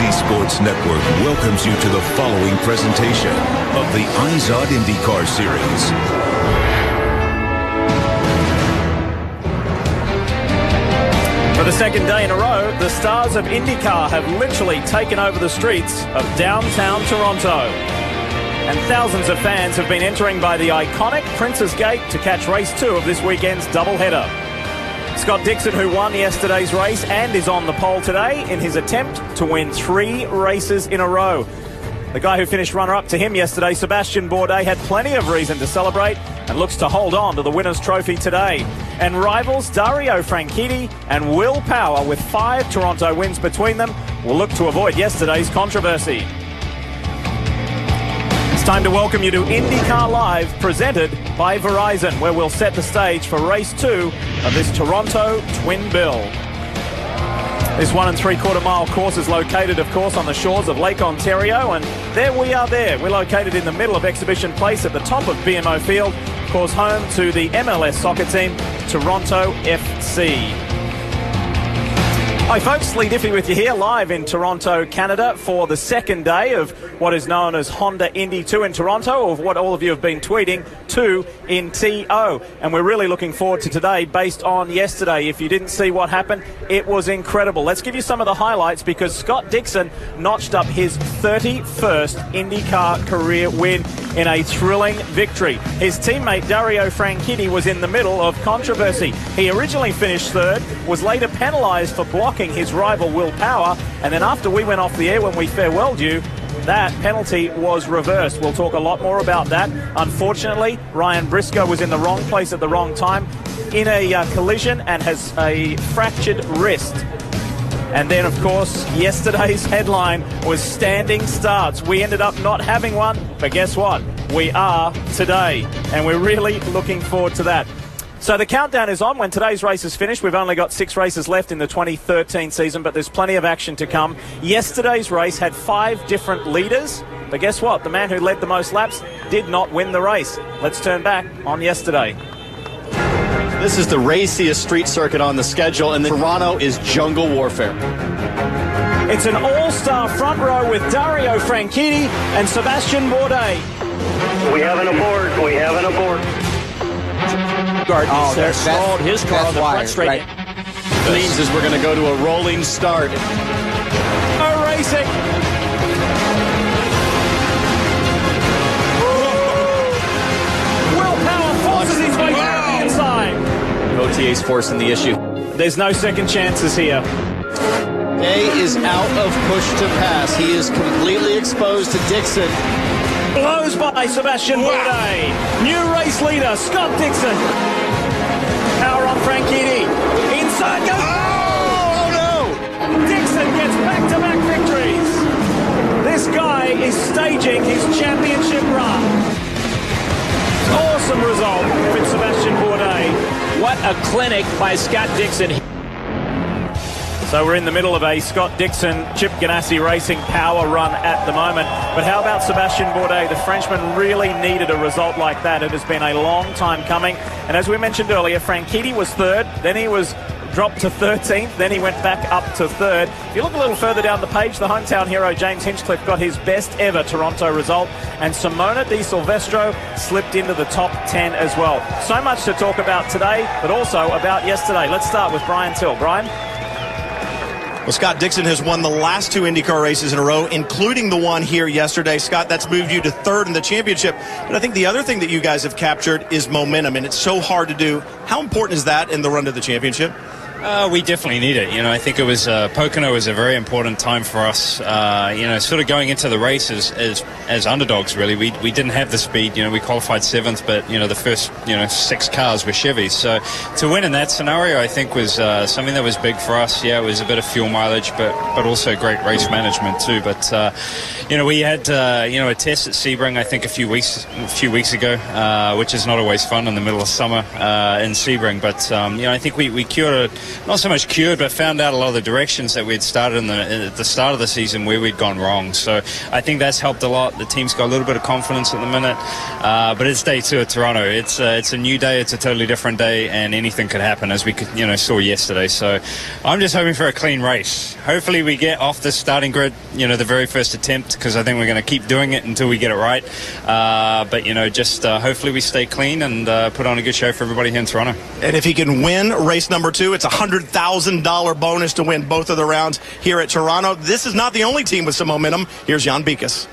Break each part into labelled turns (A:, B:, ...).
A: NBC Sports Network welcomes you to the following presentation of the IZOD IndyCar Series.
B: For the second day in a row, the stars of IndyCar have literally taken over the streets of downtown Toronto. And thousands of fans have been entering by the iconic Prince's Gate to catch race 2 of this weekend's doubleheader. Scott Dixon, who won yesterday's race and is on the pole today in his attempt to win 3 races in a row. The guy who finished runner-up to him yesterday, Sebastian Bourdais, had plenty of reason to celebrate and looks to hold on to the winner's trophy today. And rivals Dario Franchitti and Will Power, with 5 Toronto wins between them, will look to avoid yesterday's controversy. It's time to welcome you to IndyCar Live, presented by Verizon, where we'll set the stage for race 2 of this Toronto twin bill. This 1 3/4 mile course is located, of course, on the shores of Lake Ontario, and there we are there. We're located in the middle of Exhibition Place at the top of BMO Field, of course home to the MLS soccer team, Toronto FC. Hi folks, Lee Diffie with you here live in Toronto, Canada for the second day of what is known as Honda Indy 2 in Toronto, or what all of you have been tweeting, 2 in TO. And we're really looking forward to today based on yesterday. If you didn't see what happened, it was incredible. Let's give you some of the highlights, because Scott Dixon notched up his 31st IndyCar career win in a thrilling victory. His teammate Dario Franchitti was in the middle of controversy. He originally finished 3rd, was later penalised for blocking his rival Will Power, and then after we went off the air when we farewelled you, that penalty was reversed. We'll talk a lot more about that. Unfortunately, Ryan Briscoe was in the wrong place at the wrong time in a collision and has a fractured wrist. And then, of course, yesterday's headline was standing starts. We ended up not having one, but guess what? We are today, and we're really looking forward to that. So the countdown is on. When today's race is finished, we've only got 6 races left in the 2013 season, but there's plenty of action to come. Yesterday's race had 5 different leaders, but guess what? The man who led the most laps did not win the race. Let's turn back on yesterday.
C: This is the raciest street circuit on the schedule, and Toronto is jungle warfare.
B: It's an all-star front row with Dario Franchitti and Sebastian Bourdais.
D: We have an abort. We have an abort.
E: Gardner stalled his car on the front straight.
C: Right. Means is we're going to go to a rolling start.
B: Racing. Will Power forces his way down the inside.
C: OTA's forcing the issue.
B: There's no second chances here.
C: Day is out of push to pass. He is completely exposed to Dixon.
B: Blows by Sebastian Bourdais. New race leader, Scott Dixon. Power on Franchitti. Inside goes.
C: Oh no!
B: Dixon gets back-to-back victories. This guy is staging his championship run. Awesome result with Sebastian Bourdais.
E: What a clinic by Scott Dixon.
B: So we're in the middle of a Scott Dixon, Chip Ganassi Racing power run at the moment. But how about Sebastian Bourdais? The Frenchman really needed a result like that. It has been a long time coming. And as we mentioned earlier, Franchitti was 3rd, then he was dropped to 13th, then he went back up to 3rd. If you look a little further down the page, the hometown hero James Hinchcliffe got his best ever Toronto result, and Simona Di Silvestro slipped into the top 10 as well. So much to talk about today, but also about yesterday. Let's start with Brian Till. Brian?
F: Well, Scott Dixon has won the last 2 IndyCar races in a row, including the one here yesterday. Scott, that's moved you to 3rd in the championship. But I think the other thing that you guys have captured is momentum, and it's so hard to do. How important is that in the run to the championship?
G: We definitely need it. You know, I think it was Pocono was a very important time for us. You know, sort of going into the race as underdogs. Really, we didn't have the speed. You know, we qualified 7th, but you know the first 6 cars were Chevys. So to win in that scenario, I think was something that was big for us. Yeah, it was a bit of fuel mileage, but also great race management too. But you know, we had a test at Sebring, I think a few weeks ago, which is not always fun in the middle of summer in Sebring. But you know, I think we cured not so much cured, but found out a lot of the directions that we'd started at the start of the season where we'd gone wrong. So I think that's helped a lot. The team's got a little bit of confidence at the minute, but it's day 2 at Toronto. It's a new day. It's a totally different day, and anything could happen, as we saw yesterday. So I'm just hoping for a clean race. Hopefully we get off the starting grid, the very first attempt, because I think we're going to keep doing it until we get it right. But hopefully we stay clean and put on a good show for everybody here in Toronto.
F: And if he can win race number 2, it's a $100,000 bonus to win both of the rounds here at Toronto. This is not the only team with some momentum. Here's Jan Bikas.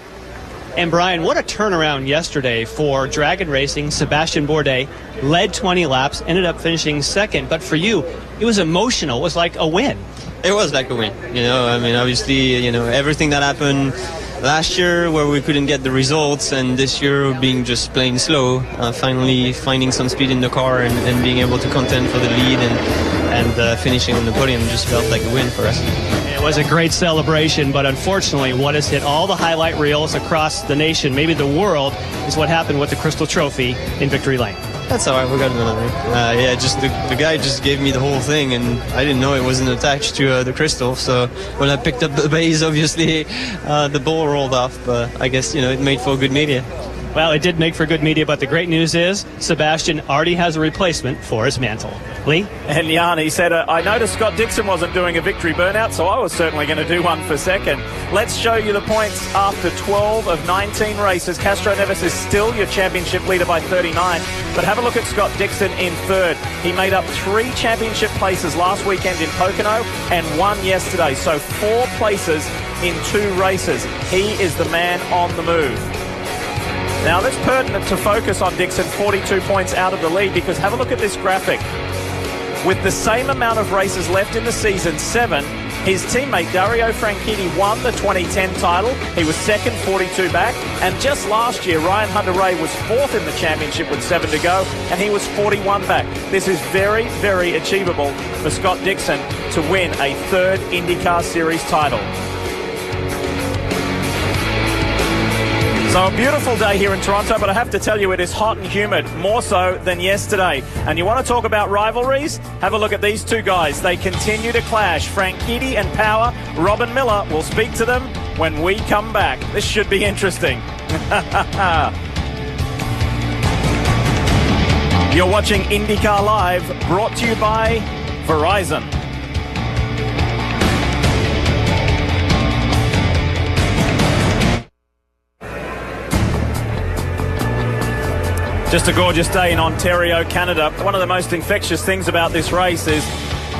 H: And Brian, what a turnaround yesterday for Dragon Racing. Sebastian Bourdais led 20 laps, ended up finishing second. But for you, it was emotional. It was like a win.
I: It was like a win. Obviously, everything that happened last year where we couldn't get the results, and this year being just plain slow, finally finding some speed in the car and being able to contend for the lead and finishing on the podium just felt like a win for us.
H: It was a great celebration, but unfortunately what has hit all the highlight reels across the nation, maybe the world, is what happened with the Crystal Trophy in Victory Lane.
I: That's all right. We got another ring. Just the guy just gave me the whole thing, and I didn't know it wasn't attached to the crystal. So when I picked up the base, obviously the ball rolled off. But I guess it made for good media.
H: Well, it did make for good media, but the great news is Sebastian already has a replacement for his mantle. Lee?
B: And Jan, he said, I noticed Scott Dixon wasn't doing a victory burnout, so I was certainly going to do one for second. Let's show you the points after 12 of 19 races. Castro Neves is still your championship leader by 39, but have a look at Scott Dixon in third. He made up 3 championship places last weekend in Pocono and 1 yesterday, so 4 places in 2 races. He is the man on the move. Now, that's pertinent to focus on Dixon, 42 points out of the lead, because have a look at this graphic. With the same amount of races left in the season, 7, his teammate Dario Franchitti won the 2010 title. He was second, 42 back. And just last year, Ryan Hunter-Reay was 4th in the championship with 7 to go, and he was 41 back. This is very, very achievable for Scott Dixon to win a 3rd IndyCar Series title. So a beautiful day here in Toronto, but I have to tell you it is hot and humid, more so than yesterday. And you want to talk about rivalries? Have a look at these 2 guys. They continue to clash. Franchitti and Power. Robin Miller will speak to them when we come back. This should be interesting. You're watching IndyCar Live, brought to you by Verizon. Just a gorgeous day in Ontario, Canada. One of the most infectious things about this race is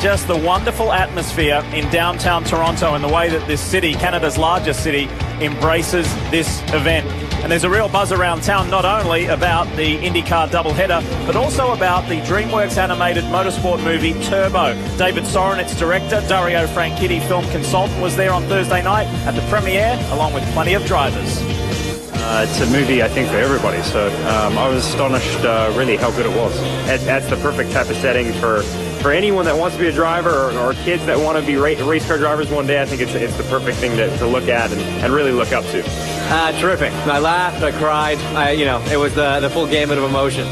B: just the wonderful atmosphere in downtown Toronto and the way that this city, Canada's largest city, embraces this event. And there's a real buzz around town, not only about the IndyCar doubleheader, but also about the DreamWorks animated motorsport movie Turbo. David Soren, its director, Dario Franchitti, film consultant, was there on Thursday night at the premiere, along with plenty of drivers.
J: It's a movie, I think, for everybody. So I was astonished really how good it was. That's the perfect type of setting for anyone that wants to be a driver or kids that want to be race car drivers one day. I think it's the perfect thing to look at and really look up to.
K: Terrific. I laughed, I cried. It was the full gamut of emotion.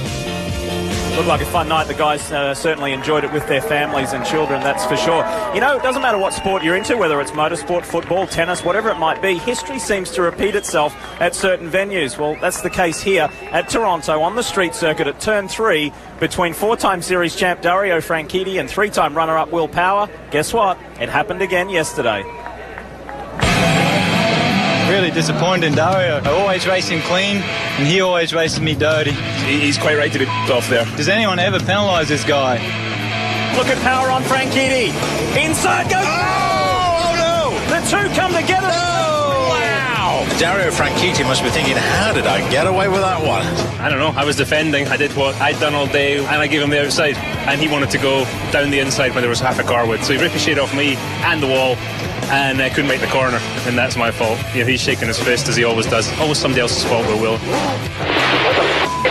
B: Looked like a fun night. The guys certainly enjoyed it with their families and children, that's for sure. It doesn't matter what sport you're into, whether it's motorsport, football, tennis, whatever it might be, history seems to repeat itself at certain venues. Well, that's the case here at Toronto on the street circuit at Turn 3 between 4-time series champ Dario Franchitti and 3-time runner-up Will Power. Guess what? It happened again yesterday.
L: Really disappointed in Dario. I always race him clean, and he always races me dirty.
M: He's quite right to be off there.
L: Does anyone ever penalise this guy?
B: Look at Power on Franchitti. Inside goes... Oh no! The 2 come together.
M: No! Wow! Dario Franchitti must be thinking, how did I get away with that one?
N: I don't know. I was defending. I did what I'd done all day, and I gave him the outside. And he wanted to go down the inside when there was half a car width. So he ricocheted off me and the wall. And I couldn't make the corner, and that's my fault. He's shaking his fist as he always does. Always somebody else's fault with Will.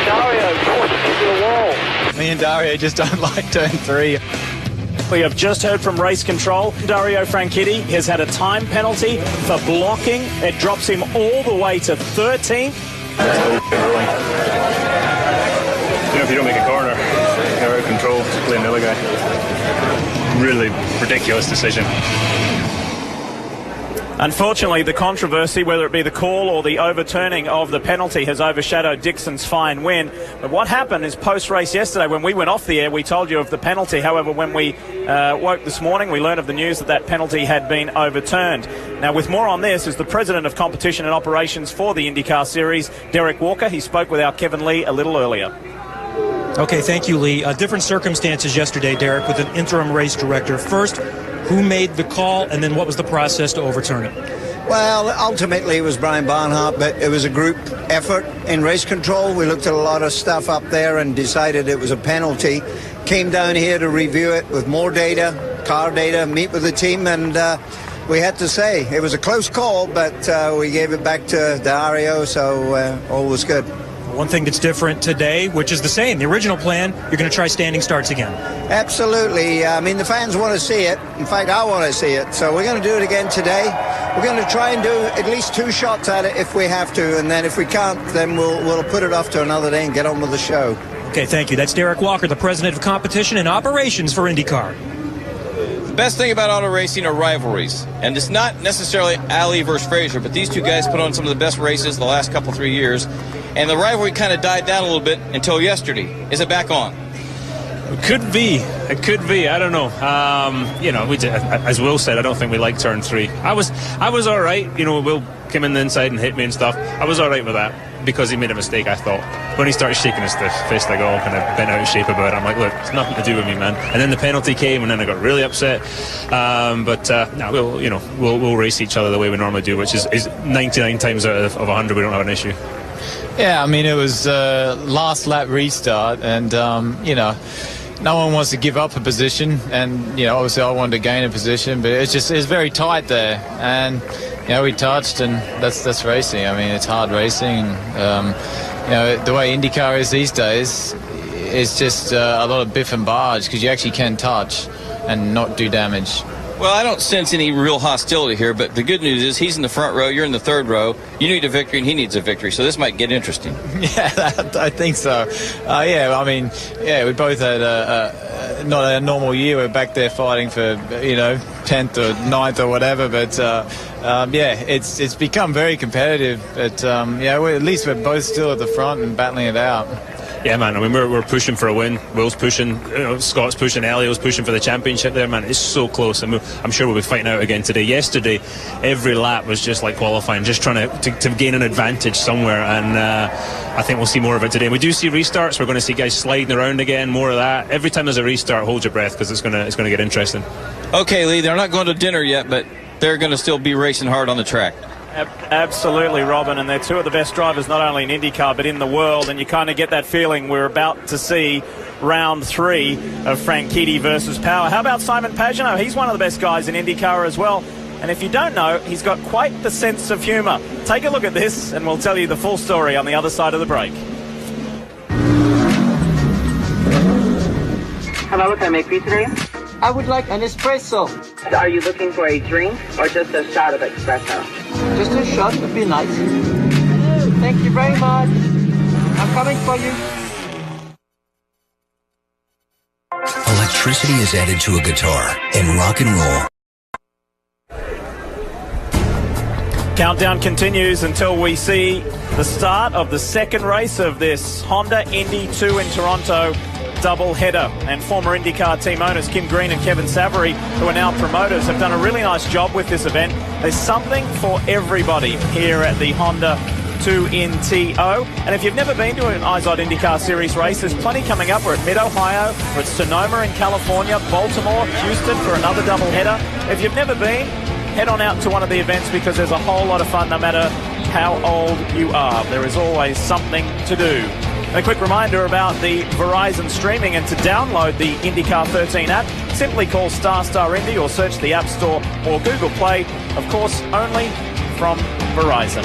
D: Dario going into the wall.
L: Me and Dario just don't like Turn 3.
B: We have just heard from race control. Dario Franchitti has had a time penalty for blocking. It drops him all the way to 13th.
N: If you don't make a corner, you're out of control. blame the other guy. Really ridiculous decision.
B: Unfortunately, the controversy, whether it be the call or the overturning of the penalty, has overshadowed Dixon's fine win. But what happened is post-race yesterday, when we went off the air, we told you of the penalty. However, when we woke this morning, we learned of the news that that penalty had been overturned. Now, with more on this is the President of Competition and Operations for the IndyCar Series, Derek Walker. He spoke with our Kevin Lee a little earlier.
O: Okay, thank you, Lee. Different circumstances yesterday, Derek, with an interim race director. First, who made the call, and then what was the process to overturn it?
P: Well, ultimately it was Brian Barnhart, but it was a group effort in race control. We looked at a lot of stuff up there and decided it was a penalty. Came down here to review it with more data, car data, meet with the team, and we had to say it was a close call, but we gave it back to Dario, so all was good.
O: One thing that's different today, which is the same, the original plan, you're going to try standing starts again.
P: Absolutely. I mean, the fans want to see it. In fact, I want to see it. So we're going to do it again today. We're going to try and do at least 2 shots at it if we have to. And then if we can't, then we'll put it off to another day and get on with the show.
O: Okay, thank you. That's Derek Walker, the President of Competition and Operations for IndyCar.
Q: The best thing about auto racing are rivalries. And it's not necessarily Ali versus Frazier, but these two guys put on some of the best races the last couple, 3 years. And the rivalry kind of died down a little bit until yesterday. Is it back on?
N: It could be. It could be. I don't know. As Will said, I don't think we like turn 3. I was all right. Will came in the inside and hit me and stuff. I was all right with that because he made a mistake, I thought. When he started shaking his fist, I got all kind of bent out of shape about it. I'm like, look, it's nothing to do with me, man. And then the penalty came, and then I got really upset. We'll race each other the way we normally do, which is 99 times out of 100 we don't have an issue.
L: Yeah, I mean, it was last lap restart, and, no one wants to give up a position, and, obviously I wanted to gain a position, but it's very tight there, and, we touched, and that's racing. I mean, it's hard racing, and, the way IndyCar is these days, it's just a lot of biff and barge, because you actually can touch and not do damage.
Q: Well, I don't sense any real hostility here, but the good news is he's in the front row, you're in the third row. You need a victory, and he needs a victory, so this might get interesting.
L: Yeah, I think so. We both had not a normal year. We're back there fighting for, 10th or 9th or whatever, but, it's become very competitive. But, at least we're both still at the front and battling it out.
N: Yeah, man. I mean, we're pushing for a win. Will's pushing, Scott's pushing, Elio's pushing for the championship there, man. It's so close. And I'm sure we'll be fighting out again today. Yesterday, every lap was just like qualifying, just trying to gain an advantage somewhere. And I think we'll see more of it today. And we do see restarts. We're going to see guys sliding around again, more of that. Every time there's a restart, hold your breath because it's going to get interesting.
Q: Okay, Lee, they're not going to dinner yet, but they're going to still be racing hard on the track.
B: Absolutely, Robin, and they're two of the best drivers not only in IndyCar but in the world, and you kind of get that feeling we're about to see round 3 of Franchitti versus Power. How about Simon Pagenaud? He's one of the best guys in IndyCar as well, and if you don't know, he's got quite the sense of humour. Take a look at this and we'll tell you the full story on the other side of the break.
R: Hello, what can I make for you today?
S: I would like an espresso.
R: Are you looking for a drink or just a shot of espresso?
S: Just a shot would be nice. Thank you very much. I'm coming for you.
T: Electricity is added to a guitar in rock and roll.
B: Countdown continues until we see the start of the second race of this Honda Indy 2 in Toronto double-header. And former IndyCar team owners Kim Green and Kevin Savory, who are now promoters, have done a really nice job with this event. There's something for everybody here at the Honda 2 in TO. And if you've never been to an IZOD IndyCar Series race, there's plenty coming up. We're at Mid-Ohio, we're at Sonoma in California, Baltimore, Houston for another doubleheader. If you've never been, head on out to one of the events because there's a whole lot of fun no matter how old you are. There is always something to do. And a quick reminder about the Verizon streaming, and to download the IndyCar 13 app, simply call ** Indy or search the App Store or Google Play, of course, only from Verizon.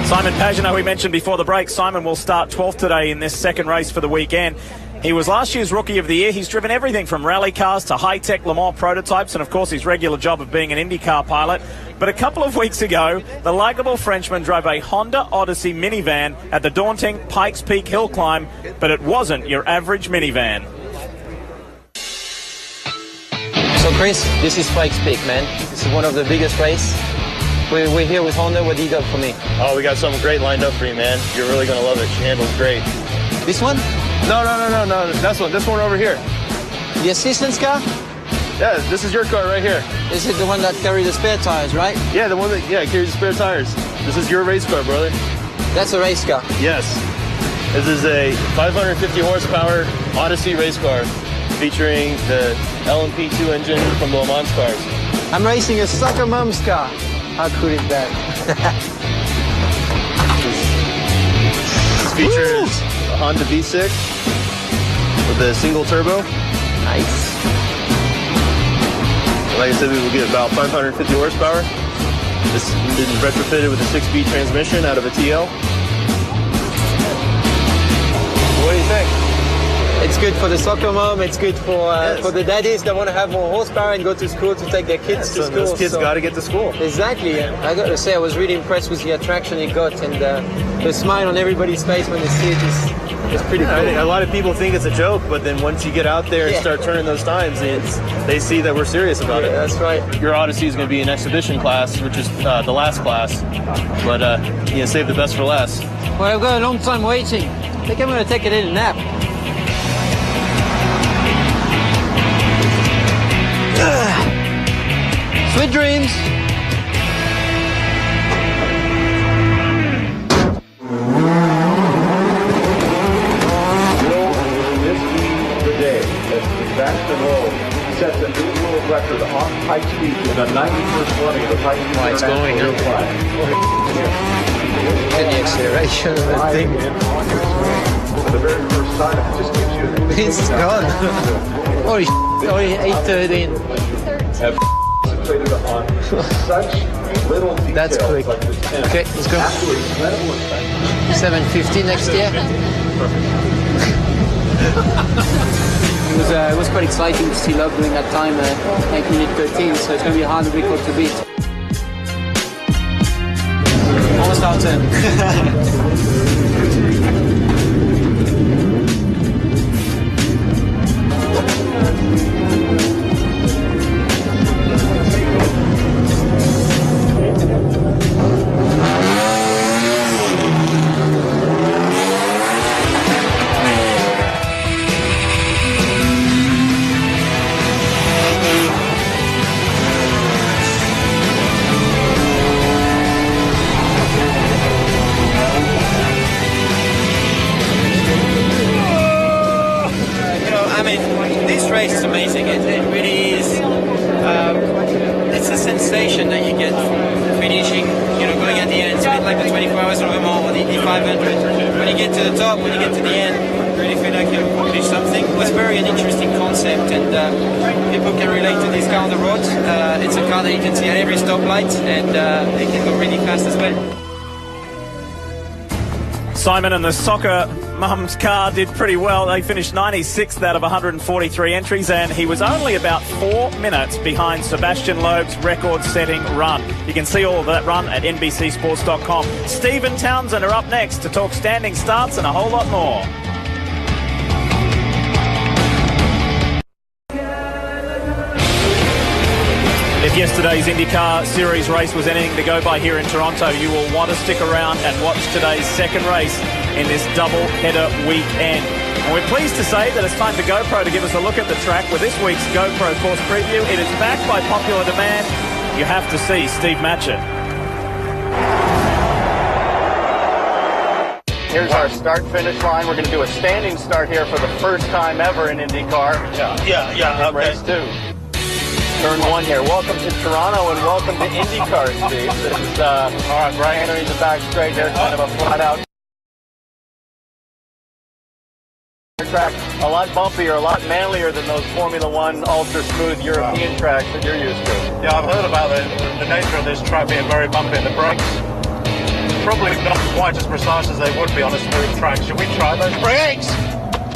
B: Simon Pagenaud, we mentioned before the break. Simon will start 12th today in this second race for the weekend. He was last year's Rookie of the Year. He's driven everything from rally cars to high-tech Le Mans prototypes and, of course, his regular job of being an IndyCar pilot. But a couple of weeks ago, the likeable Frenchman drove a Honda Odyssey minivan at the daunting Pikes Peak hill climb, but it wasn't your average minivan.
S: So Chris, this is Frank's pick, man. This is one of the biggest races. We're here with Honda. What do you got for me?
C: Oh, we got something great lined up for you, man. You're really going to love it. She handles great.
S: This one?
C: No. This one over here.
S: The assistance car?
C: Yeah, this is your car right here.
S: This is the one that carries the spare tires, right?
C: Yeah, the one that carries the spare tires. This is your race car, brother.
S: That's a race car?
C: Yes. This is a 550 horsepower Odyssey race car featuring the LMP2 engine from the Le Mans cars.
S: I'm racing a soccer mom's car. How cool is that?
C: This features a Honda V6 with a single turbo.
S: Nice.
C: Like I said, we will get about 550 horsepower. This is retrofitted with a 6-speed transmission out of a TL. What do you think?
S: It's good for the soccer mom. It's good for the daddies that want to have more horsepower and go to school to take their kids to school.
C: Those kids got to get to school.
S: Exactly. I got to say, I was really impressed with the attraction it got, and the smile on everybody's face when they see it is pretty cool.
C: I think a lot of people think it's a joke, but then once you get out there and start turning those times, they see that we're serious about it.
S: That's right.
C: Your Odyssey is going to be an exhibition class, which is the last class, but save the best for last.
S: Well, I've got a long time waiting. I think I'm going to take a little nap. Sweet dreams.
U: This be the day that Sebastian Loeb sets a new world record on high speed in the 91st running of the high speed.
I: It's going up. And the acceleration of that thing.
U: For the very first time, it just gives you
I: It's gone. Holy 8:13.
U: have concentrated on such little details.
I: That's quick.
U: Like this.
I: Okay, let's go. 7:50 next year.
S: It was quite exciting to see Love doing that time, 8 minute 13, so it's going to be a hard record to beat. Almost out 10.
I: This race is amazing. It really is. It's a sensation that you get from finishing, going at the end. It's a bit like the 24 Hours of Le Mans or the Indy 500. When you get to the top, when you get to the end, you really feel like you've accomplished something. It was very an interesting concept, and people can relate to this car on the road. It's a car that you can see at every stoplight, and it can go really fast as well.
B: Simon and the soccer mum's car did pretty well. They finished 96th out of 143 entries, and he was only about 4 minutes behind Sebastian Loeb's record-setting run. You can see all of that run at NBCSports.com. Steve and Townsend are up next to talk standing starts and a whole lot more. If yesterday's IndyCar Series race was anything to go by here in Toronto, you will want to stick around and watch today's second race in this double-header weekend. And we're pleased to say that it's time for GoPro to give us a look at the track with this week's GoPro course preview. It is back by popular demand. You have to see Steve Matchett.
C: Here's our start-finish line. We're going to do a standing start here for the first time ever in IndyCar.
U: Yeah.
C: Race 2. Turn 1 here. Welcome to Toronto and welcome to IndyCar, Steve. This is, all right, Brian entering the back straight there, kind of a flat-out track. A lot bumpier, a lot manlier than those Formula One ultra-smooth European tracks that you're used to.
U: Yeah, I've heard about the nature of this track being very bumpy, and the brakes probably not quite as precise as they would be on a smooth track. Should we try those brakes?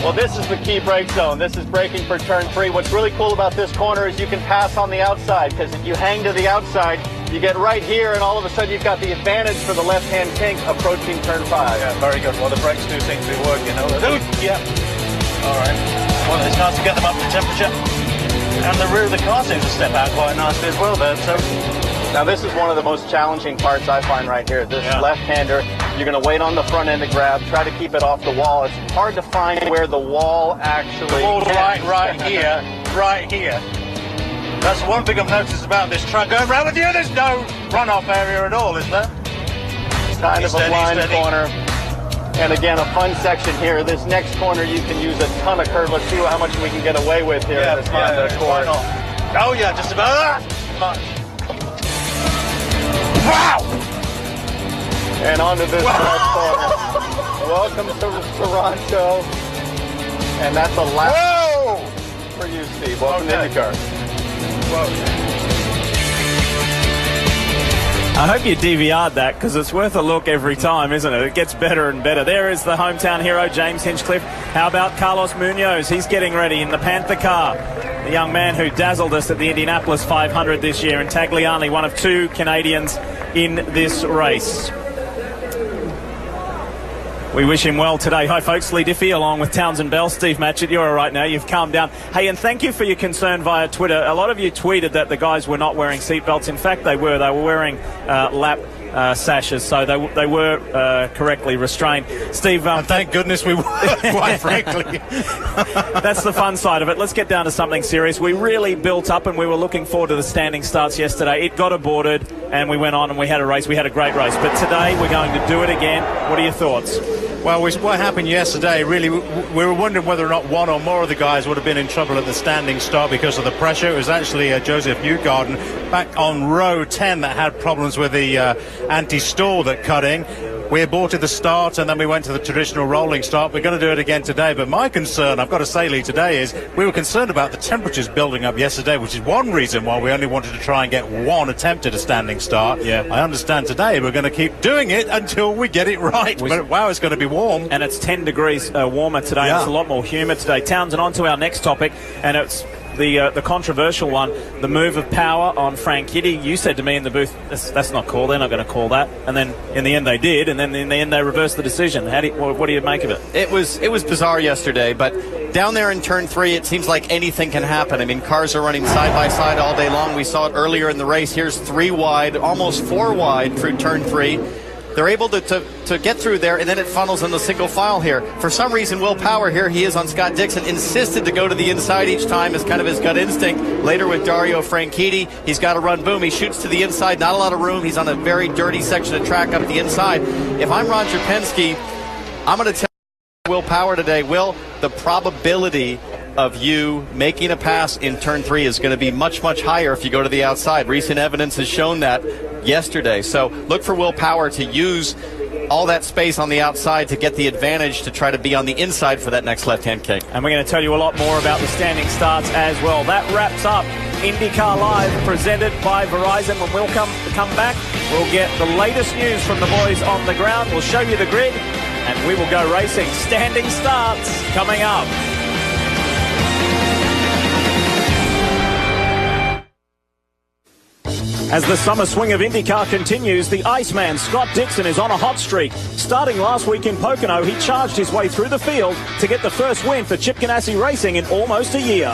C: Well, this is the key brake zone. This is braking for turn 3. What's really cool about this corner is you can pass on the outside, because if you hang to the outside, you get right here, and all of a sudden you've got the advantage for the left-hand kink approaching turn 5.
U: Yeah, very good. Well, the brakes do seem to be working. Yeah. All right. Well, it's nice to get them up to temperature. And the rear of the car seems to step out quite nicely as well there. So
C: now this is one of the most challenging parts I find right here. This left-hander, you're going to wait on the front end to grab, try to keep it off the wall. It's hard to find where the wall actually
U: right here, right here. That's one thing I've noticed about this truck. Going around with you, there's no runoff area at all, is there?
C: It's kind of a blind corner. And again, a fun section here. This next corner, you can use a ton of curve. Let's see how much we can get away with here in this Honda Accord.
U: Oh yeah, just about that. Wow!
C: And onto this next corner. Welcome to Toronto. And that's a lap for you, Steve. Welcome to IndyCar.
B: I hope you DVR'd that, because it's worth a look every time, isn't it? It gets better and better. There is the hometown hero, James Hinchcliffe. How about Carlos Munoz? He's getting ready in the Panther car. The young man who dazzled us at the Indianapolis 500 this year. And Tagliani, one of 2 Canadians in this race. We wish him well today. Hi, folks. Lee Diffie along with Townsend Bell. Steve Matchett, you're all right now. You've calmed down. Hey, and thank you for your concern via Twitter. A lot of you tweeted that the guys were not wearing seatbelts. In fact, they were. They were wearing lap sashes, so they were correctly restrained. Steve,
U: thank goodness we were, quite frankly.
B: That's the fun side of it. Let's get down to something serious. We really built up, and we were looking forward to the standing starts yesterday. It got aborted, and we went on and we had a race. We had a great race. But today we're going to do it again. What are your thoughts?
U: Well, what happened yesterday, really, we were wondering whether or not one or more of the guys would have been in trouble at the standing start because of the pressure. It was actually Joseph Newgarden back on row 10 that had problems with the anti-stall that cut in. We aborted the start, and then we went to the traditional rolling start. We're going to do it again today. But my concern, I've got to say, Lee, today is we were concerned about the temperatures building up yesterday, which is one reason why we only wanted to try and get one attempt at a standing start.
B: Yeah.
U: I understand today we're going to keep doing it until we get it right. But wow, it's going to be warm.
B: And it's 10 degrees warmer today. Yeah. It's a lot more humid today. Townsend, on to our next topic, and it's the controversial one, the move of power on Franchitti. You said to me in the booth, that's not called. They're not going to call that. And then in the end they did, and then in the end they reversed the decision. What do you make of it?
C: It was bizarre yesterday, but down there in turn 3, it seems like anything can happen. I mean, cars are running side by side all day long. We saw it earlier in the race. Here's 3 wide, almost 4 wide through turn 3. They're able to get through there, and then it funnels in the single file here. For some reason, Will Power, here he is on Scott Dixon, insisted to go to the inside each time as kind of his gut instinct. Later with Dario Franchitti, he's got to run boom. He shoots to the inside, not a lot of room. He's on a very dirty section of track up the inside. If I'm Roger Penske, I'm going to tell Will Power today, Will, the probability of you making a pass in turn 3 is going to be much, much higher if you go to the outside. Recent evidence has shown that yesterday. So look for Will Power to use all that space on the outside to get the advantage to try to be on the inside for that next left-hand kick.
B: And we're going to tell you a lot more about the standing starts as well. That wraps up IndyCar Live, presented by Verizon. When we'll come back, we'll get the latest news from the boys on the ground. We'll show you the grid, and we will go racing. Standing starts coming up. As the summer swing of IndyCar continues, the Iceman, Scott Dixon, is on a hot streak. Starting last week in Pocono, he charged his way through the field to get the first win for Chip Ganassi Racing in almost a year.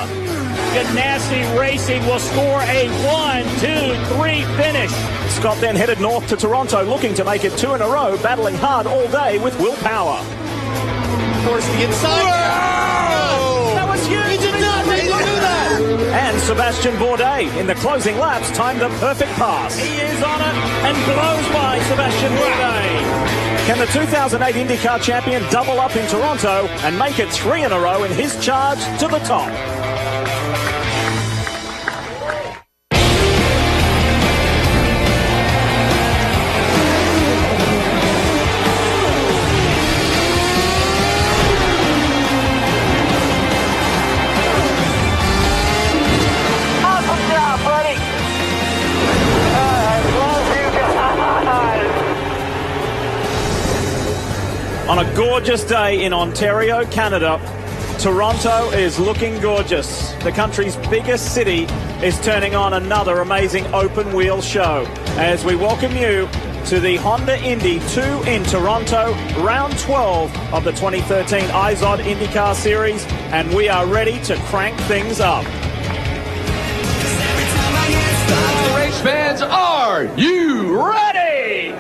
E: Ganassi Racing will score a 1-2-3 finish.
B: Scott then headed north to Toronto, looking to make it 2 in a row, battling hard all day with Will Power.
C: Force the inside.
B: Whoa! That was huge!
C: He did not make him do that!
B: And Sebastian Bourdais, in the closing laps, timed the perfect pass.
E: He is on it and blows by Sebastian Bourdais.
B: Can the 2008 IndyCar champion double up in Toronto and make it 3 in a row in his charge to the top? On a gorgeous day in Ontario, Canada, Toronto is looking gorgeous. The country's biggest city is turning on another amazing open-wheel show as we welcome you to the Honda Indy 2 in Toronto, round 12 of the 2013 IZOD IndyCar Series, and we are ready to crank things up.
A: fans, are you ready?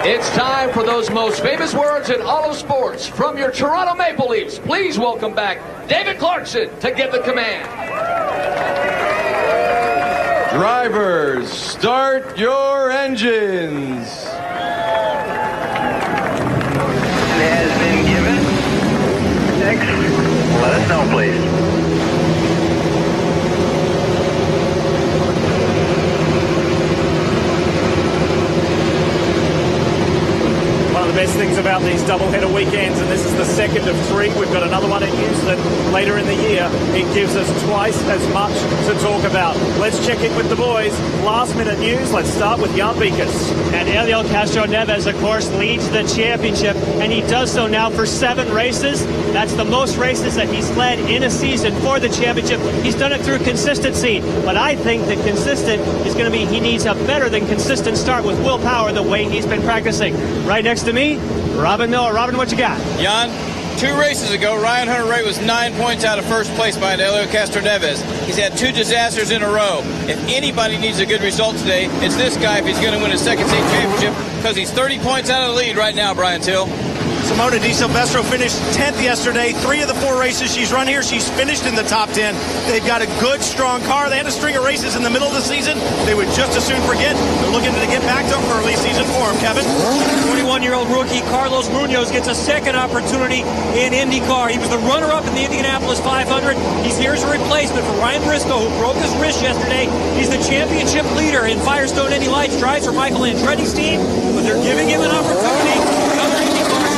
A: It's time for those most famous words in all of sports. From your Toronto Maple Leafs, please welcome back David Clarkson to give the command. Drivers, start your engines.
D: Has been given. Next, let us know, please.
B: One of the best things about these doubleheader weekends, and this is the second of 3. We've got another one in Houston later in the year. It gives us twice as much to talk about. Let's check in with the boys. Last minute news. Let's start with Jan Beekes.
H: And Eliel Castroneves, of course, leads the championship, and he does so now for 7 races. That's the most races that he's led in a season for the championship. He's done it through consistency, but I think that consistent is going to be, he needs a better than consistent start with willpower the way he's been practicing. Right next to me, Robin Miller. Robin, what you got?
Q: Jan, 2 races ago, Ryan Hunter-Reay was 9 points out of first place behind Eliel Castroneves. He's had 2 disasters in a row. If anybody needs a good result today, it's this guy if he's going to win his second state championship, because he's 30 points out of the lead right now, Brian Till.
F: Simona Di Silvestro finished 10th yesterday. 3 of the 4 races she's run here, she's finished in the top 10. They've got a good, strong car. They had a string of races in the middle of the season. They would just as soon forget. They're looking to get back to early season form, Kevin.
O: 21-year-old rookie Carlos Munoz gets a second opportunity in IndyCar. He was the runner-up in the Indianapolis 500. He's here as a replacement for Ryan Briscoe, who broke his wrist yesterday. He's the championship leader in Firestone Indy Lights. Drives for Michael Andretti's team, but they're giving him an opportunity. Another IndyCar start.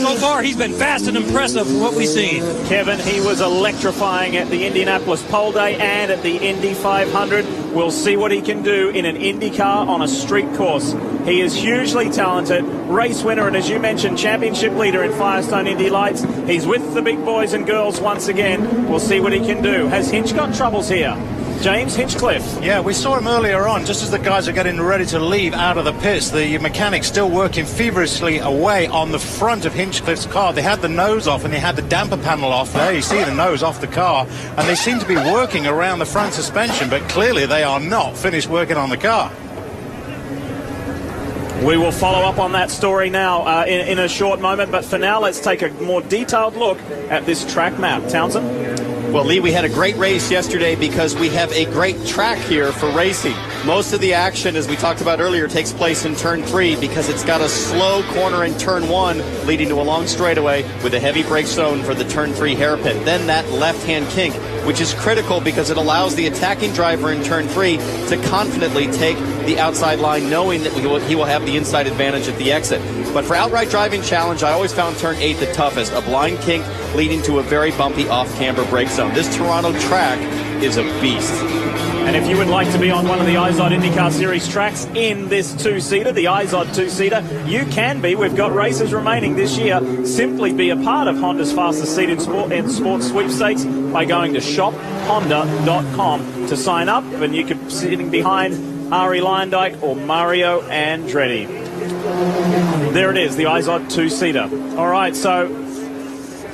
O: So far, he's been fast and impressive from what we've seen.
B: Kevin, he was electrifying at the Indianapolis Pole Day and at the Indy 500. We'll see what he can do in an IndyCar on a street course. He is hugely talented, race winner, and as you mentioned, championship leader in Firestone Indy Lights. He's with the big boys and girls once again. We'll see what he can do. Has Hinch got troubles here? James Hinchcliffe.
U: Yeah, we saw him earlier on, just as the guys are getting ready to leave out of the pits. The mechanics still working feverishly away on the front of Hinchcliffe's car. They had the nose off and they had the damper panel off. There you see the nose off the car, and they seem to be working around the front suspension, but clearly they are not finished working on the car.
B: We will follow up on that story now in a short moment, but for now, let's take a more detailed look at this track map. Townsend?
C: Well, Lee, we had a great race yesterday because we have a great track here for racing. Most of the action, as we talked about earlier, takes place in turn 3 because it's got a slow corner in turn 1 leading to a long straightaway with a heavy brake zone for the turn 3 hairpin. Then that left-hand kink, which is critical because it allows the attacking driver in turn 3 to confidently take the outside line, knowing that he will have the inside advantage at the exit. But for outright driving challenge, I always found turn 8 the toughest, a blind kink leading to a very bumpy off-camber brake zone. This Toronto track is a beast.
B: And if you would like to be on one of the IZOD IndyCar Series tracks in this 2-seater, the IZOD 2-seater, you can be. We've got races remaining this year. Simply be a part of Honda's fastest seat in sports sweepstakes by going to shophonda.com to sign up. And you could be sitting behind Ari Leyendijk or Mario Andretti. There it is, the IZOD 2-seater. All right, so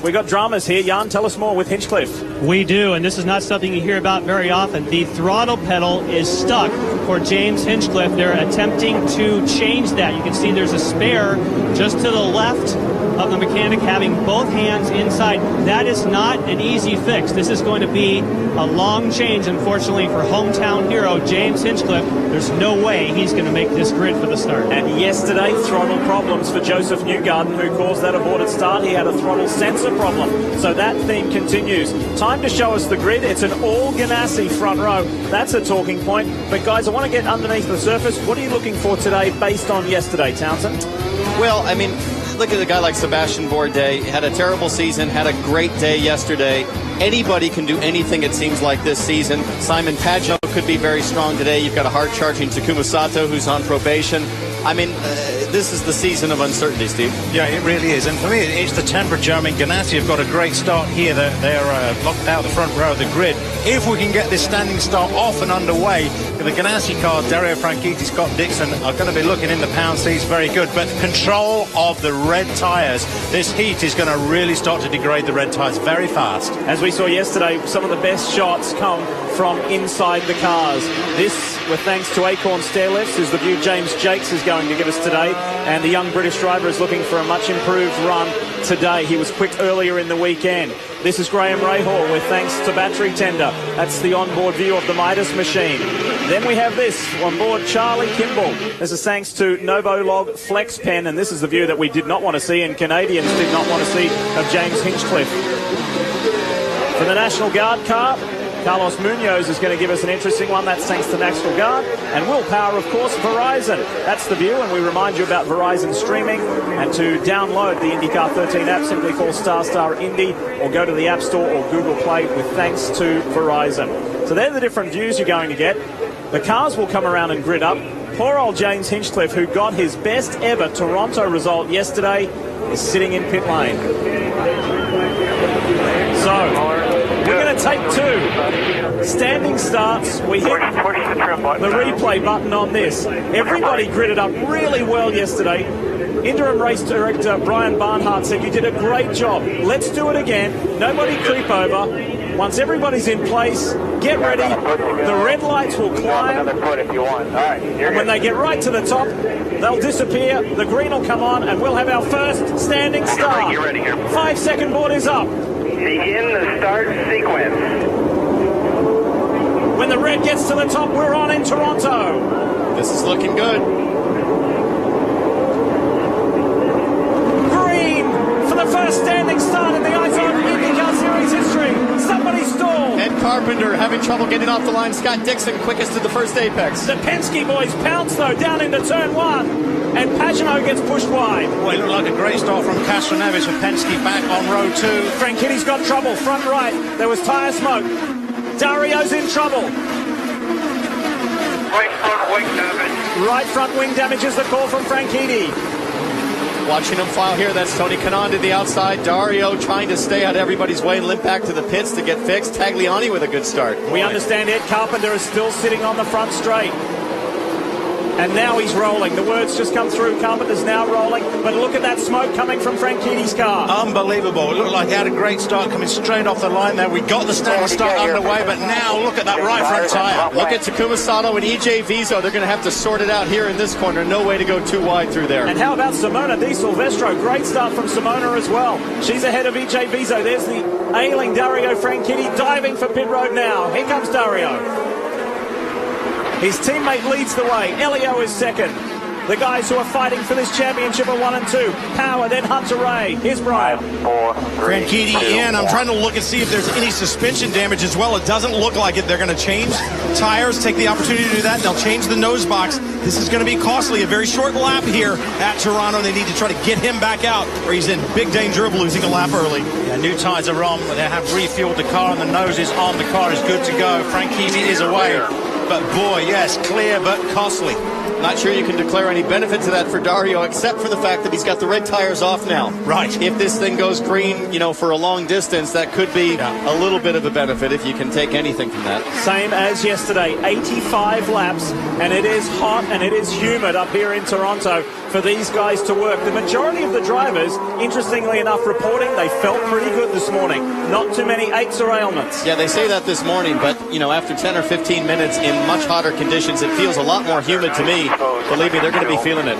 B: we got dramas here. Jan, tell us more with Hinchcliffe.
H: We do, and this is not something you hear about very often. The throttle pedal is stuck for James Hinchcliffe. They're attempting to change that. You can see there's a spare just to the left of the mechanic having both hands inside. That is not an easy fix. This is going to be a long change, unfortunately, for hometown hero James Hinchcliffe. There's no way he's going to make this grid for the start.
B: And yesterday, throttle problems for Joseph Newgarden, who caused that aborted start. He had a throttle sensor problem. So that theme continues. Time to show us the grid. It's an all Ganassi front row. That's a talking point. But guys, I want to get underneath the surface. What are you looking for today based on yesterday, Townsend?
C: Well, I mean, look at a guy like Sebastian Bourdais. Had a terrible season, had a great day yesterday. Anybody can do anything, it seems like, this season. Simon Pagenaud could be very strong today. You've got a hard-charging Takuma Sato who's on probation. I mean, this is the season of uncertainty, Steve.
U: Yeah, it really is. And for me, it's the temperature. I mean, Ganassi have got a great start here. They're locked out the front row of the grid. If we can get this standing start off and underway, the Ganassi car, Dario Franchitti, Scott Dixon, are going to be looking in the pound seats very good. But control of the red tyres. This heat is going to really start to degrade the red tyres very fast.
B: As we saw yesterday, some of the best shots come from inside the cars. This, with thanks to Acorn Stairlifts, is the view James Jakes is going to give us today. And the young British driver is looking for a much improved run today. He was quick earlier in the weekend. This is Graham Rahal with thanks to battery tender. That's the onboard view of the Midas machine. Then we have this on board Charlie Kimball. This is thanks to Novolog Flex Pen, and this is the view that we did not want to see and Canadians did not want to see of James Hinchcliffe. For the National Guard car, Carlos Munoz is going to give us an interesting one. That's thanks to National Guard. And willpower, of course, Verizon. That's the view, and we remind you about Verizon streaming. And to download the IndyCar 13 app, simply call ** Indy or go to the App Store or Google Play with thanks to Verizon. So they're the different views you're going to get. The cars will come around and grid up. Poor old James Hinchcliffe, who got his best ever Toronto result yesterday, is sitting in pit lane. So we're going to take two. Standing starts. We hit the replay button on this. Everybody gridded up really well yesterday. Interim race director Brian Barnhart said, "You did a great job. Let's do it again. Nobody creep over. Once everybody's in place, get ready. The red lights will climb. And when they get right to the top, they'll disappear. The green will come on, and we'll have our first standing start. 5-second board is up.
D: Begin the start sequence.
B: When the red gets to the top, we're on in Toronto.
C: This is looking good.
B: Green for the first standing start in the IndyCar Series history. Somebody stalled.
C: Ed Carpenter having trouble getting off the line. Scott Dixon quickest to the first apex.
B: The Penske boys pounce, though, down into turn one. And Pagenaud gets pushed wide.
U: Well, it looked like a great start from Castroneves with Penske back on row 2.
B: Frankitti's got trouble, front right. There was tyre smoke. Dario's in trouble.
D: Right front wing damage.
B: Right front wing damage is the call from Franchitti.
C: Watching him file here, that's Tony Kanaan to the outside. Dario trying to stay out of everybody's way and limp back to the pits to get fixed. Tagliani with a good start.
B: We understand Ed Carpenter is still sitting on the front straight. And now he's rolling. The words just come through. Carpenter's now rolling. But look at that smoke coming from Franchitti's car.
U: Unbelievable. It looked like he had a great start coming straight off the line there. We got the standing start underway, but now look at that right front tyre.
C: Look at Takuma Sato and EJ Viso. They're going to have to sort it out here in this corner. No way to go too wide through there.
B: And how about Simona Di Silvestro? Great start from Simona as well. She's ahead of EJ Viso. There's the ailing Dario Franchitti diving for pit road now. Here comes Dario. His teammate leads the way. Elio is second. The guys who are fighting for this championship are 1 and 2. Power, then Hunter Ray. Here's Brian.
D: 5, 4, 3,
F: Franchitti
D: 2,
F: in. I'm
D: 1.
F: trying to look and see if there's any suspension damage as well. It doesn't look like it. They're going to change tires, take the opportunity to do that. They'll change the nose box. This is going to be costly. A very short lap here at Toronto. They need to try to get him back out, or he's in big danger of losing a lap early.
U: Yeah, new tires are on. They have refueled the car, and the nose is on. The car is good to go. Franchitti is away. But boy, yes, clear but costly.
C: Not sure you can declare any benefit to that for Dario, except for the fact that he's got the red tires off now.
U: Right.
C: If this thing goes green, for a long distance, that could be a little bit of a benefit if you can take anything from that.
B: Same as yesterday, 85 laps, and it is hot and it is humid up here in Toronto for these guys to work. The majority of the drivers, interestingly enough, reporting they felt pretty good this morning. Not too many aches or ailments.
C: Yeah, they say that this morning, but, after 10 or 15 minutes in much hotter conditions, it feels a lot more humid to me. Believe me, they're going to be feeling it.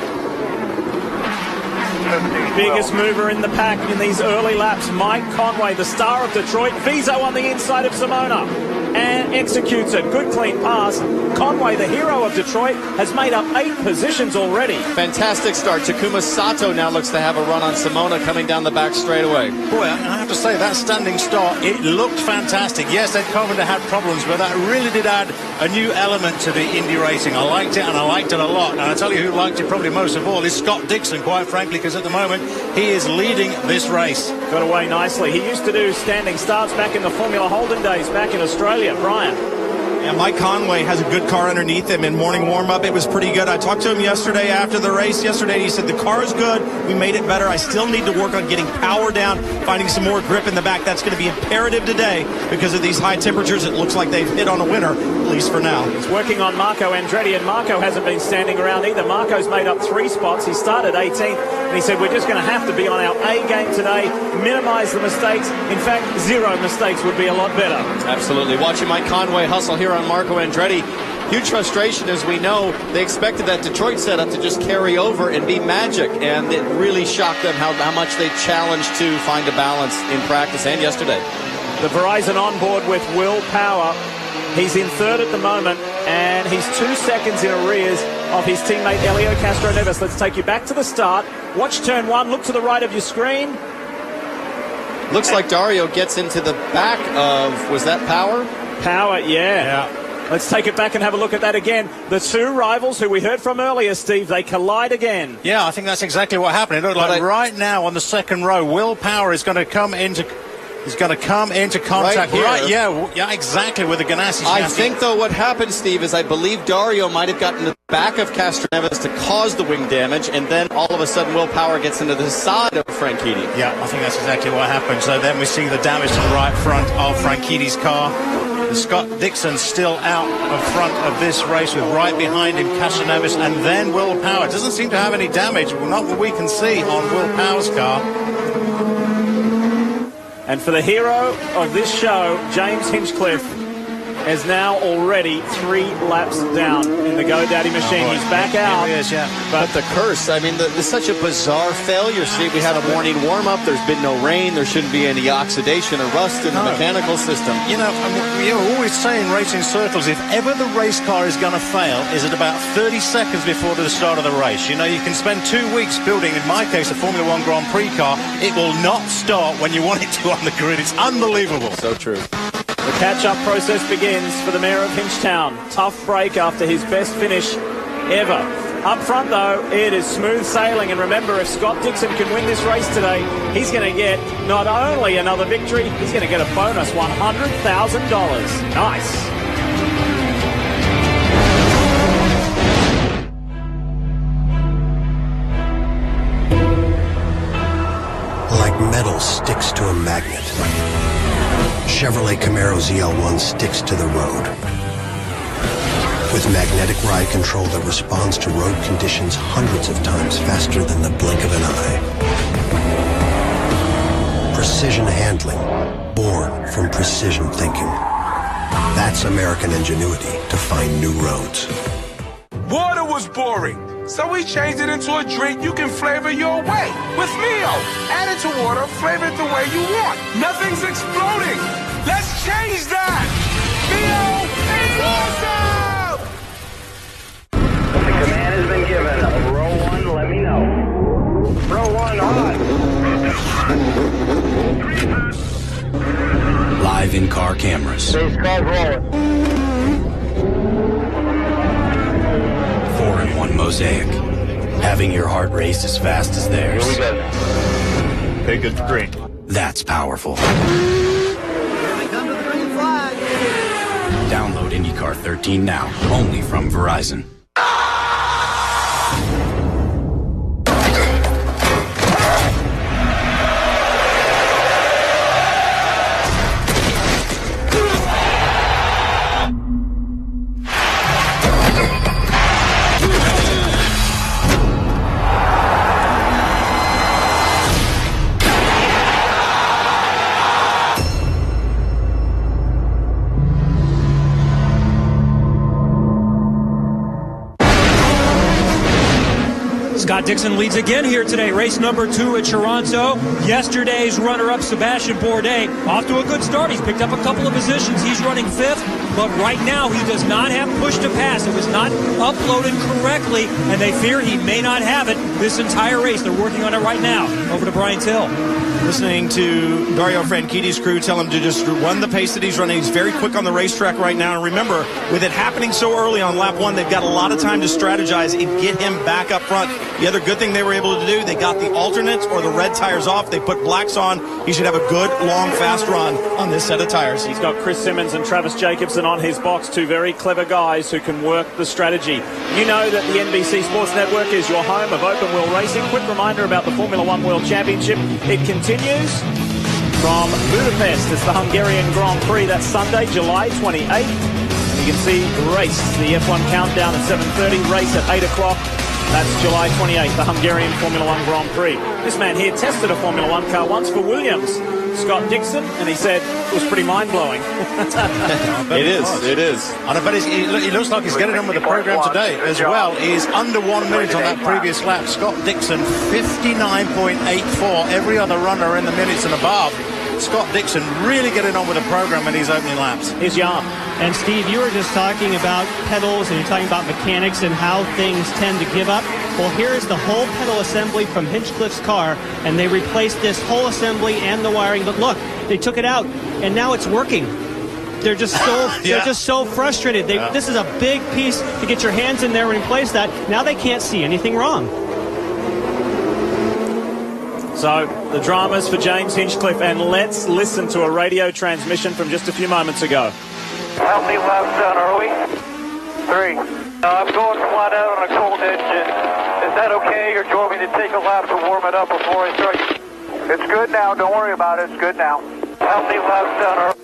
B: Biggest mover in the pack in these early laps, Mike Conway, the star of Detroit. Viso on the inside of Simona and executes it. Good clean pass. Conway, the hero of Detroit, has made up 8 positions already.
C: Fantastic start. Takuma Sato now looks to have a run on Simona coming down the back straightaway.
U: Boy, I have to say, that standing start, it looked fantastic. Yes, Ed Carpenter had problems, but that really did add a new element to the Indy racing. I liked it, and I liked it a lot. And I tell you who liked it probably most of all is Scott Dixon, quite frankly, because at the moment, he is leading this race.
B: Got away nicely. He used to do standing starts back in the Formula Holden days back in Australia. Brian.
F: Yeah, Mike Conway has a good car underneath him in morning warm-up. It was pretty good. I talked to him yesterday after the race. Yesterday, he said, the car is good. We made it better. I still need to work on getting power down, finding some more grip in the back. That's going to be imperative today because of these high temperatures. It looks like they've hit on a winner, at least for now.
B: He's working on Marco Andretti, and Marco hasn't been standing around either. Marco's made up 3 spots. He started 18th, and he said, we're just going to have to be on our A game today, minimize the mistakes. In fact, 0 mistakes would be a lot better.
C: Absolutely. Watching Mike Conway hustle here on Marco Andretti. Huge frustration, as we know. They expected that Detroit setup to just carry over and be magic, and it really shocked them how much they challenged to find a balance in practice and yesterday.
B: The Verizon onboard with Will Power. He's in 3rd at the moment, and he's 2 seconds in arrears of his teammate Helio Castroneves. Let's take you back to the start. Watch turn 1. Look to the right of your screen.
C: Looks like Dario gets into the back of, was that Power?
B: Power, yeah. Let's take it back and have a look at that again. The 2 rivals who we heard from earlier, Steve, they collide again.
U: Yeah, I think that's exactly what happened. It looked like right now on the second row, Will Power is going to come into... He's going to come into contact
C: right here.
U: Yeah, exactly, with the Ganassi.
C: I think, though, what happened, Steve, is I believe Dario might have gotten to the back of Castroneves to cause the wing damage, and then all of a sudden Will Power gets into the side of Franchitti.
U: Yeah, I think that's exactly what happened. So then we see the damage to the right front of Franchitti's car. And Scott Dixon still out of front of this race with right behind him Castroneves and then Will Power. Doesn't seem to have any damage, not what we can see on Will Power's car.
B: And for the hero of this show, James Hinchcliffe is now already 3 laps down in the GoDaddy machine. He's back out.
U: He is, yeah.
C: But the curse, I mean, there's such a bizarre failure, Steve. We had a morning warm-up. There's been no rain. There shouldn't be any oxidation or rust in the mechanical system.
U: You know, you're always saying racing circles, if ever the race car is going to fail, is at about 30 seconds before the start of the race. You know, you can spend 2 weeks building, in my case, a Formula One Grand Prix car. It will not start when you want it to on the grid. It's unbelievable.
C: So true.
B: The catch-up process begins for the mayor of Hinchtown. Tough break after his best finish ever. Up front, though, it is smooth sailing. And remember, if Scott Dixon can win this race today, he's going to get not only another victory, he's going to get a bonus $100,000. Nice.
T: Like metal sticks to a magnet, Chevrolet Camaro ZL1 sticks to the road. With magnetic ride control that responds to road conditions hundreds of times faster than the blink of an eye. Precision handling, born from precision thinking. That's American ingenuity to find new roads.
G: Water was boring, so we changed it into a drink you can flavor your way with Mio. Add it to water, flavor it the way you want. Nothing's exploding. Let's change that. Mio is awesome.
D: The command has been given. Row 1, let me know. Row 1 on.
T: Live in-car cameras.
D: Race car rolling.
T: 4-in-1 Mosaic. Having your heart race as fast as theirs.
D: Here we go.
U: Big good green.
T: That's powerful. Download IndyCar 13 now, only from Verizon.
O: Scott Dixon leads again here today. Race number 2 at Toronto. Yesterday's runner-up, Sebastian Bourdais, off to a good start. He's picked up a couple of positions. He's running 5th, but right now he does not have push to pass. It was not uploaded correctly, and they fear he may not have it this entire race. They're working on it right now. Over to Brian Till.
F: Listening to Dario Franchitti's crew tell him to just run the pace that he's running. He's very quick on the racetrack right now. And remember, with it happening so early on lap 1, they've got a lot of time to strategize and get him back up front. The other good thing they were able to do, they got the alternates or the red tires off. They put blacks on. He should have a good, long, fast run on this set of tires.
B: He's got Chris Simmons and Travis Jacobson on his box, two very clever guys who can work the strategy. You know that the NBC Sports Network is your home of open wheel racing. Quick reminder about the Formula One World Championship. It continues from Budapest. It's the Hungarian Grand Prix. That's Sunday, July 28th. You can see the race, the F1 countdown at 7:30, race at 8 o'clock. That's July 28th, the Hungarian Formula One Grand Prix. This man here tested a Formula One car once for Williams, Scott Dixon, and he said it was pretty mind-blowing.
U: It is. And I bet he looks like he's getting on with the program today as well. He's under 1 minute on that previous lap. Scott Dixon, 59.84. Every other runner in the minutes and above. Scott Dixon really getting on with the program in these opening laps.
B: Here's Jan.
H: And Steve, you were just talking about pedals and you're talking about mechanics and how things tend to give up. Well, here is the whole pedal assembly from Hinchcliffe's car, and they replaced this whole assembly and the wiring. But look, they took it out, and now it's working. They're just so they're just so frustrated. This is a big piece to get your hands in there and replace that. Now they can't see anything wrong.
B: So the dramas for James Hinchcliffe, and let's listen to a radio transmission from just a few moments ago.
D: How many laps down are we? 3. I'm going flat out on a cold engine. Is that okay, or do you want me to take a lap to warm it up before I start? It's good now. Don't worry about it. It's good now. How many laps down are we?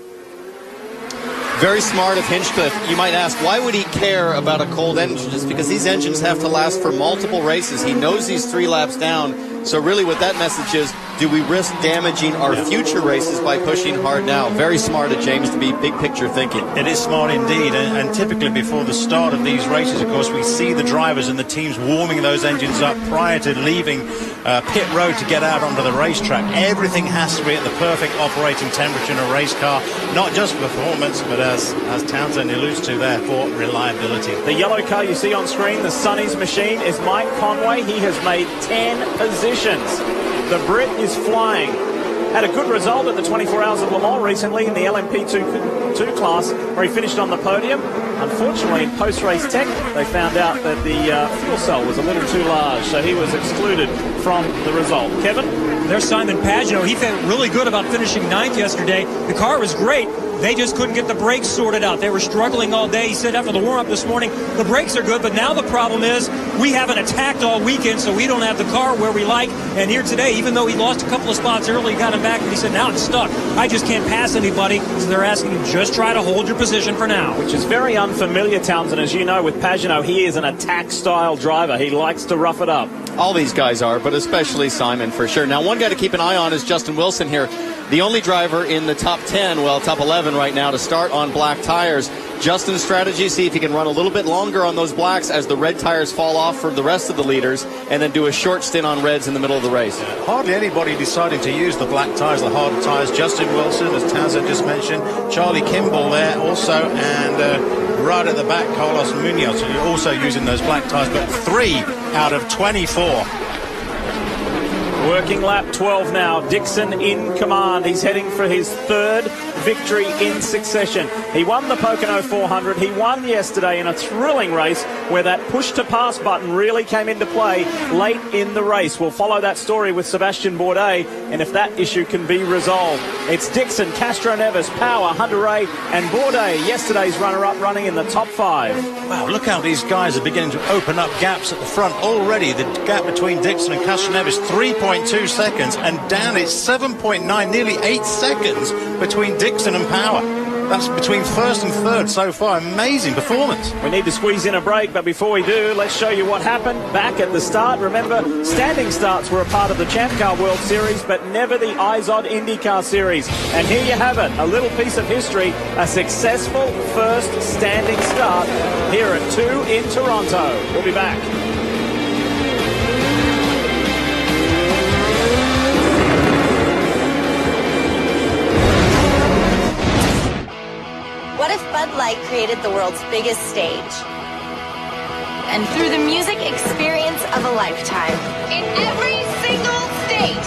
C: Very smart of Hinchcliffe. You might ask, why would he care about a cold engine? Just because these engines have to last for multiple races. He knows he's 3 laps down. So really what that message is, do we risk damaging our future races by pushing hard now? Very smart of James to be big picture thinking.
U: It is smart indeed, and typically before the start of these races, of course, we see the drivers and the teams warming those engines up prior to leaving pit road to get out onto the racetrack. Everything has to be at the perfect operating temperature in a race car, not just for performance, but as Townsend alludes to there, for reliability.
B: The yellow car you see on screen, the Sonny's machine, is Mike Conway. He has made 10 positions. The Brit is flying. Had a good result at the 24 Hours of Le Mans recently in the LMP2 class, where he finished on the podium. Unfortunately, in post-race tech, they found out that the fuel cell was a little too large, so he was excluded from the result. Kevin?
O: There's Simon Pagenaud. He felt really good about finishing 9th yesterday. The car was great. They just couldn't get the brakes sorted out. They were struggling all day. He said after the warm-up this morning, the brakes are good, but now the problem is we haven't attacked all weekend, so we don't have the car where we like. And here today, even though he lost a couple of spots early, he got him back, and he said, now I'm stuck. I just can't pass anybody. So they're asking him, just try to hold your position for now.
B: Which is very unfamiliar, Townsend. As you know, with Pagenaud, he is an attack-style driver. He likes to rough it up.
C: All these guys are, but especially Simon for sure. Now, one guy to keep an eye on is Justin Wilson here. The only driver in the top 10, well, top 11 right now to start on black tires. Justin's strategy, see if he can run a little bit longer on those blacks as the red tires fall off for the rest of the leaders, and then do a short stint on reds in the middle of the race.
U: Hardly anybody deciding to use the black tires, the harder tires. Justin Wilson, as Townsend just mentioned, Charlie Kimball there also, and right at the back, Carlos Munoz, also using those black tires, but 3 out of 24.
B: Working lap 12 now. Dixon in command. He's heading for his 3rd victory in succession. He won the Pocono 400. He won yesterday in a thrilling race where that push-to-pass button really came into play late in the race. We'll follow that story with Sebastian Bourdais, and if that issue can be resolved. It's Dixon, Castro Neves, Power, Hunter-Reay, and Bourdais, yesterday's runner-up, running in the top 5.
U: Wow, look how these guys are beginning to open up gaps at the front already. The gap between Dixon and Castro Neves, 3.2 seconds, and down it's 7.9, nearly 8 seconds between Dixon and Power. That's between 1st and 3rd so far. Amazing performance.
B: We need to squeeze in a break, but before we do, let's show you what happened back at the start. Remember, standing starts were a part of the Champ Car World Series, but never the IZOD IndyCar Series. And here you have it, a little piece of history, a successful first standing start here at 2 in Toronto. We'll be back.
J: What if Bud Light created the world's biggest stage? And through the music experience of a lifetime. In every single state.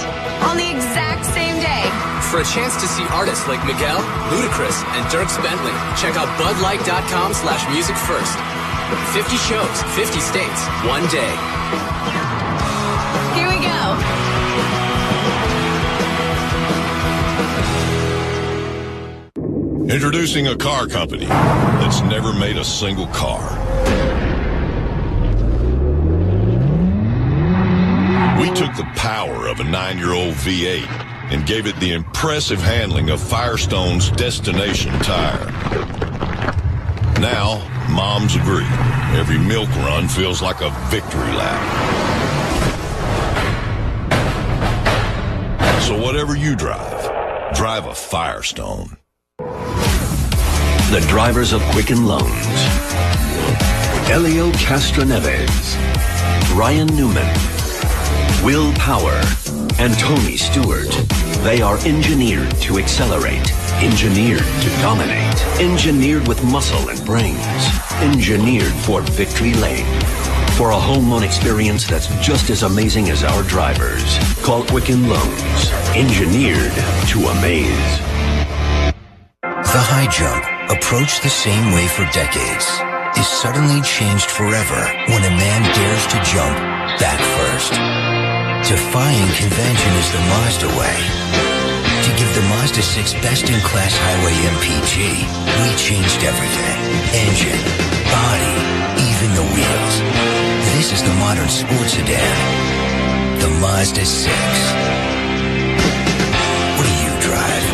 J: On the exact same
K: for a chance to see artists like Miguel, Ludacris, and Dierks Bentley. Check out budlight.com/music first. 50 shows, 50 states, one day.
J: Here we go.
V: Introducing a car company that's never made a single car. We took the power of a 9-year-old V8 and gave it the impressive handling of Firestone's Destination tire. Now, moms agree. Every milk run feels like a victory lap. So whatever you drive a Firestone.
W: The drivers of Quicken Loans. Elio Castroneves, Ryan Newman, Will Power, and Tony Stewart. They are engineered to accelerate, engineered to dominate, engineered with muscle and brains, engineered for victory lane. For a home loan experience that's just as amazing as our drivers, call Quicken Loans, engineered to amaze.
X: The high jump, approached the same way for decades, is suddenly changed forever when a man dares to jump back first. Defying convention is the Mazda way. To give the Mazda 6 best-in-class highway MPG, we changed everything. Engine, body, even the wheels. This is the modern sports sedan, the Mazda 6. What do you drive?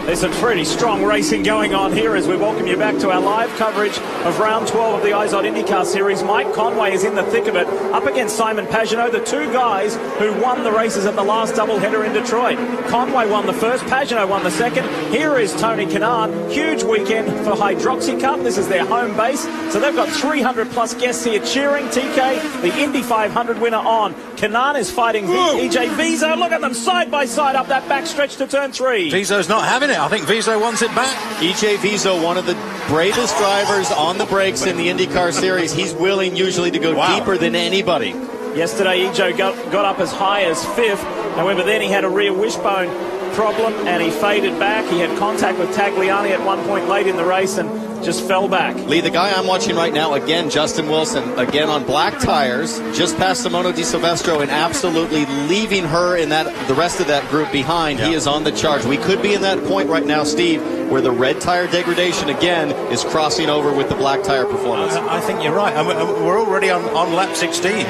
B: There's some pretty strong racing going on here as we welcome you back to our live coverage of round 12 of the IZOD IndyCar Series. Mike Conway is in the thick of it, up against Simon Pagenaud, the two guys who won the races at the last doubleheader in Detroit. Conway won the first, Pagenaud won the second. Here is Tony Kanaan. Huge weekend for Hydroxy Cup. This is their home base. So they've got 300 plus guests here cheering. TK, the Indy 500 winner on. Kanaan is fighting EJ Vizo. Look at them side by side up that backstretch to turn 3.
U: Vizo's not having it. I think Vizo wants it back.
C: EJ Vizo, one of the bravest drivers on the brakes in the IndyCar Series. He's willing usually to go deeper than anybody.
B: Yesterday, EJ got up as high as 5th. However, then he had a rear wishbone problem and he faded back. He had contact with Tagliani at one point late in the race and just fell back.
C: Lee, the guy I'm watching right now, again, Justin Wilson, again on black tires, just past Simona Di Silvestro and absolutely leaving her in the rest of that group behind. Yeah. He is on the charge. We could be in that point right now, Steve, where the red tire degradation again is crossing over with the black tire performance.
U: I think you're right. We're already on lap 16.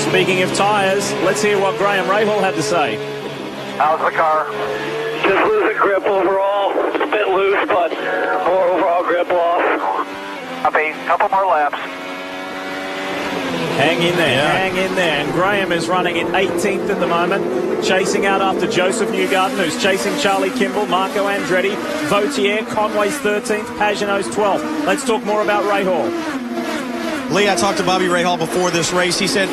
B: Speaking of tires, let's hear what Graham Rahal had to say.
D: How's the car? Just losing grip overall. It's a bit loose, but more overall grip loss. Okay, a couple more laps.
B: Hang in there, hang in there. And Graham is running in 18th at the moment, chasing out after Joseph Newgarden, who's chasing Charlie Kimball, Marco Andretti, Vautier, Conway's 13th, Pagenaud's 12th. Let's talk more about Rahal.
F: Lee, I talked to Bobby Rahal before this race. He said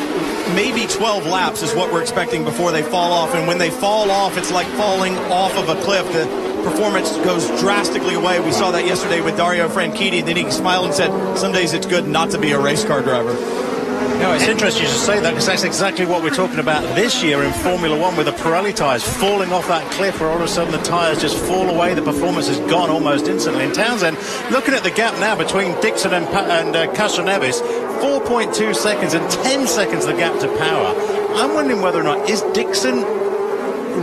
F: maybe 12 laps is what we're expecting before they fall off. And when they fall off, it's like falling off of a cliff. The performance goes drastically away. We saw that yesterday with Dario Franchitti. Then he smiled and said, some days it's good not to be a race car driver.
U: No, it's interesting you should say that because that's exactly what we're talking about this year in Formula One with the Pirelli tyres falling off that cliff where all of a sudden the tyres just fall away. The performance is gone almost instantly. And Townsend, looking at the gap now between Dixon and Castroneves, 4.2 seconds and 10 seconds the gap to power. I'm wondering whether or not is Dixon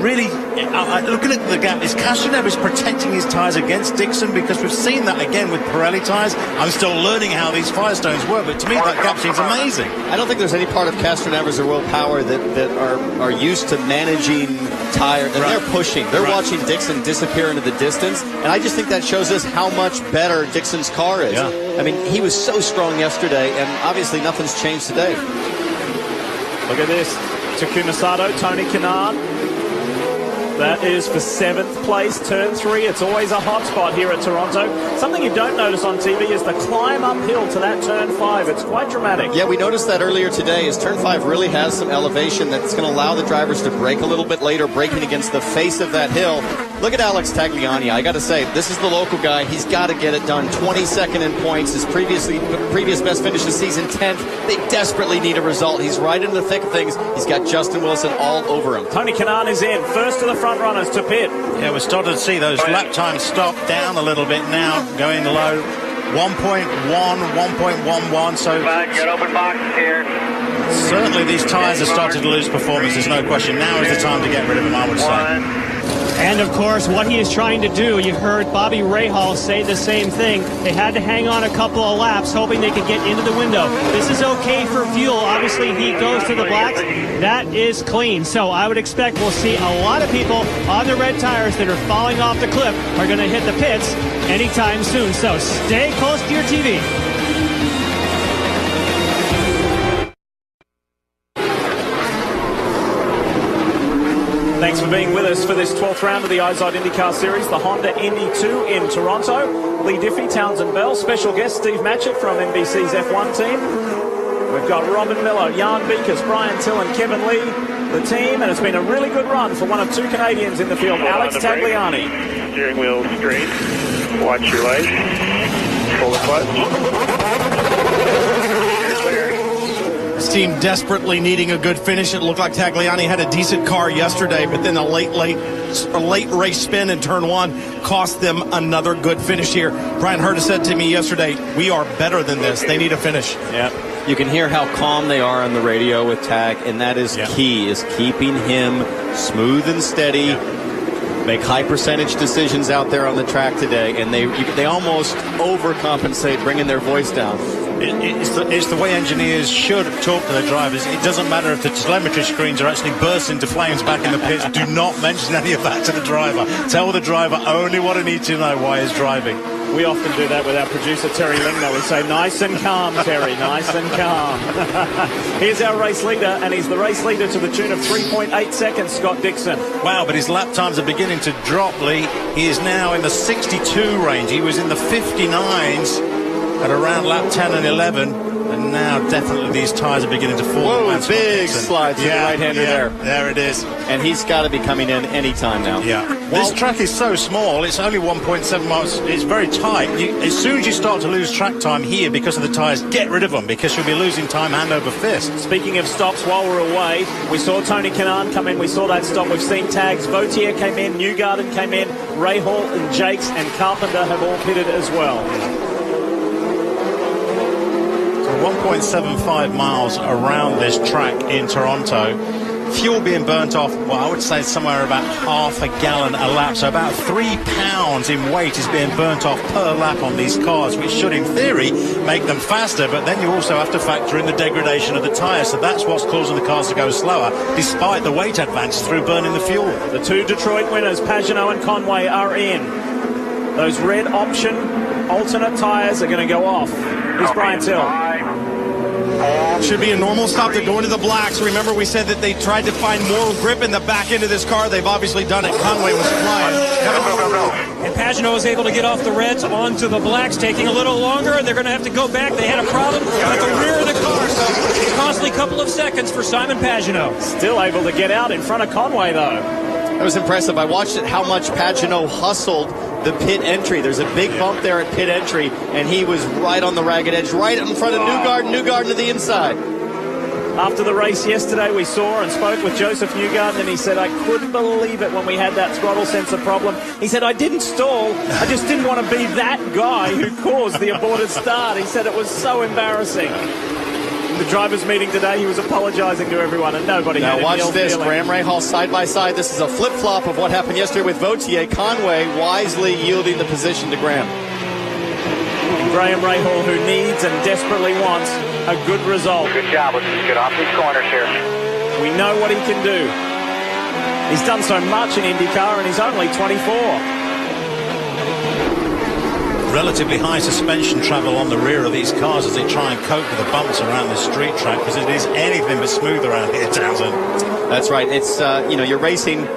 U: really looking at the gap, is Castroneves protecting his tyres against Dixon? Because we've seen that again with Pirelli tyres. I'm still learning how these Firestones work, but to me that gap seems amazing.
C: I don't think there's any part of Castroneves or Will Power that are used to managing tire, and they're pushing. They're watching Dixon disappear into the distance, and I just think that shows us how much better Dixon's car is. Yeah. I mean, he was so strong yesterday, and obviously nothing's changed today.
B: Look at this. Takuma Sato, Tony Kanaan. That is for 7th place, turn 3. It's always a hot spot here at Toronto. Something you don't notice on TV is the climb uphill to that turn 5. It's quite dramatic.
C: Yeah, we noticed that earlier today as turn 5 really has some elevation that's going to allow the drivers to brake a little bit later, braking against the face of that hill. Look at Alex Tagliani. I got to say, this is the local guy. He's got to get it done. 22nd in points. His previous best finish this season, 10th. They desperately need a result. He's right in the thick of things. He's got Justin Wilson all over him.
B: Tony Kanaan is in. First of the front runners to pit.
U: Yeah, we're starting to see those lap times stop down a little bit now, going low. 1.1, 1.11. So
D: Get open boxes here.
U: Certainly these tyres are starting to lose performance. There's no question. Now is the time to get rid of them, I would say.
H: And, of course, what he is trying to do, you've heard Bobby Rahal say the same thing. They had to hang on a couple of laps, hoping they could get into the window. This is okay for fuel. Obviously, he goes to the blacks. That is clean. So I would expect we'll see a lot of people on the red tires that are falling off the cliff are going to hit the pits anytime soon. So stay close to your TV.
B: Thanks for being with us for this 12th round of the IZOD IndyCar Series, the Honda Indy 2 in Toronto. Lee Diffie, Townsend Bell, special guest Steve Matchett from NBC's F1 team. We've got Robin Miller, Jan Beekers, Brian Till and Kevin Lee, the team, and it's been a really good run for one of two Canadians in the field, Alex Tagliani.
D: Steering wheel straight. Watch your lights. Pull the clutch.
F: This team desperately needing a good finish. It looked like Tagliani had a decent car yesterday, but then a late race spin in turn one cost them another good finish here. Brian Herta said to me yesterday, we are better than this. They need a finish.
C: Yeah. You can hear how calm they are on the radio with Tag, and that is key, is keeping him smooth and steady. Make high percentage decisions out there on the track today, and they almost overcompensate, bringing their voice down.
U: It's the way engineers should talk to their drivers. It doesn't matter if the telemetry screens are actually burst into flames back in the pits. Do not mention any of that to the driver. Tell the driver only what he needs to know while he's driving.
B: We often do that with our producer, Terry Lingner. We say, nice and calm, Terry, nice and calm. Here's our race leader, and he's the race leader to the tune of 3.8 seconds, Scott Dixon.
U: Wow, but his lap times are beginning to drop, Lee. He is now in the 62 range. He was in the 59s at around lap 10 and 11. And now definitely these tyres are beginning to fall.
C: Whoa, big slide to the right-hander there.
U: There it is.
C: And he's got to be coming in any time now.
U: Yeah. This track is so small. It's only 1.7 miles. It's very tight. As soon as you start to lose track time here because of the tyres, get rid of them because you'll be losing time hand over fist.
B: Speaking of stops, while we're away, we saw Tony Kanaan come in. We saw that stop. We've seen tags. Vautier came in. Newgarden came in. Rahal and Jakes and Carpenter have all pitted as well.
U: 1.75 miles around this track in Toronto. Fuel being burnt off, well, I would say somewhere about half a gallon a lap. So about 3 pounds in weight is being burnt off per lap on these cars, which should, in theory, make them faster. But then you also have to factor in the degradation of the tyres. So that's what's causing the cars to go slower, despite the weight advantage through burning the fuel.
B: The two Detroit winners, Pagenaud and Conway, are in. Those red option alternate tyres are going to go off. Here's Brian Till.
F: Should be a normal stop to go into the blacks. Remember, we said that they tried to find more grip in the back end of this car. They've obviously done it. Conway was flying.
O: And Pagenaud was able to get off the reds onto the blacks, taking a little longer, and they're going to have to go back. They had a problem at the rear of the car, so a costly couple of seconds for Simon Pagenaud.
B: Still able to get out in front of Conway, though.
C: That was impressive. I watched it, how much Pagenaud hustled the pit entry. There's a big bump there at pit entry, and he was right on the ragged edge, right in front of Newgarden to the inside.
B: After the race yesterday, we saw and spoke with Joseph Newgarden, and he said, I couldn't believe it when we had that throttle sensor problem. He said, I didn't stall. I just didn't want to be that guy who caused the aborted start. He said it was so embarrassing. In the drivers' meeting today, he was apologizing to everyone, and nobody had
C: Now
B: any
C: watch this,
B: feeling.
C: Graham Rahal side by side. This is a flip-flop of what happened yesterday with Vautier. Conway wisely yielding the position to Graham.
B: Graham Rahal, who needs and desperately wants a good result.
D: Good job. Let's just get off these corners here.
B: We know what he can do. He's done so much in IndyCar, and he's only 24.
U: Relatively high suspension travel on the rear of these cars as they try and cope with the bumps around the street track, because it is anything but smooth around here, Townsend.
C: That's right. It's, you're racing,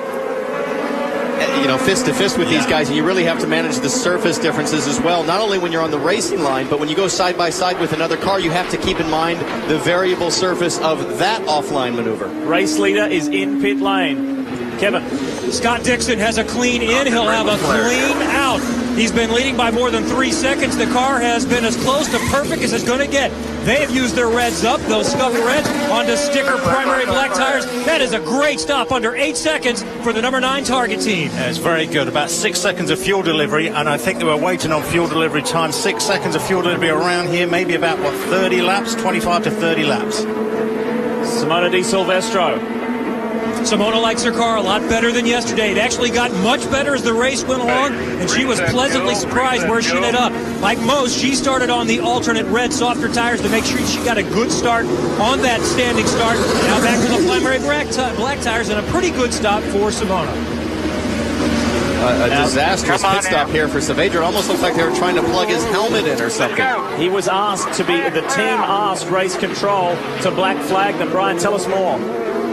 C: fist to fist with these guys, and you really have to manage the surface differences as well. Not only when you're on the racing line, but when you go side by side with another car, you have to keep in mind the variable surface of that offline maneuver.
B: Race leader is in pit lane. Kevin.
O: Scott Dixon has a clean in. He'll have a clean out. He's been leading by more than 3 seconds. The car has been as close to perfect as it's going to get. They have used their reds up, those scuffed reds, onto sticker primary black tires. That is a great stop, under 8 seconds for the number 9 target team.
U: Yeah, it's very good. About 6 seconds of fuel delivery, and I think they were waiting on fuel delivery time. 6 seconds of fuel delivery around here, maybe about, 30 laps? 25 to 30 laps.
B: Simona Di Silvestro.
O: Simona likes her car a lot better than yesterday. It actually got much better as the race went along, and she was pleasantly surprised where she ended up. Like most, she started on the alternate red softer tires to make sure she got a good start on that standing start. Now back to the primary black tires, and a pretty good stop for Simona.
C: A disastrous pit stop here for Saavedra. It almost looks like they were trying to plug his helmet in or something.
B: He was asked to be, the team asked race control to black flag them. Brian, tell us more.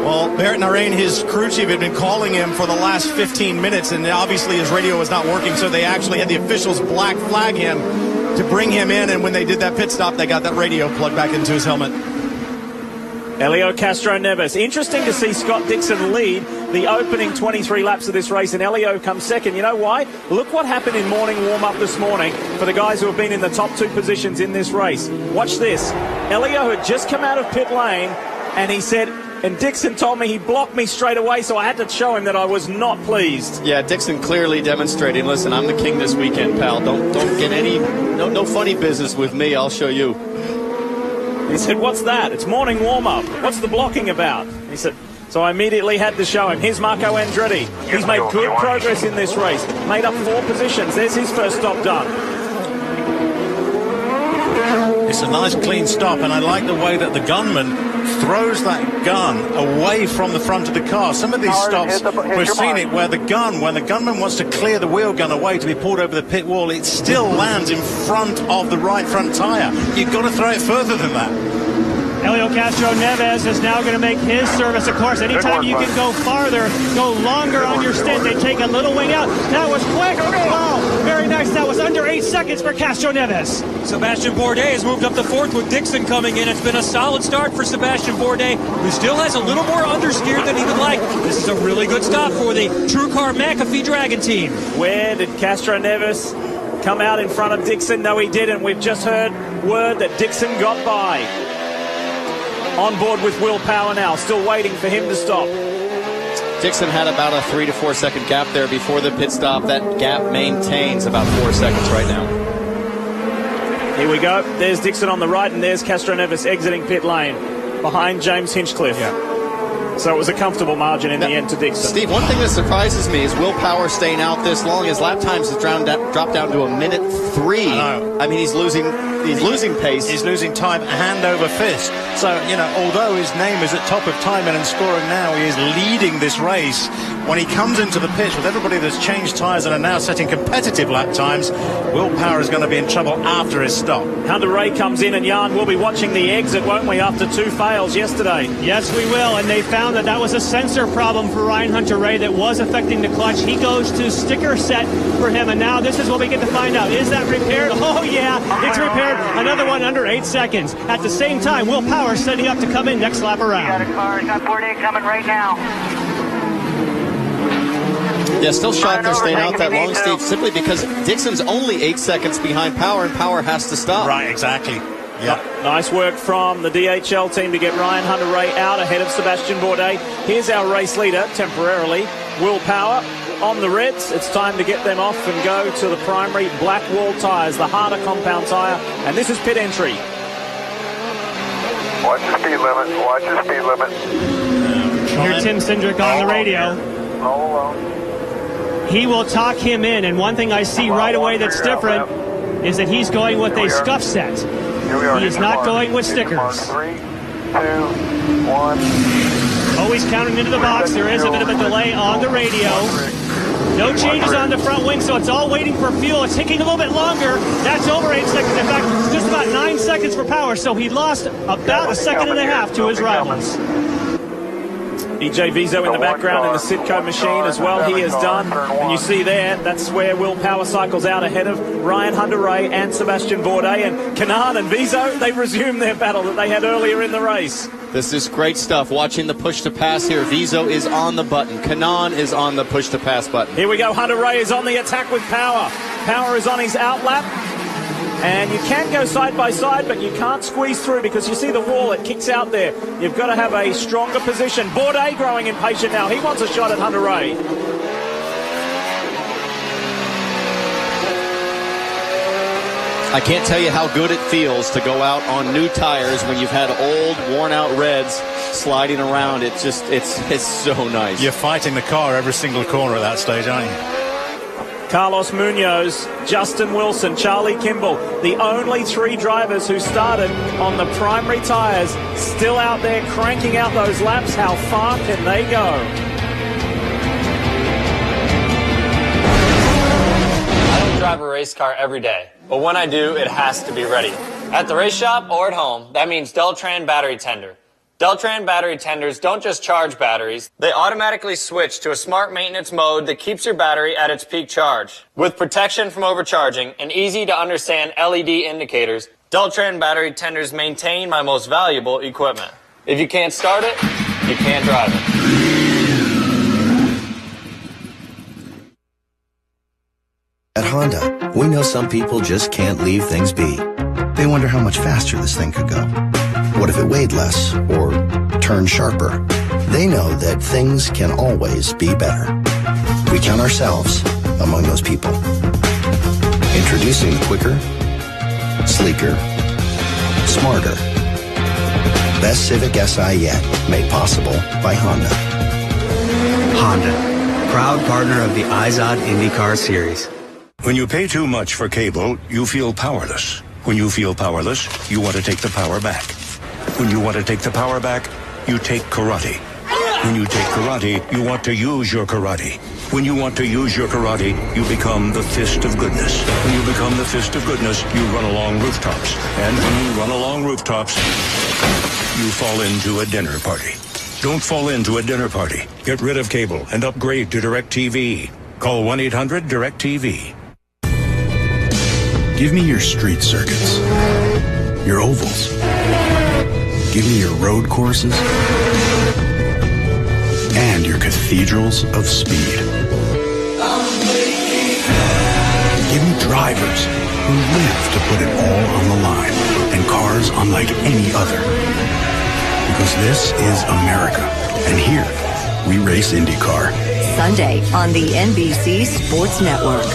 F: Well, Barrett Narain, his crew chief, had been calling him for the last 15 minutes, and obviously his radio was not working, so they actually had the officials black flag him to bring him in, and when they did that pit stop, they got that radio plugged back into his helmet.
B: Elio Castro-Neves. Interesting to see Scott Dixon lead the opening 23 laps of this race, and Elio comes second. You know why? Look what happened in morning warm-up this morning for the guys who have been in the top 2 positions in this race. Watch this. Elio had just come out of pit lane, and he said, and Dixon told me he blocked me straight away, so I had to show him that I was not pleased.
C: Yeah, Dixon clearly demonstrating, listen, I'm the king this weekend, pal. Don't get no funny business with me. I'll show you.
B: He said, what's that? It's morning warm-up. What's the blocking about? He said, so I immediately had to show him. Here's Marco Andretti. He's made good progress in this race. Made up 4 positions. There's his first stop done.
U: It's a nice clean stop, and I like the way that the gunman throws that gun away from the front of the car. Some of these stops, we've seen it where when the gunman wants to clear the wheel gun away to be pulled over the pit wall, it still lands in front of the right front tire. You've got to throw it further than that.
H: Elio Castro-Neves is now going to make his service. Of course, anytime you can go farther, go longer on your stint, they take a little wing out. That was quick. Wow, very nice. That was under 8 seconds for Castro-Neves.
O: Sebastian Bourdais has moved up to 4th with Dixon coming in. It's been a solid start for Sebastian Bourdais, who still has a little more understeer than he would like. This is a really good stop for the TrueCar McAfee Dragon team.
B: Where did Castro-Neves come out in front of Dixon? No, he didn't. We've just heard word that Dixon got by. On board with Will Power now, still waiting for him to stop.
C: Dixon had about a 3 to 4 second gap there before the pit stop. That gap maintains about 4 seconds right now.
B: Here we go. There's Dixon on the right, and there's Castro-Neves exiting pit lane behind James Hinchcliffe. Yeah. So it was a comfortable margin in the end to Dixon.
C: Steve, one thing that surprises me is Will Power staying out this long. His lap times have dropped down to 1:03. I mean, he's losing pace.
U: He's losing time hand over fist. So, although his name is at top of timing and scoring now, he is leading this race. When he comes into the pits with everybody that's changed tyres and are now setting competitive lap times, Will Power is going to be in trouble after his stop.
B: Hunter Ray comes in, and Jan, we'll be watching the exit, won't we, after 2 fails yesterday?
H: Yes, we will, and they found that was a sensor problem for Ryan Hunter-Reay that was affecting the clutch. He goes to sticker set for him, and now this is what we get to find out. Is that repaired? Oh, yeah, it's repaired. Another one under 8 seconds. At the same time, Will Power setting up to come in next lap around.
D: Got a car. Got Bourdais coming right now.
C: Yeah, still shocked they're staying out that long, Steve, simply because Dixon's only 8 seconds behind Power, and Power has to stop.
U: Right, exactly. Yeah.
B: Nice work from the DHL team to get Ryan Hunter-Reay out ahead of Sebastian Bourdais. Here's our race leader, temporarily, Will Power. On the reds, it's time to get them off and go to the primary black wall tyres, the harder compound tyre, and this is pit entry.
D: Watch the speed limit. Watch the speed limit.
H: Here's Tim Cindric on the radio.
D: All alone.
H: He will talk him in, and one thing I see right away that's different is that he's going with a scuff set. He is not going with stickers.
D: 3, 2, 1.
H: Always counting into the box. There is a bit of a delay on the radio. No changes on the front wing, so it's all waiting for fuel. It's taking a little bit longer. That's over 8 seconds. In fact, just about 9 seconds for Power, so he lost about a second and a half to his rivals.
B: EJ Vizo in the background in the Sitco machine as well. He is done. And you see there, that's where Will Power cycles out ahead of Ryan Hunter-Reay and Sebastian Bourdais. And Kanaan and Vizo, they resume their battle that they had earlier in the race.
L: This is great stuff. Watching the push to pass here. Vizo is on the button. Kanaan is on the push to pass button.
B: Here we go. Hunter-Reay is on the attack with Power. Power is on his outlap. And you can go side by side, but you can't squeeze through because you see the wall, it kicks out there. You've got to have a stronger position. Bourdais growing impatient now. He wants a shot at Hunter-Reay.
L: I can't tell you how good it feels to go out on new tires when you've had old, worn-out reds sliding around. It's so nice.
U: You're fighting the car every single corner at that stage, aren't you?
B: Carlos Munoz, Justin Wilson, Charlie Kimball, the only 3 drivers who started on the primary tires, still out there cranking out those laps. How far can they go?
M: I don't drive a race car every day, but when I do, it has to be ready. At the race shop or at home, that means Deltran Battery Tender. Deltran battery tenders don't just charge batteries, they automatically switch to a smart maintenance mode that keeps your battery at its peak charge. With protection from overcharging and easy to understand LED indicators, Deltran battery tenders maintain my most valuable equipment. If you can't start it, you can't drive it.
X: At Honda, we know some people just can't leave things be. They wonder how much faster this thing could go. What if it weighed less or turned sharper? They know that things can always be better. We count ourselves among those people. Introducing the quicker, sleeker, smarter, best Civic Si yet, made possible by Honda.
N: Honda, proud partner of the IZOD IndyCar Series.
P: When you pay too much for cable, you feel powerless. When you feel powerless, you want to take the power back. When you want to take the power back, you take karate. When you take karate, you want to use your karate. When you want to use your karate, you become the fist of goodness. When you become the fist of goodness, you run along rooftops. And when you run along rooftops, you fall into a dinner party. Don't fall into a dinner party. Get rid of cable and upgrade to DirecTV. Call 1-800-DirecTV.
Y: Give me your street circuits, your ovals. Give me your road courses and your cathedrals of speed. Give me drivers who live to put it all on the line and cars unlike any other. Because this is America, and here we race IndyCar.
Z: Sunday on the NBC Sports Network.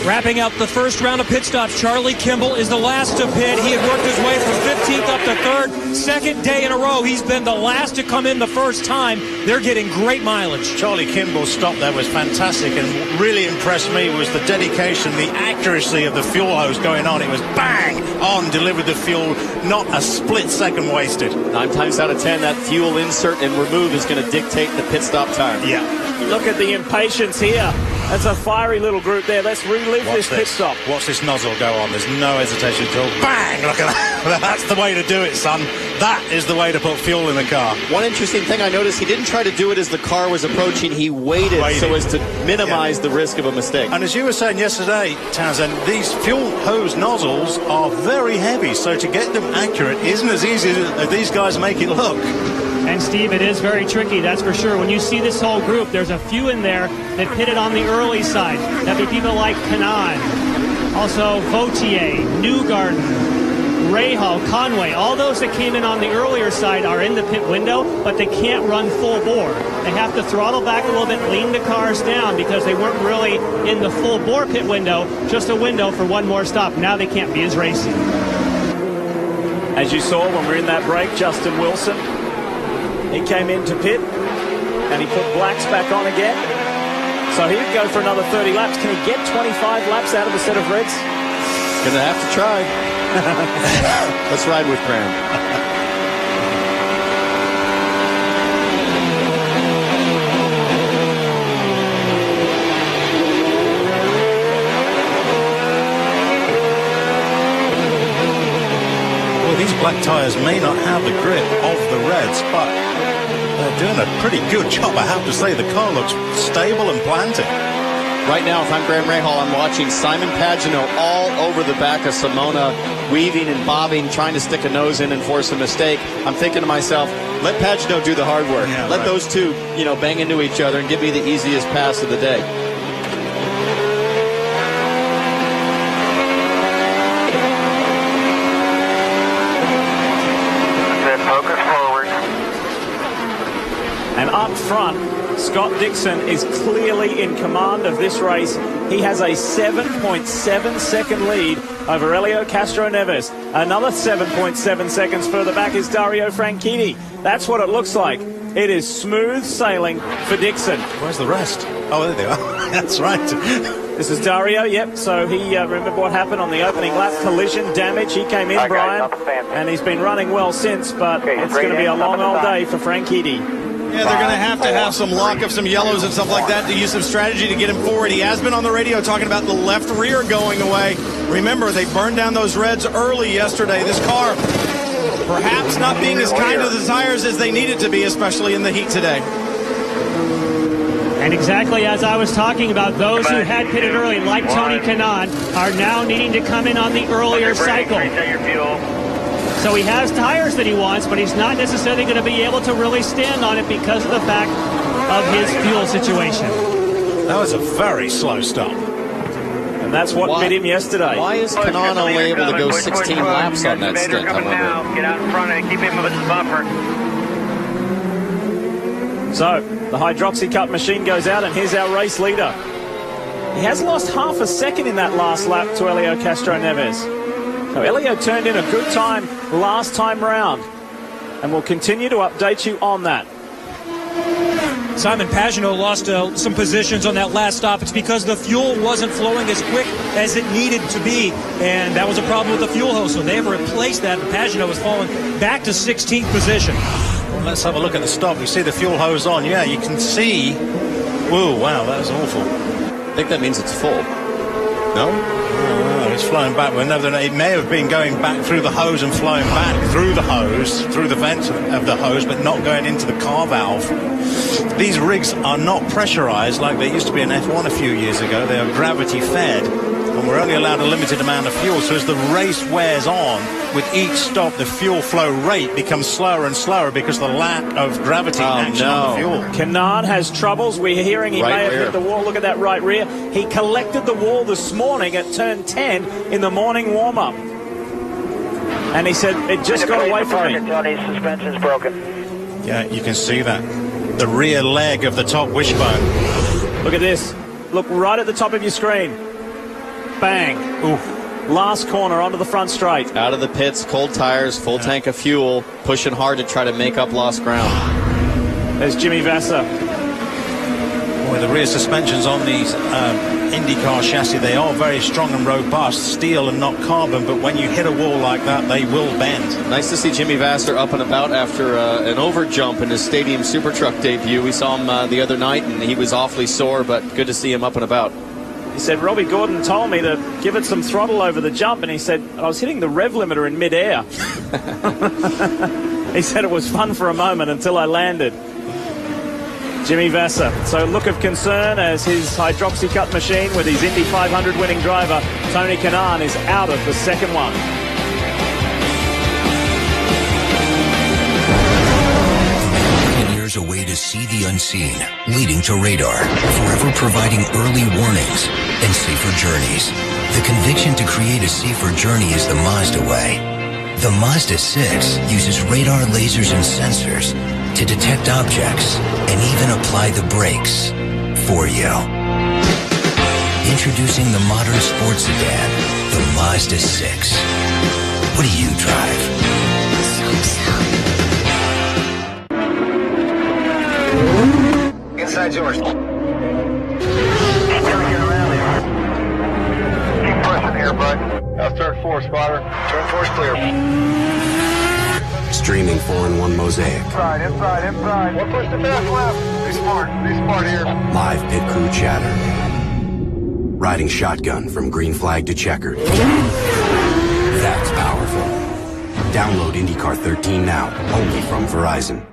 O: Wrapping up the first round of pit stops, Charlie Kimball is the last to pit. He had worked his way from 15th up to 3rd. Second day in a row, he's been the last to come in the first time. They're getting great mileage.
U: Charlie Kimball's stop there was fantastic, and what really impressed me was the dedication, the accuracy of the fuel hose going on. It was bang on, delivered the fuel, not a split second wasted.
L: 9 times out of 10, that fuel insert and remove is going to dictate the pit stop time.
U: Yeah.
B: Look at the impatience here. That's a fiery little group there. Let's relive this pit stop.
U: Watch this nozzle go on. There's no hesitation at all. Bang! Look at that. That's the way to do it, son. That is the way to put fuel in the car.
L: One interesting thing I noticed, he didn't try to do it as the car was approaching. He waited so as to minimize the risk of a mistake.
U: And as you were saying yesterday, Townsend, these fuel hose nozzles are very heavy, so to get them accurate isn't as easy as these guys make it look.
H: And Steve, it is very tricky, that's for sure. When you see this whole group, there's a few in there that pitted on the early side. That'd be people like Kanaan, also Vautier, Newgarden, Rahal, Conway. All those that came in on the earlier side are in the pit window, but they can't run full bore. They have to throttle back a little bit, lean the cars down because they weren't really in the full bore pit window, just a window for one more stop. Now they can't be as racy.
B: As you saw when we were in that break, Justin Wilson, he came into pit and he put blacks back on again. So he'd go for another 30 laps. Can he get 25 laps out of a set of reds?
L: Gonna have to try. Let's ride with Graham.
U: black tyres may not have the grip of the reds, but they're doing a pretty good job. I have to say, the car looks stable and planted.
L: Right now, if I'm Graham Rahal, I'm watching Simon Pagenaud all over the back of Simona, weaving and bobbing, trying to stick a nose in and force a mistake. I'm thinking to myself, let Pagenaud do the hard work.
U: Yeah,
L: let those two, bang into each other and give me the easiest pass of the day.
D: Focus forward.
B: And up front, Scott Dixon is clearly in command of this race. He has a 7.7 second lead over Helio Castroneves. Another 7.7 seconds further back is Dario Franchitti. That's what it looks like. It is smooth sailing for Dixon.
U: Where's the rest? Oh, there they are. That's right.
B: This is Dario, yep. So he, remember what happened on the opening lap, collision damage. He came in, Brian, and he's been running well since, but it's going to be a long old day for Franchitti.
F: Yeah, they're going to have some luck of some yellows and stuff like that to use some strategy to get him forward. He has been on the radio talking about the left rear going away. Remember, they burned down those reds early yesterday. This car perhaps not being as kind to the tires as they needed to be, especially in the heat today.
H: And exactly as I was talking about, those who had pitted early, like Tony Kanaan, are now needing to come in on the earlier cycle. So he has tires that he wants, but he's not necessarily going to be able to really stand on it because of the fact of his fuel situation.
U: That was a very slow stop.
B: And that's what bit him yesterday.
L: Why is Kanaan only able to go 16 laps on that stint? I wonder.
D: Get out in front and keep him with his buffer.
B: So the Hydroxy Cup machine goes out, and here's our race leader. He has lost half a second in that last lap to Helio Castroneves. So Helio turned in a good time last time round, and we'll continue to update you on that.
O: Simon Pagenaud lost some positions on that last stop. It's because the fuel wasn't flowing as quick as it needed to be, and that was a problem with the fuel hose. So they have replaced that, and Pagenaud has fallen back to 16th position.
U: Let's have a look at the stop. You see the fuel hose on. Yeah, you can see. Whoa, wow, that was awful.
L: I think that means it's full. No?
U: Oh, it's flowing back. It may have been going back through the hose and flowing back through the hose, through the vent of the hose, but not going into the car valve. These rigs are not pressurized like they used to be in F1 a few years ago. They are gravity fed, and we're only allowed a limited amount of fuel. So as the race wears on, with each stop, the fuel flow rate becomes slower and slower because the lack of gravity action on the fuel.
B: Kanaan has troubles. We're hearing he may have hit the wall. Look at that right rear. He collected the wall this morning at turn 10 in the morning warm-up. And he said, it just got away from me.
D: Tony's suspension's broken.
U: Yeah, you can see that. The rear leg of the top wishbone.
B: Look at this. Look right at the top of your screen. Bang. Oof. Last corner onto the front straight.
L: Out of the pits, cold tires, full tank of fuel, pushing hard to try to make up lost ground.
B: There's Jimmy Vasser.
U: Boy, the rear suspensions on these IndyCar chassis, they are very strong and robust, steel and not carbon, but when you hit a wall like that, they will bend.
L: Nice to see Jimmy Vasser up and about after an overjump in his Stadium Super Truck debut. We saw him the other night, and he was awfully sore, but good to see him up and about.
B: He said, Robbie Gordon told me to give it some throttle over the jump, and he said, I was hitting the rev limiter in midair. He said it was fun for a moment until I landed. Jimmy Vasser. So look of concern as his Hydroxy Cup machine with his Indy 500 winning driver, Tony Kanaan, is out of the second one.
X: A way to see the unseen, leading to radar, forever providing early warnings and safer journeys. The conviction to create a safer journey is the Mazda way. The Mazda 6 uses radar, lasers, and sensors to detect objects and even apply the brakes for you. Introducing the modern sports sedan, the Mazda 6. What do you drive?
D: Inside yours. Keep pushing here, bud. That's turn 4, spotter. Turn 4's clear.
T: Streaming 4-in-1 Mosaic.
D: Inside. One push to fast left. Be smart here.
T: Live pit crew chatter. Riding shotgun from green flag to checkered. That's powerful.
X: Download IndyCar 13 now, only from Verizon.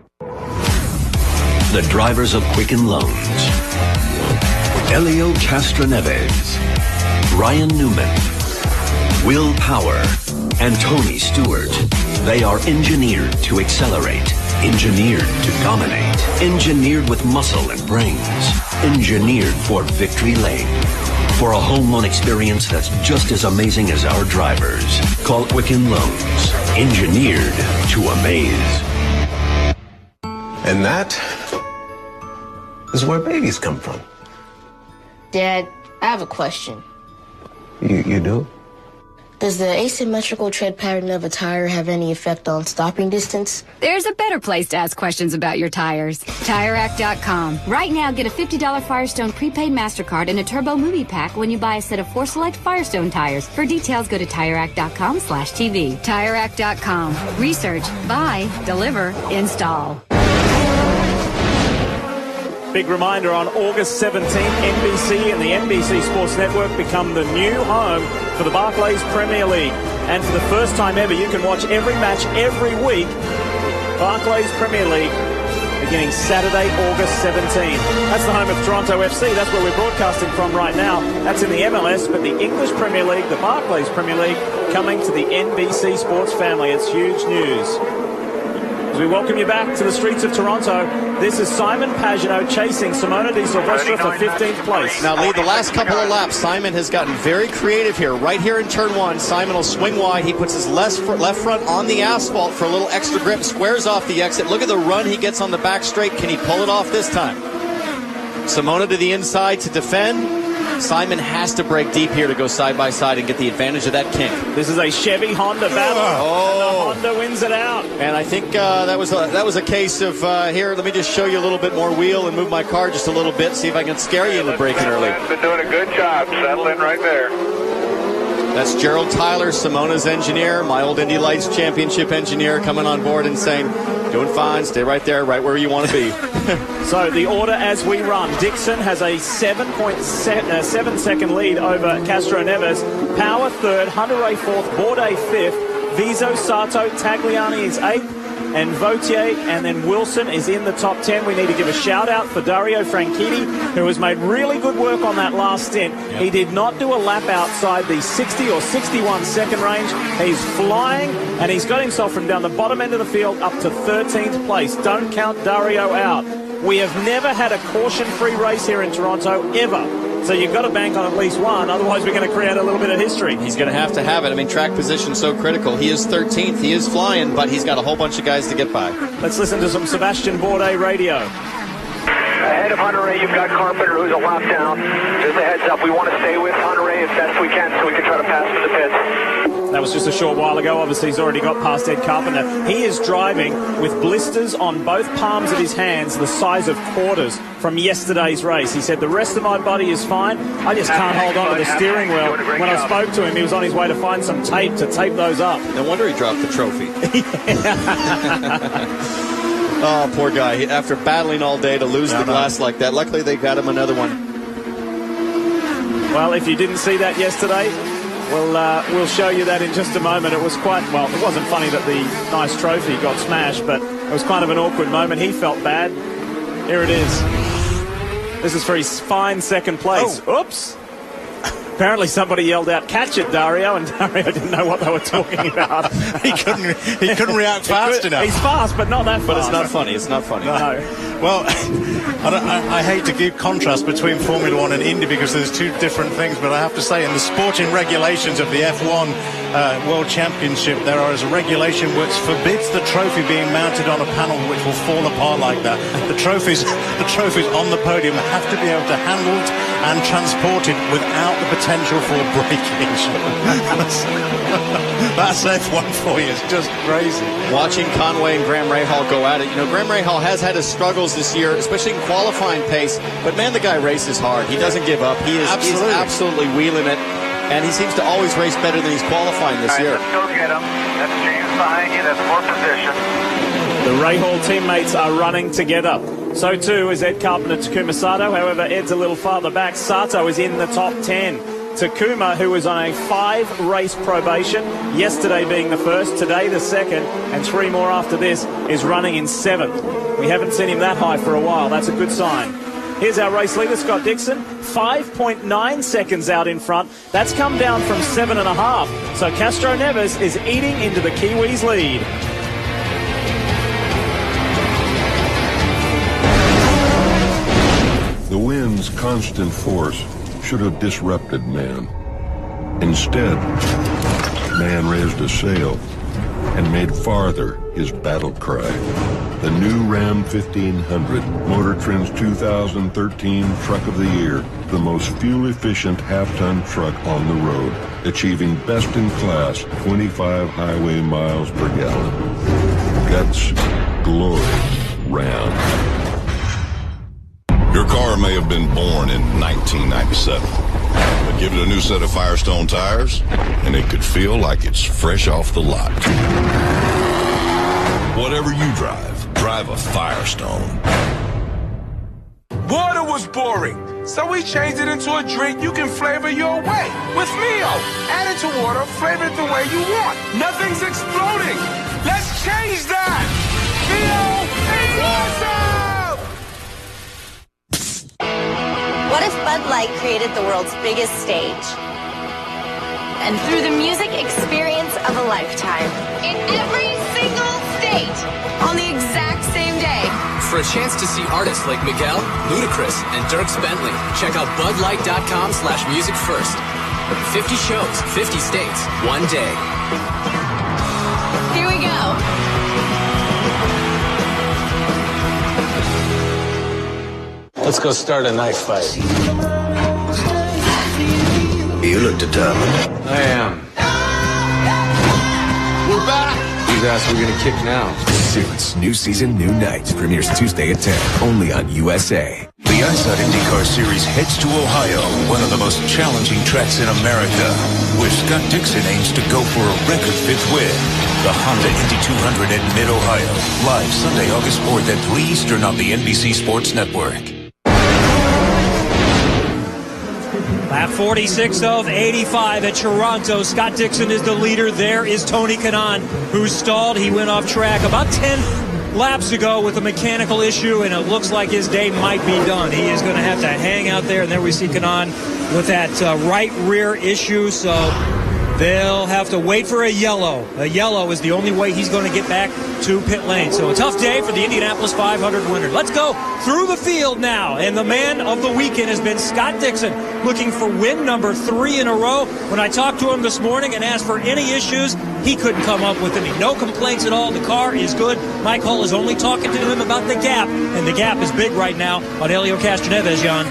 W: The drivers of Quicken Loans. Elio Castroneves, Ryan Newman, Will Power, and Tony Stewart. They are engineered to accelerate, engineered to dominate, engineered with muscle and brains, engineered for victory lane. For a home loan experience that's just as amazing as our drivers, call Quicken Loans, engineered to amaze.
A: And that is where babies come from.
E: Dad, I have a question.
A: You do?
E: Does the asymmetrical tread pattern of a tire have any effect on stopping distance?
I: There's a better place to ask questions about your tires. TireRack.com. Right now, get a $50 Firestone prepaid MasterCard and a Turbo Movie Pack when you buy a set of 4 select Firestone tires. For details, go to TireRack.com/TV. TireRack.com. Research, buy, deliver, install.
B: Big reminder, on August 17th, NBC and the NBC Sports Network become the new home for the Barclays Premier League. And for the first time ever, you can watch every match every week. Barclays Premier League beginning Saturday, August 17th. That's the home of Toronto FC. That's where we're broadcasting from right now. That's in the MLS, but the English Premier League, the Barclays Premier League, coming to the NBC Sports family. It's huge news. As we welcome you back to the streets of Toronto, this is Simon Pagenaud chasing Simona Di Silvestro for 15th place.
L: Now, Lee, the last couple of laps, Simon has gotten very creative here. Right here in turn 1, Simon will swing wide. He puts his left front on the asphalt for a little extra grip, squares off the exit. Look at the run he gets on the back straight. Can he pull it off this time? Simona to the inside to defend. Simon has to break deep here to go side by side and get the advantage of that kink.
B: This is a Chevy Honda battle. Oh. And the Honda wins it out.
L: And I think that was a case of here. Let me just show you a little bit more wheel and move my car just a little bit. See if I can scare you into braking early.
D: Been doing a good job. Settle in right there.
L: That's Gerald Tyler, Simona's engineer, my old Indy Lights championship engineer, coming on board and saying, doing fine, stay right there, right where you want to be.
B: So the order as we run, Dixon has a 7.7-second lead over Castroneves. Power third, Hunter-Reay fourth, Bourdais fifth, Viso, Sato, Tagliani is eighth, and Vautier and then Wilson is in the top 10. We need to give a shout out for Dario Franchitti, who has made really good work on that last stint. Yep. He did not do a lap outside the 60 or 61 second range. He's flying, and he's got himself from down the bottom end of the field up to 13th place. Don't count Dario out. We have never had a caution-free race here in Toronto, ever. So you've got to bank on at least one, otherwise we're going to create a little bit of history.
L: He's going to have it. I mean, track position's so critical. He is 13th. He is flying, but he's got a whole bunch of guys to get by.
B: Let's listen to some Sebastian Bourdais radio.
D: Ahead of Hunter-Reay, you've got Carpenter, who's a lap down. Just a heads up, we want to stay with Hunter-Reay as best we can so we can try to pass to the pits.
B: That was just a short while ago. Obviously, he's already got past Ed Carpenter. He is driving with blisters on both palms of his hands the size of quarters from yesterday's race. He said, the rest of my body is fine. I just can't hold on to the steering wheel. When I spoke to him, he was on his way to find some tape to tape those up.
L: No wonder he dropped the trophy. Oh, poor guy. After battling all day to lose the glass like that. Luckily, they got him another one.
B: Well, if you didn't see that yesterday, we'll show you that in just a moment. It was quite, well, it wasn't funny that the nice trophy got smashed, but it was kind of an awkward moment. He felt bad. Here it is. This is for his fine second place. Oh. Oops. Apparently somebody yelled out, "Catch it, Dario," and Dario didn't know what they were talking about.
U: he couldn't react fast enough.
B: He's fast, but not that fast.
L: But it's not funny. It's not funny.
B: No.
U: Well, I hate to give contrast between Formula One and Indy because there's two different things, but I have to say in the sporting regulations of the F1 World Championship, there is a regulation which forbids the trophy being mounted on a panel which will fall apart like that. The trophies on the podium have to be able to handled and transported without the potential for breakage. That's F1 for you. It's just crazy.
L: Watching Conway and Graham Rahal go at it. You know, Graham Rahal has had his struggles this year, especially in qualifying pace. But, man, the guy races hard. He doesn't give up. He's absolutely wheeling it. And he seems to always race better than he's qualifying this year.
D: Let's go get him. That's James behind you. That's fourth position.
B: The Rahal teammates are running together. So too is Ed Carpenter, Takuma Sato. However, Ed's a little farther back. Sato is in the top 10. Takuma, who was on a 5-race probation, yesterday being the first, today the second, and 3 more after this, is running in 7th. We haven't seen him that high for a while. That's a good sign. Here's our race leader, Scott Dixon, 5.9 seconds out in front. That's come down from 7.5. So Castro Neves is eating into the Kiwis' lead.
G: The wind's constant force should have disrupted man. Instead, man raised a sail and made farther his battle cry. The new Ram 1500, Motor Trend's 2013 Truck of the Year, the most fuel-efficient half-ton truck on the road, achieving best-in-class 25 highway miles per gallon. Guts, glory, Ram.
V: Your car may have been born in 1997, but give it a new set of Firestone tires, and it could feel like it's fresh off the lot. Whatever you drive a Firestone.
J: Water was boring, so we changed it into a drink you can flavor your way. With Mio, add it to water, flavor it the way you want. Nothing's exploding. Let's change that. Mio is awesome!
K: What if Bud Light created the world's biggest stage? And through the music experience of a lifetime. In every single state. On the exact same day.
Q: For a chance to see artists like Miguel, Ludacris, and Dierks Bentley, check out budlight.com/music first. 50 shows, 50 states, one day.
K: Here we go.
A: Let's go start a knife fight.
T: You look determined.
A: I am. We're back! Whose ass we're gonna kick now?
R: Suits, new season, new nights. Premieres Tuesday at 10, only on USA.
Y: The IndyCar IndyCar Series heads to Ohio, one of the most challenging tracks in America, where Scott Dixon aims to go for a record 5th win. The Honda Indy 200 at Mid-Ohio. Live Sunday, August 4th at 3 Eastern on the NBC Sports Network.
O: Lap 46 of 85 at Toronto. Scott Dixon is the leader. There is Tony Kanaan, who stalled. He went off track about 10 laps ago with a mechanical issue, and it looks like his day might be done. He is going to have to hang out there, and there we see Kanaan with that right rear issue, so they'll have to wait for a yellow. A yellow is the only way he's going to get back to pit lane. So a tough day for the Indianapolis 500 winner. Let's go through the field now. And the man of the weekend has been Scott Dixon, looking for win number 3 in a row. When I talked to him this morning and asked for any issues, he couldn't come up with any. No complaints at all. The car is good. Mike Hull is only talking to him about the gap, and the gap is big right now on Helio Castroneves, Jan.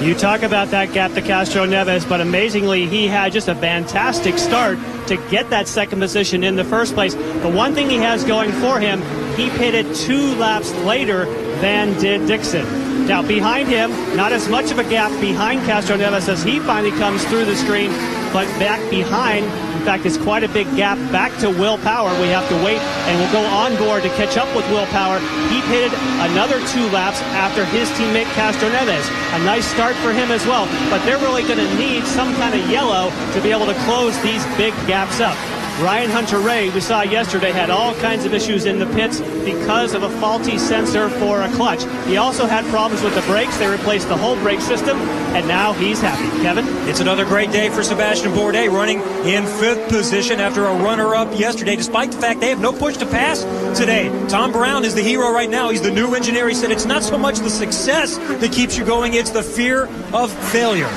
H: You talk about that gap to Castro Neves, but amazingly, he had just a fantastic start to get that second position in the first place. The one thing he has going for him, he pitted 2 laps later than did Dixon. Now, behind him, not as much of a gap behind Castro Neves as he finally comes through the screen, but back behind, in fact, it's quite a big gap back to Will Power. We have to wait, and we'll go on board to catch up with Will Power. He pitted another 2 laps after his teammate Castro Neves. A nice start for him as well, but they're really going to need some kind of yellow to be able to close these big gaps up. Ryan Hunter-Reay, we saw yesterday, had all kinds of issues in the pits because of a faulty sensor for a clutch. He also had problems with the brakes. They replaced the whole brake system, and now he's happy. Kevin?
O: It's another great day for Sebastian Bourdais, running in 5th position after a runner-up yesterday, despite the fact they have no push to pass today. Tom Brown is the hero right now. He's the new engineer. He said it's not so much the success that keeps you going, it's the fear of failure.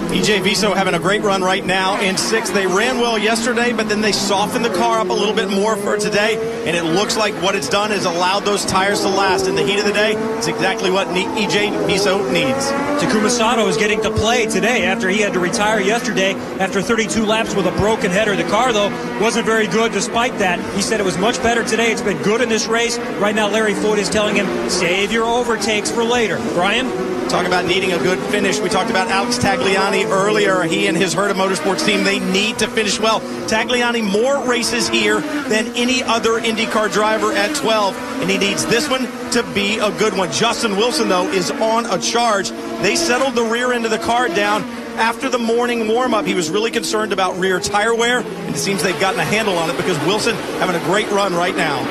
F: EJ Viso having a great run right now in 6th. They ran well yesterday, but then they softened the car up a little bit more for today, and it looks like what it's done is allowed those tires to last in the heat of the day. It's exactly what EJ Viso needs.
O: Takuma Sato is getting to play today after he had to retire yesterday after 32 laps with a broken header. The car, though, wasn't very good despite that. He said it was much better today. It's been good in this race. Right now, Larry Foot is telling him, save your overtakes for later. Brian?
F: Talking about needing a good finish. We talked about Alex Tagliani Tagliani earlier. He and his Herta Motorsports team, they need to finish well. Tagliani more races here than any other IndyCar driver at 12, and he needs this one to be a good one. Justin Wilson, though, is on a charge. They settled the rear end of the car down after the morning warm-up. He was really concerned about rear tire wear, and it seems they've gotten a handle on it because Wilson having a great run right now.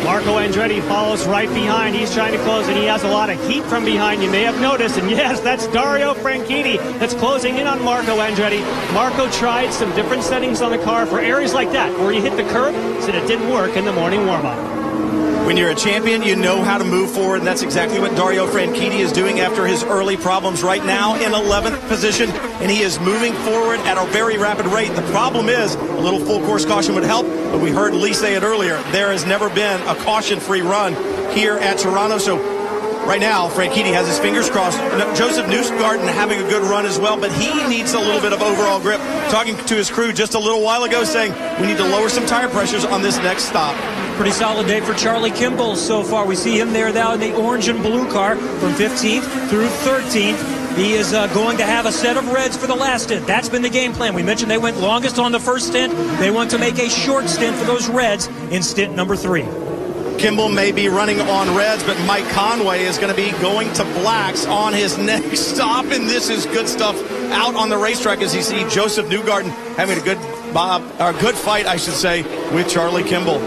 H: Marco Andretti follows right behind. He's trying to close, and he has a lot of heat from behind. You may have noticed, and yes, that's Dario Franchitti that's closing in on Marco Andretti. Marco tried some different settings on the car for areas like that, where you hit the curb, said it didn't work in the morning warm-up.
F: When you're a champion, you know how to move forward, and that's exactly what Dario Franchitti is doing after his early problems. Right now in 11th position, and he is moving forward at a very rapid rate. The problem is a little full-course caution would help, but we heard Lee say it earlier. There has never been a caution-free run here at Toronto, so right now, Franchitti has his fingers crossed. Joseph Newgarden having a good run as well, but he needs a little bit of overall grip. Talking to his crew just a little while ago saying we need to lower some tire pressures on this next stop.
O: Pretty solid day for Charlie Kimball so far. We see him there now in the orange and blue car from 15th through 13th. He is going to have a set of reds for the last stint. That's been the game plan. We mentioned they went longest on the first stint. They want to make a short stint for those reds in stint number 3.
F: Kimball may be running on reds, but Mike Conway is going to be going to blacks on his next stop, and this is good stuff out on the racetrack as you see Joseph Newgarden having a good fight, I should say, with Charlie Kimball.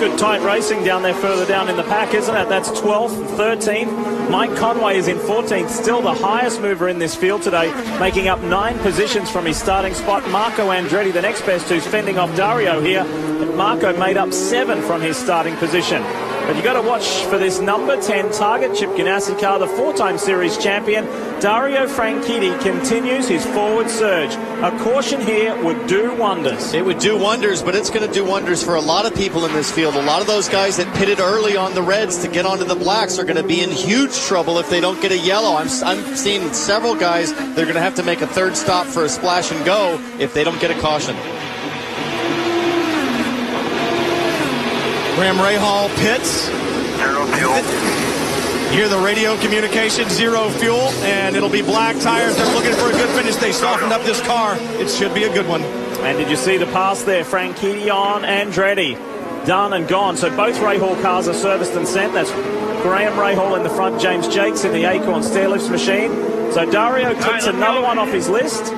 B: Good tight racing down there further down in the pack, isn't it? That's 12th, 13th. Mike Conway is in 14th, still the highest mover in this field today, making up 9 positions from his starting spot. Marco Andretti, the next best, who's fending off Dario here. And Marco made up 7 from his starting position. But you got to watch for this number 10 target, Chip Ganassi car, the 4-time series champion. Dario Franchitti continues his forward surge. A caution here would do wonders.
L: It would do wonders, but it's going to do wonders for a lot of people in this field. A lot of those guys that pitted early on the reds to get onto the blacks are going to be in huge trouble if they don't get a yellow. I'm seeing several guys, they're going to have to make a third stop for a splash and go if they don't get a caution.
F: Graham Rahal pits.
D: Zero fuel.
F: Hear the radio communication, zero fuel, and it'll be black tires. They're looking for a good finish. They softened up this car. It should be a good one.
B: And did you see the pass there? Franchitti on Andretti. Done and gone. So both Rahal cars are serviced and sent. That's Graham Rahal in the front, James Jakes in the Acorn stairlifts machine. So Dario takes another one off his list.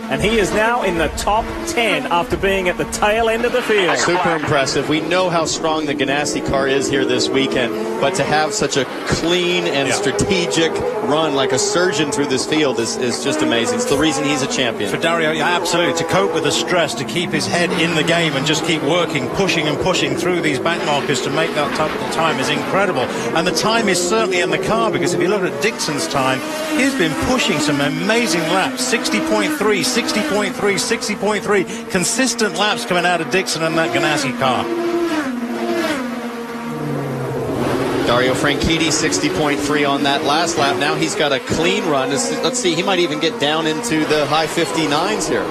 B: And he is now in the top 10 after being at the tail end of the field.
L: Super impressive. We know how strong the Ganassi car is here this weekend, but to have such a clean and strategic run like a surgeon through this field is just amazing. It's the reason he's a champion.
U: For Dario, yeah, absolutely. To cope with the stress, to keep his head in the game and just keep working, pushing and pushing through these back markers to make that time is incredible. And the time is certainly in the car, because if you look at Dixon's time, he's been pushing some amazing laps. 60.3, 60.3, 60.3. Consistent laps coming out of Dixon and that Ganassi car.
L: Dario Franchitti, 60.3 on that last lap. Now he's got a clean run. Let's see, he might even get down into the high 59s here.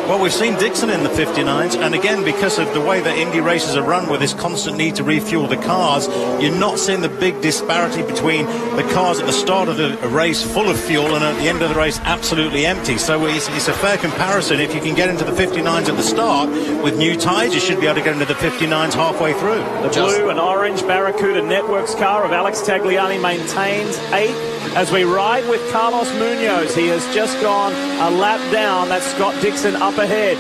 U: Well, we've seen Dixon in the 59s, and again, because of the way that Indy races are run with this constant need to refuel the cars, you're not seeing the big disparity between the cars at the start of the race full of fuel and at the end of the race absolutely empty. So it's a fair comparison. If you can get into the 59s at the start with new tyres, you should be able to get into the 59s halfway through.
B: The blue and orange Barracuda Networks car of Alex Tagliani maintains 8th. As we ride with Carlos Munoz, he has just gone a lap down. That's Scott Dixon up ahead.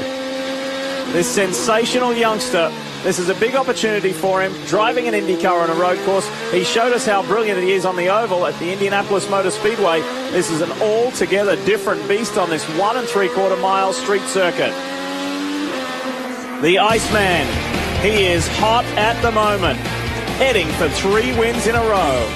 B: This sensational youngster, this is a big opportunity for him, driving an IndyCar on a road course. He showed us how brilliant he is on the oval at the Indianapolis Motor Speedway. This is an altogether different beast on this 1 3/4 mile street circuit. The Iceman, he is hot at the moment, heading for 3 wins in a row.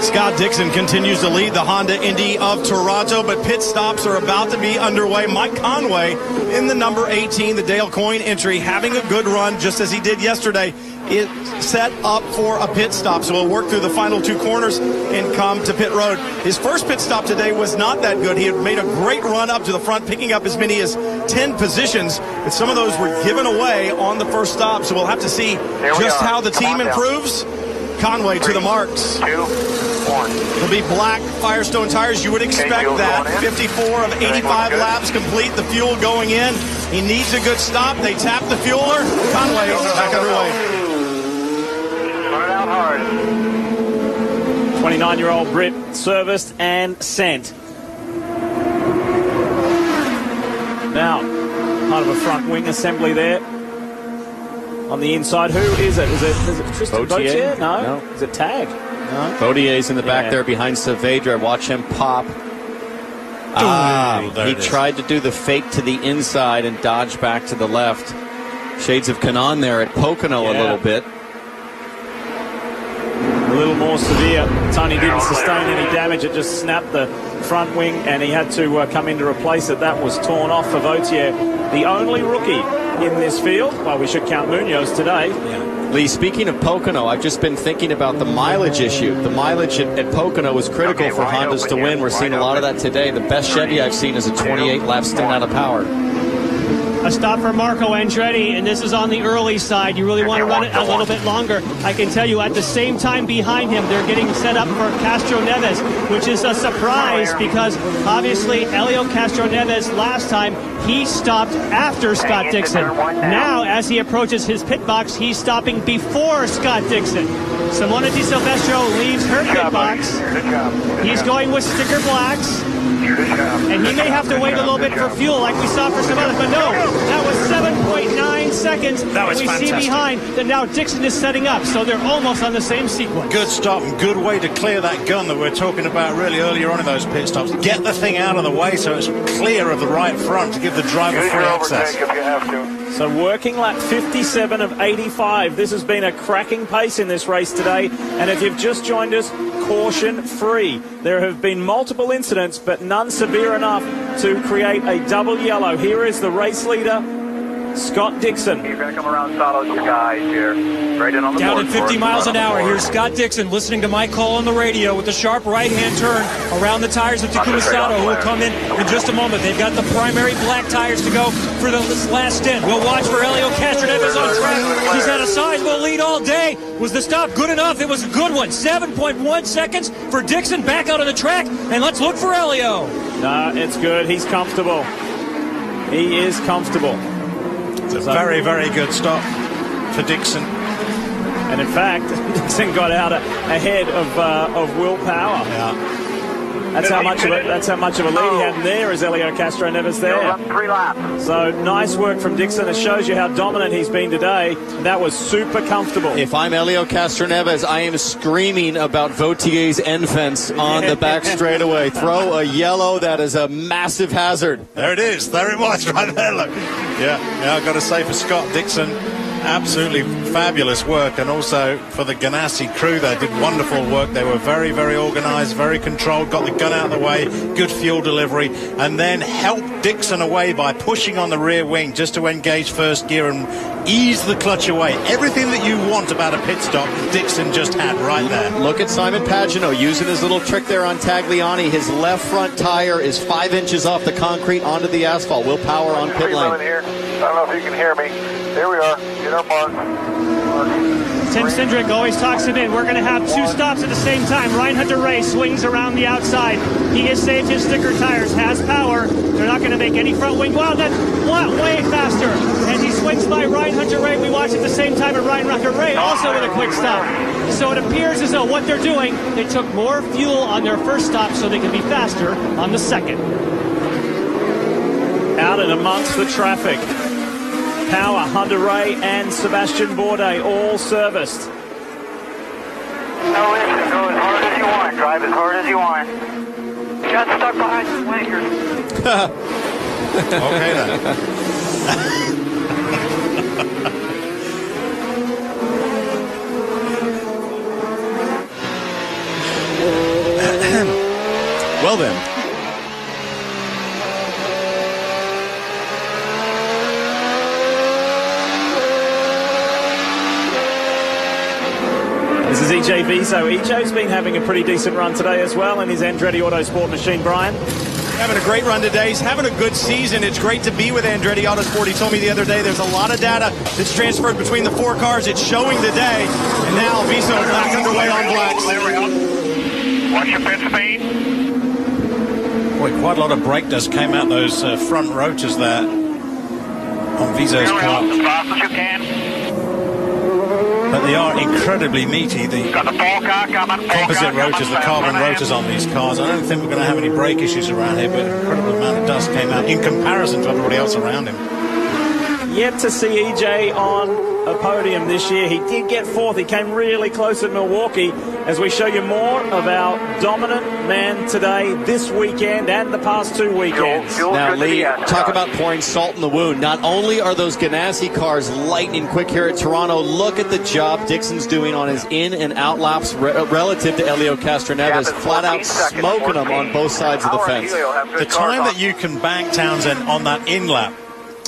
F: Scott Scott Dixon continues to lead the Honda Indy of Toronto, but pit stops are about to be underway. Mike Conway in the number 18, the Dale Coyne entry, having a good run just as he did yesterday. It set up for a pit stop, so he'll work through the final 2 corners and come to pit road. His first pit stop today was not that good. He had made a great run up to the front, picking up as many as 10 positions, but some of those were given away on the first stop, so we'll have to see just how the team improves. Conway to the marks.
D: 2, 1.
F: It'll be black Firestone tires. You would expect that. 54 of 85 laps complete. The fuel going in. He needs a good stop. They tap the fueler. Conway back underway.
D: Run it out hard.
B: 29-year-old Brit serviced and sent. Now, part of a front wing assembly there. On the inside, who is it? Is it Tristan Vautier? No. Is it Tag? No.
L: Vautier's in the back there behind Saavedra. Watch him pop. He tried to do the fake to the inside and dodge back to the left. Shades of Canon there at Pocono a little bit.
B: A little more severe. Tony didn't sustain any damage. It just snapped the front wing, and he had to come in to replace it. That was torn off for Vautier, the only rookie in this field. Well, we should count Munoz today.
L: Lee, speaking of Pocono, I've just been thinking about the mileage issue. The mileage at Pocono was critical for Hondas to win. We're seeing a lot of that today. The best Chevy I've seen is a 28-lap stint out of power.
H: A stop for Marco Andretti, and this is on the early side. You really want to run it a little bit longer. I can tell you at the same time behind him, they're getting set up for Castro Neves, which is a surprise because obviously Helio Castro Neves last time, he stopped after Scott Dixon. Now, as he approaches his pit box, he's stopping before Scott Dixon. Simona Di Silvestro leaves her pit box. He's going with sticker blacks. And he may have to wait a little bit for fuel like we saw for some others, but no, that was 7.9 seconds that we see behind that now Dixon is setting up, so they're almost on the same sequence.
U: Good stop and good way to clear that gun that we're talking about really earlier on in those pit stops. Get the thing out of the way so it's clear of the right front to give the driver free access.
D: If you have to.
B: So working lap 57 of 85. This has been a cracking pace in this race today, and if you've just joined us, caution free. There have been multiple incidents, but none severe enough to create a double yellow. Here is the race leader, Scott Dixon.
D: You're going to come around solid skies here. Right in on the
O: Down
D: board
O: at 50 miles an hour. Here's Scott Dixon listening to my call on the radio with the sharp right-hand turn around the tires of Takuma Sato, who will come in just a moment. They've got the primary black tires to go for the last stint. We'll watch for Helio Castro Neves on track. He's had a sizable lead all day. Was the stop good enough? It was a good one. 7.1 seconds for Dixon back out on the track. And let's look for Helio.
B: No, it's good. He's comfortable. He is comfortable.
U: It's a very, very good stop for Dixon.
B: And in fact, Dixon got out ahead of Will Power.
U: Yeah.
B: That's how much of a lead he had there as Helio Castro Neves there.
D: 3 laps.
B: So nice work from Dixon. It shows you how dominant he's been today. That was super comfortable.
L: If I'm Helio Castro Neves, I am screaming about Vautier's end fence on the back straightaway. Throw a yellow. That is a massive hazard.
U: There it is. There it was right there. Look. Yeah, I've got to say for Scott Dixon, absolutely fabulous work, and also for the Ganassi crew, they did wonderful work. They were very, very organized, very controlled, got the gun out of the way, good fuel delivery, and then helped Dixon away by pushing on the rear wing just to engage first gear and ease the clutch away. Everything that you want about a pit stop, Dixon just had right there.
L: Look at Simon Pagenaud using his little trick there on Tagliani. His left front tire is 5 inches off the concrete onto the asphalt. Will Power on pit lane.
D: Here. I don't know if you can hear me. Here we are. Get our mark.
H: Tim Cindric always talks it in. We're going to have 2 stops at the same time. Ryan Hunter-Reay swings around the outside. He has saved his sticker tires, has power. They're not going to make any front wing. Wow, that's way faster. And he swings by Ryan Hunter-Reay. We watch at the same time, and Ryan Hunter-Reay also with a quick stop. So it appears as though what they're doing, they took more fuel on their first stop so they can be faster on the second.
B: Out and amongst the traffic. Power, Hunter-Reay and Sebastian Bourdais all serviced.
D: No issue. Go as hard as you want. Drive as hard as you want. Got stuck behind the flankers.
U: Okay then.
B: This is EJ Viso. EJ's been having a pretty decent run today as well in his Andretti Autosport machine, Brian.
F: Having a great run today. He's having a good season. It's great to be with Andretti Autosport. He told me the other day there's a lot of data that's transferred between the 4 cars. It's showing today. And now Viso back underway on blacks.
D: Watch your pit speed.
U: Boy, quite a lot of brake dust came out those front rotors there on Viso's car.
D: As fast as you can.
U: But they are incredibly meaty. The composite rotors, the carbon rotors on these cars. I don't think we're going to have any brake issues around here, but an incredible amount of dust came out in comparison to everybody else around him.
B: Yet to see EJ on a podium this year. He did get 4th. He came really close at Milwaukee. As we show you more of our dominant man today, this weekend, and the past 2 weekends.
L: Now, Lee, talk about pouring salt in the wound. Not only are those Ganassi cars lightning quick here at Toronto, look at the job Dixon's doing on his in and out laps relative to Helio Castroneves, flat out smoking them on both sides of the fence.
U: The time that you can bank Townsend on that in lap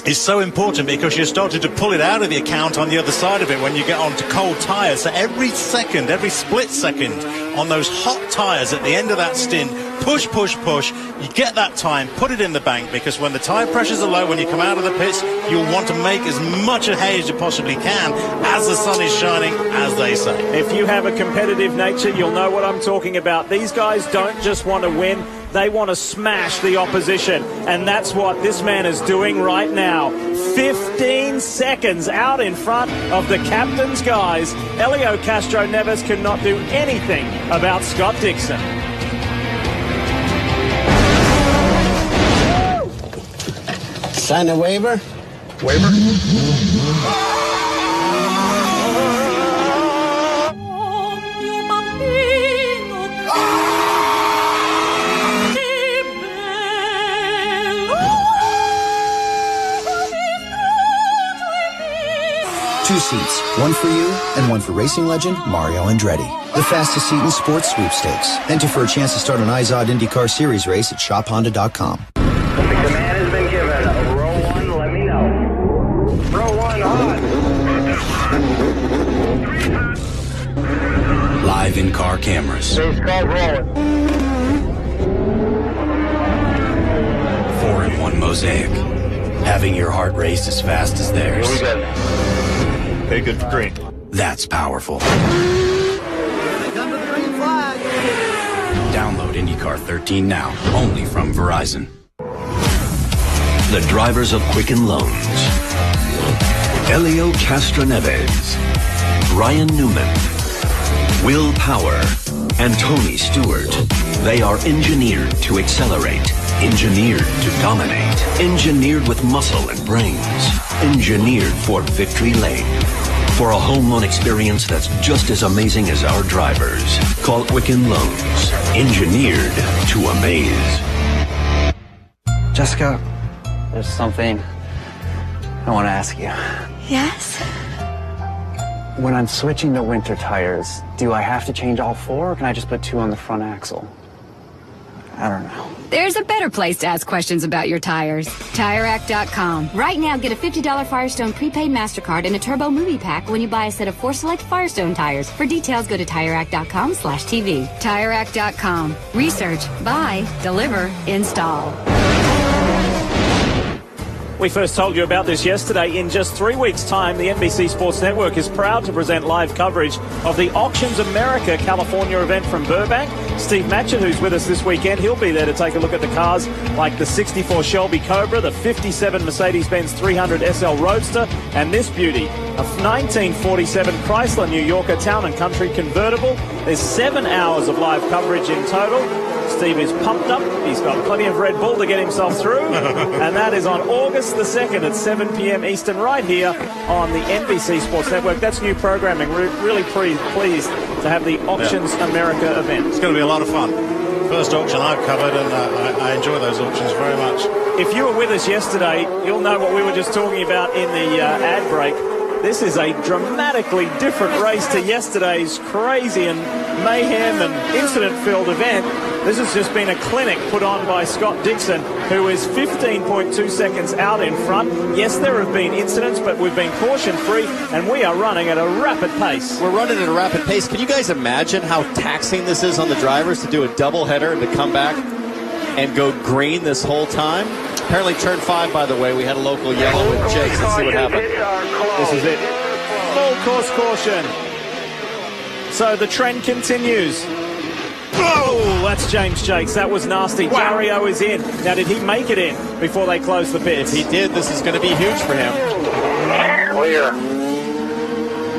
U: is so important because you're starting to pull it out of the account on the other side of it when you get onto cold tyres. So every second, every split second on those hot tyres at the end of that stint, push, push, push, you get that time, put it in the bank, because when the tyre pressures are low, when you come out of the pits, you'll want to make as much hay as you possibly can as the sun is shining, as they say.
B: If you have a competitive nature, you'll know what I'm talking about. These guys don't just want to win. They want to smash the opposition, and that's what this man is doing right now. 15 seconds out in front of the captain's guys. Helio Castroneves cannot do anything about Scott Dixon.
A: Sign a waiver?
U: Waiver?
C: 2 seats, one for you and one for racing legend Mario Andretti. The fastest seat in sports sweepstakes. Enter for a chance to start an IZOD IndyCar Series race at shophonda.com.
D: The command has been given. Row 1, let me know. Row 1 on.
X: Live in-car cameras. 4-in-1 mosaic. Having your heart race as fast as theirs.
D: Okay, good for green.
X: That's powerful.
D: Come to the green flag.
X: Download IndyCar 13 now, only from Verizon.
W: The drivers of Quicken Loans. Helio Castroneves, Ryan Newman, Will Power, and Tony Stewart. They are engineered to accelerate, engineered to dominate, engineered with muscle and brains, engineered for victory lane. For a home loan experience that's just as amazing as our drivers, call Quicken Loans, engineered to amaze.
M: Jessica, there's something I want to ask you.
K: Yes?
M: When I'm switching to winter tires, do I have to change all 4, or can I just put 2 on the front axle? I don't know.
I: There's a better place to ask questions about your tires. TireRack.com. Right now, get a $50 Firestone prepaid MasterCard and a Turbo Movie Pack when you buy a set of 4 select Firestone tires. For details, go to TireRack.com/TV. TireRack.com. Research, buy, deliver, install.
B: We first told you about this yesterday. In just 3 weeks' time, the NBC Sports Network is proud to present live coverage of the Auctions America California event from Burbank. Steve Matchett, who's with us this weekend, he'll be there to take a look at the cars like the 64 Shelby Cobra, the 57 Mercedes-Benz 300 SL Roadster, and this beauty, a 1947 Chrysler New Yorker Town & Country convertible. There's 7 hours of live coverage in total. Steve is pumped up. He's got plenty of Red Bull to get himself through. And that is on August the 2nd at 7 p.m. Eastern right here on the NBC Sports Network. That's new programming. We're really pleased to have the Auctions America event.
U: It's going to be a lot of fun. First auction I've covered, and I enjoy those auctions very much.
B: If you were with us yesterday, you'll know what we were just talking about in the ad break. This is a dramatically different race to yesterday's crazy and mayhem and incident-filled event. This has just been a clinic put on by Scott Dixon, who is 15.2 seconds out in front. Yes, there have been incidents, but we've been caution-free, and we are running at a rapid pace.
L: We're running at a rapid pace. Can you guys imagine how taxing this is on the drivers to do a doubleheader and to come back and go green this whole time? Apparently turn 5, by the way, we had a local yellow with Jakes. Let's see what happened.
B: This is it. Full course caution. So the trend continues. Oh, that's James Jakes. That was nasty. Wow. Dario is in. Now, did he make it in before they closed the pits?
L: If he did, this is going to be huge for him.
D: Clear.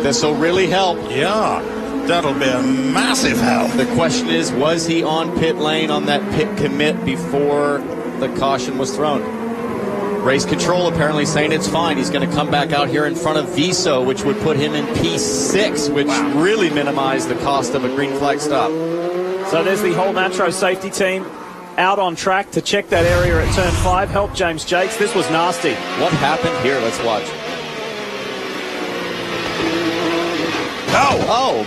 L: This will really help.
U: Yeah, that'll be a massive help.
L: The question is, was he on pit lane on that pit commit before the caution was thrown? Race control apparently saying it's fine. He's going to come back out here in front of Viso, which would put him in P6, which really minimized the cost of a green flag stop.
B: So there's the whole Natro safety team out on track to check that area at turn 5. Help James Jakes. This was nasty.
L: What happened here? Let's watch.
U: Oh!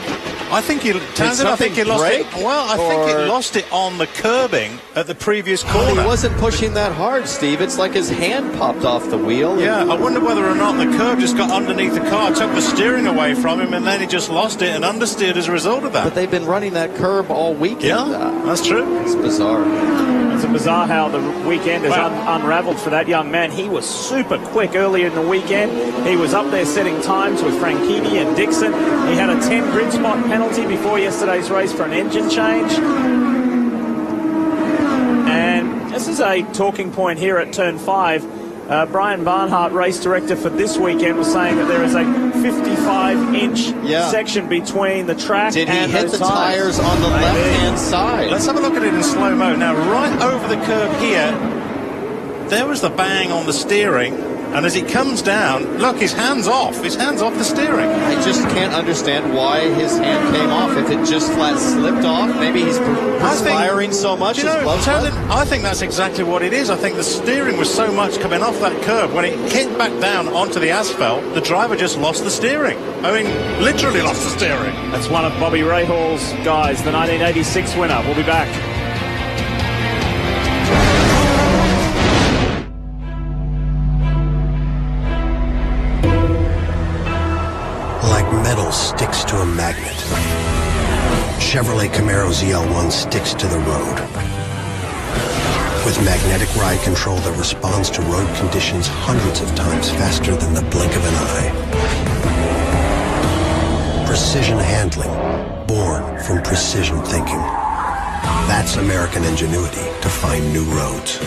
U: I think he lost it. Well, I think he lost it on the curbing at the previous corner.
L: He wasn't pushing that hard, Steve. It's like his hand popped off the wheel.
U: Yeah, I wonder whether or not the curb just got underneath the car, took the steering away from him, and then he just lost it and understeered as a result of that.
L: But they've been running that curb all weekend.
U: Yeah, that's true.
L: It's bizarre.
B: It's bizarre how the weekend has unraveled for that young man. He was super quick earlier in the weekend. He was up there setting times with Franchitti and Dixon. He had a 10 grid spot penalty before yesterday's race for an engine change. And this is a talking point here at turn 5. Brian Barnhart, race director for this weekend, was saying that there is a 55-inch section between the track and
L: Did he hit the tires on the left-hand side?
U: Let's have a look at it in slow-mo. Now, right over the curb here, there was the bang on the steering. And as he comes down, look, his hand's off. His hand's off the steering.
L: I just can't understand why his hand came off. If it just flat slipped off, maybe he's perspiring so much.
U: I think that's exactly what it is. I think the steering was so much coming off that curb. When it hit back down onto the asphalt, the driver just lost the steering. I mean, literally lost the steering.
B: That's one of Bobby Rahall's guys, the 1986 winner. We'll be back.
T: Metal sticks to a magnet. Chevrolet Camaro ZL1 sticks to the road. With magnetic ride control that responds to road conditions hundreds of times faster than the blink of an eye. Precision handling, born from precision thinking. That's American ingenuity to find new roads.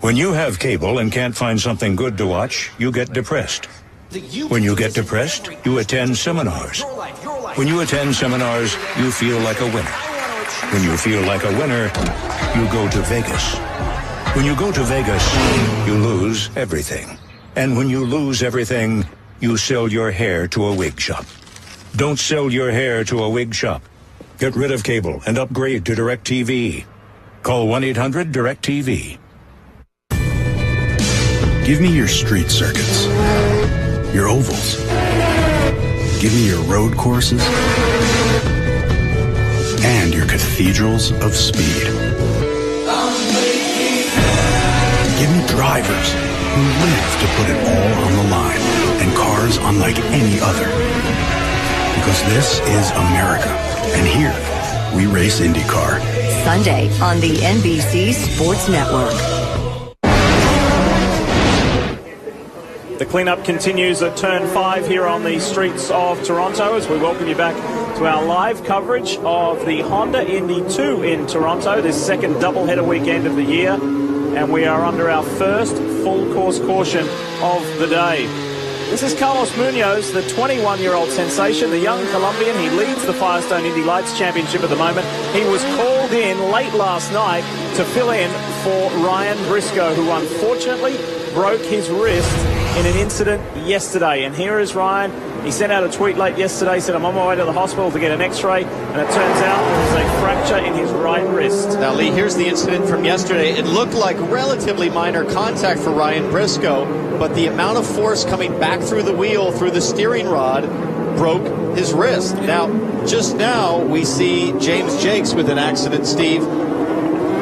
Y: When you have cable and can't find something good to watch, you get depressed. When you get depressed, you attend seminars. When you attend seminars, you feel like a winner. When you feel like a winner, you go to Vegas. When you go to Vegas, you lose everything. And when you lose everything, you sell your hair to a wig shop. Don't sell your hair to a wig shop. Get rid of cable and upgrade to DirecTV. Call 1-800-DirecTV. Give me your street circuits, your ovals. Give me your road courses and your cathedrals of speed. Give me drivers who live to put it all on the line and cars unlike any other. Because this is America, and here we race IndyCar.
E: Sunday on the NBC Sports Network.
B: The cleanup continues at turn 5 here on the streets of Toronto as we welcome you back to our live coverage of the Honda Indy 2 in Toronto, this second doubleheader weekend of the year. And we are under our first full course caution of the day. This is Carlos Munoz, the 21-year-old sensation, the young Colombian. He leads the Firestone Indy Lights Championship at the moment. He was called in late last night to fill in for Ryan Briscoe, who unfortunately broke his wrist in an incident yesterday. And here is Ryan. He sent out a tweet late yesterday, said, I'm on my way to the hospital to get an x-ray, and it turns out there is a fracture in his right wrist.
L: Now, Lee, here's the incident from yesterday. It looked like relatively minor contact for Ryan Briscoe, but the amount of force coming back through the wheel, through the steering rod, broke his wrist. Now, just now, we see James Jakes with an accident, Steve.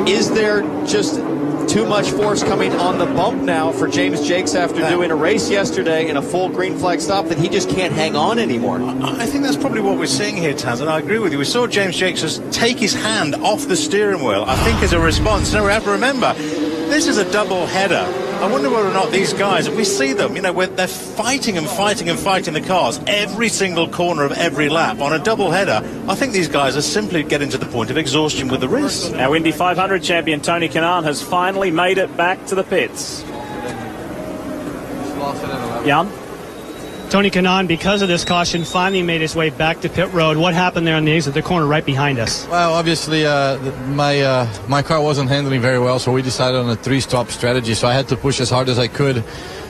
L: Is there just too much force coming on the bump now for James Jakes after doing a race yesterday in a full green flag stop that he just can't hang on anymore?
U: I think that's probably what we're seeing here, Taz, and I agree with you. We saw James Jakes just take his hand off the steering wheel, I think as a response. Now we have to remember, this is a double header. I wonder whether or not these guys, if we see them, you know, they're fighting and fighting and fighting the cars every single corner of every lap on a double header. I think these guys are simply getting to the point of exhaustion with the wrist.
B: Now, Indy 500 champion Tony Kanaan has finally made it back to the pits. Jan?
H: Tony Kanaan, because of this caution, finally made his way back to pit road. What happened there on the exit, the corner right behind us?
G: Well, obviously, my car wasn't handling very well, so we decided on a 3-stop strategy. So I had to push as hard as I could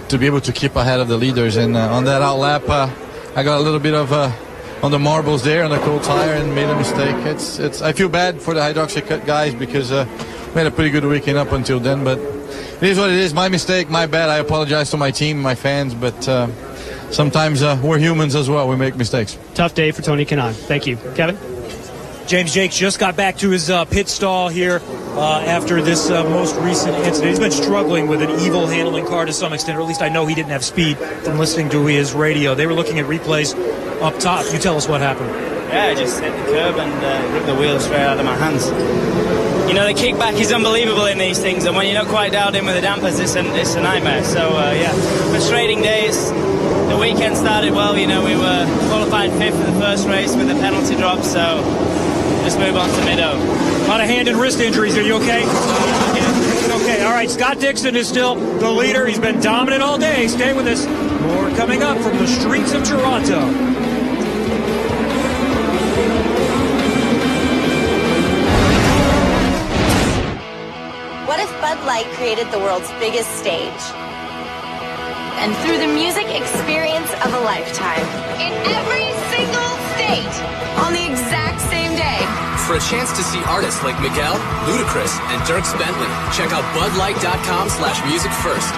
G: to be able to keep ahead of the leaders. And on that out lap, I got a little bit of on the marbles there on the cold tire and made a mistake. I feel bad for the hydroxy cut guys because we had a pretty good weekend up until then. But it is what it is. My mistake, my bad. I apologize to my team, my fans, but. Sometimes we're humans as well. We make mistakes.
H: Tough day for Tony Kanaan. Thank you. Kevin?
O: James Jakes just got back to his pit stall here after this most recent incident. He's been struggling with an evil handling car to some extent, or at least I know he didn't have speed from listening to his radio. They were looking at replays up top. You tell us what happened.
N: Yeah, I just hit the curb and ripped the wheel straight out of my hands. You know, the kickback is unbelievable in these things, and when you're not quite dialed in with the dampers, it's a nightmare. So, yeah, frustrating days. The weekend started well, you know, we were qualified 5th in the first race with a penalty drop, so just move on to Mid-O.
O: A lot of hand and wrist injuries. Are you okay? Okay, all right. Scott Dixon is still the leader. He's been dominant all day. Stay with us. More coming up from the streets of Toronto.
K: What if Bud Light created the world's biggest stage? And through the music experience of a lifetime. In every single state. On the exact same day.
Q: For a chance to see artists like Miguel, Ludacris, and Dierks Bentley, check out budlight.com/music first.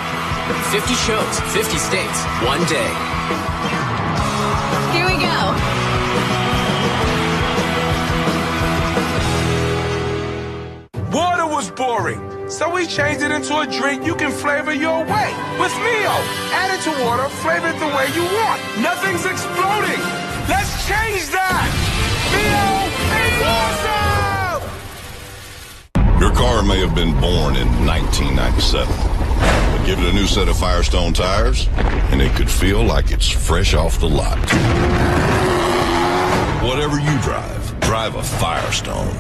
Q: 50 shows, 50 states, one day.
K: Here we go.
J: Water was boring, so we changed it into a drink you can flavor your way. With Mio, add it to water, flavor it the way you want. Nothing's exploding. Let's change that. Mio is awesome!
P: Your car may have been born in 1997, but give it a new set of Firestone tires, and it could feel like it's fresh off the lot. Whatever you drive a Firestone.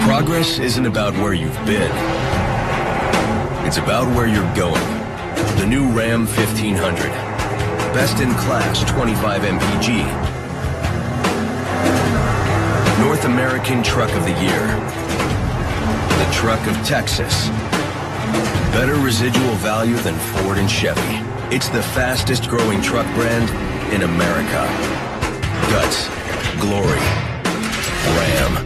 R: Progress isn't about where you've been. It's about where you're going. The new Ram 1500. Best in class 25 mpg. North American Truck of the Year. The Truck of Texas. Better residual value than Ford and Chevy. It's the fastest growing truck brand in America. Guts. Glory. Ram.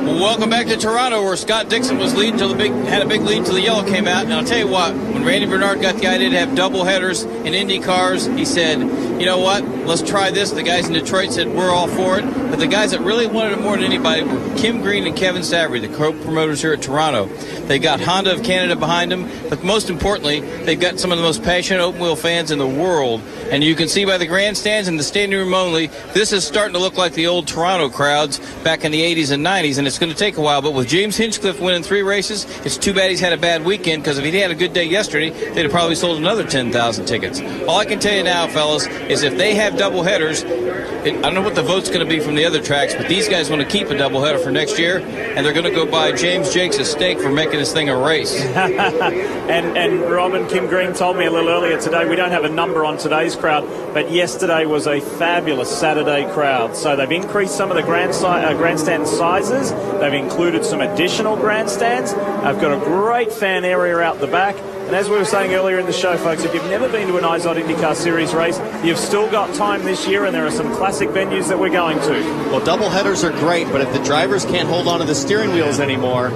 S: Welcome back to Toronto, where Scott Dixon was leading till had a big lead until the yellow came out. And I'll tell you what, when Randy Bernard got the idea to have double headers in Indy cars, he said, you know what, let's try this. The guys in Detroit said we're all for it. But the guys that really wanted it more than anybody were Kim Green and Kevin Savory, the co-promoters here at Toronto. They got Honda of Canada behind them, but most importantly, they've got some of the most passionate open-wheel fans in the world. And you can see by the grandstands and the standing room only, this is starting to look like the old Toronto crowds back in the 80s and 90s, and it's going to take a while, but with James Hinchcliffe winning 3 races, it's too bad he's had a bad weekend, because if he'd had a good day yesterday, they'd have probably sold another 10,000 tickets. All I can tell you now, fellas, is if they have double headers, I don't know what the vote's going to be from the other tracks, but these guys want to keep a doubleheader for next year, and they're going to go buy James Jakes a steak for making this thing a race.
B: and Rob and Kim Green told me a little earlier today, we don't have a number on today's crowd, but yesterday was a fabulous Saturday crowd. So they've increased some of the grandstand sizes. They've included some additional grandstands. I've got a great fan area out the back. And as we were saying earlier in the show, folks, if you've never been to an IZOD IndyCar Series race, you've still got time this year, and there are some classic venues that we're going to.
L: Well, double headers are great, but if the drivers can't hold on to the steering wheels anymore,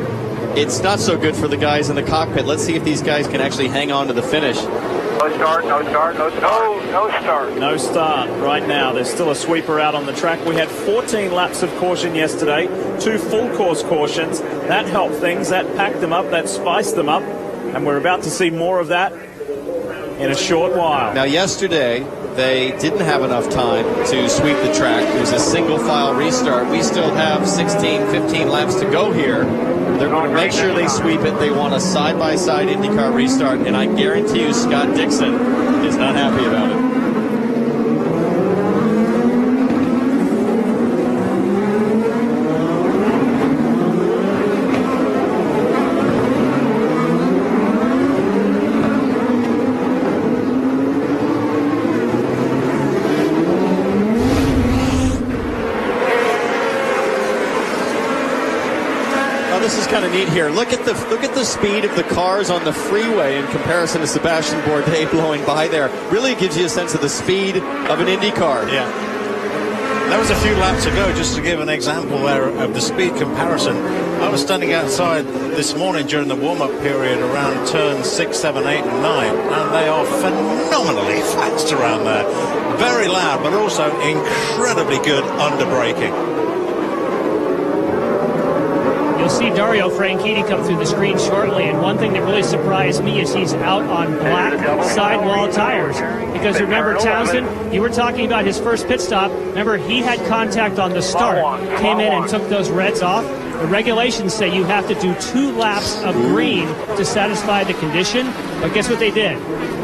L: it's not so good for the guys in the cockpit. Let's see if these guys can actually hang on to the finish.
D: No start, no start, no start. No start.
B: No start right now. There's still a sweeper out on the track. We had 14 laps of caution yesterday, 2 full course cautions. That helped things. That packed them up. That spiced them up. And we're about to see more of that in a short while.
L: Now, yesterday, they didn't have enough time to sweep the track. It was a single file restart. We still have 16, 15 laps to go here. They're going to make sure they sweep it. They want a side-by-side IndyCar restart, and I guarantee you Scott Dixon is not happy about it. This is kind of neat here. Look at the speed of the cars on the freeway in comparison to Sebastian Bourdais blowing by there. Really gives you a sense of the speed of an Indy car.
U: Yeah. That was a few laps ago, just to give an example there of the speed comparison. I was standing outside this morning during the warm-up period around turns 6, 7, 8, and 9, and they are phenomenally fast around there. Very loud, but also incredibly good under braking.
H: You'll see Dario Franchitti come through the screen shortly, and one thing that really surprised me is he's out on black sidewall tires. Because remember, Townsend, you were talking about his first pit stop. Remember, he had contact on the start, came in and took those reds off. The regulations say you have to do 2 laps of green to satisfy the condition. But guess what they did?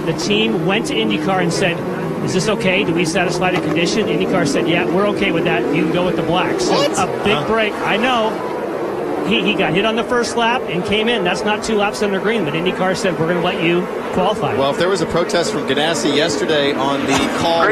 H: The team went to IndyCar and said, is this okay? Do we satisfy the condition? IndyCar said, yeah, we're okay with that. You can go with the black. So a big break. I know. He got hit on the first lap and came in. That's not 2 laps under green, but IndyCar said we're going to let you qualify.
L: Well, if there was a protest from Ganassi yesterday on the call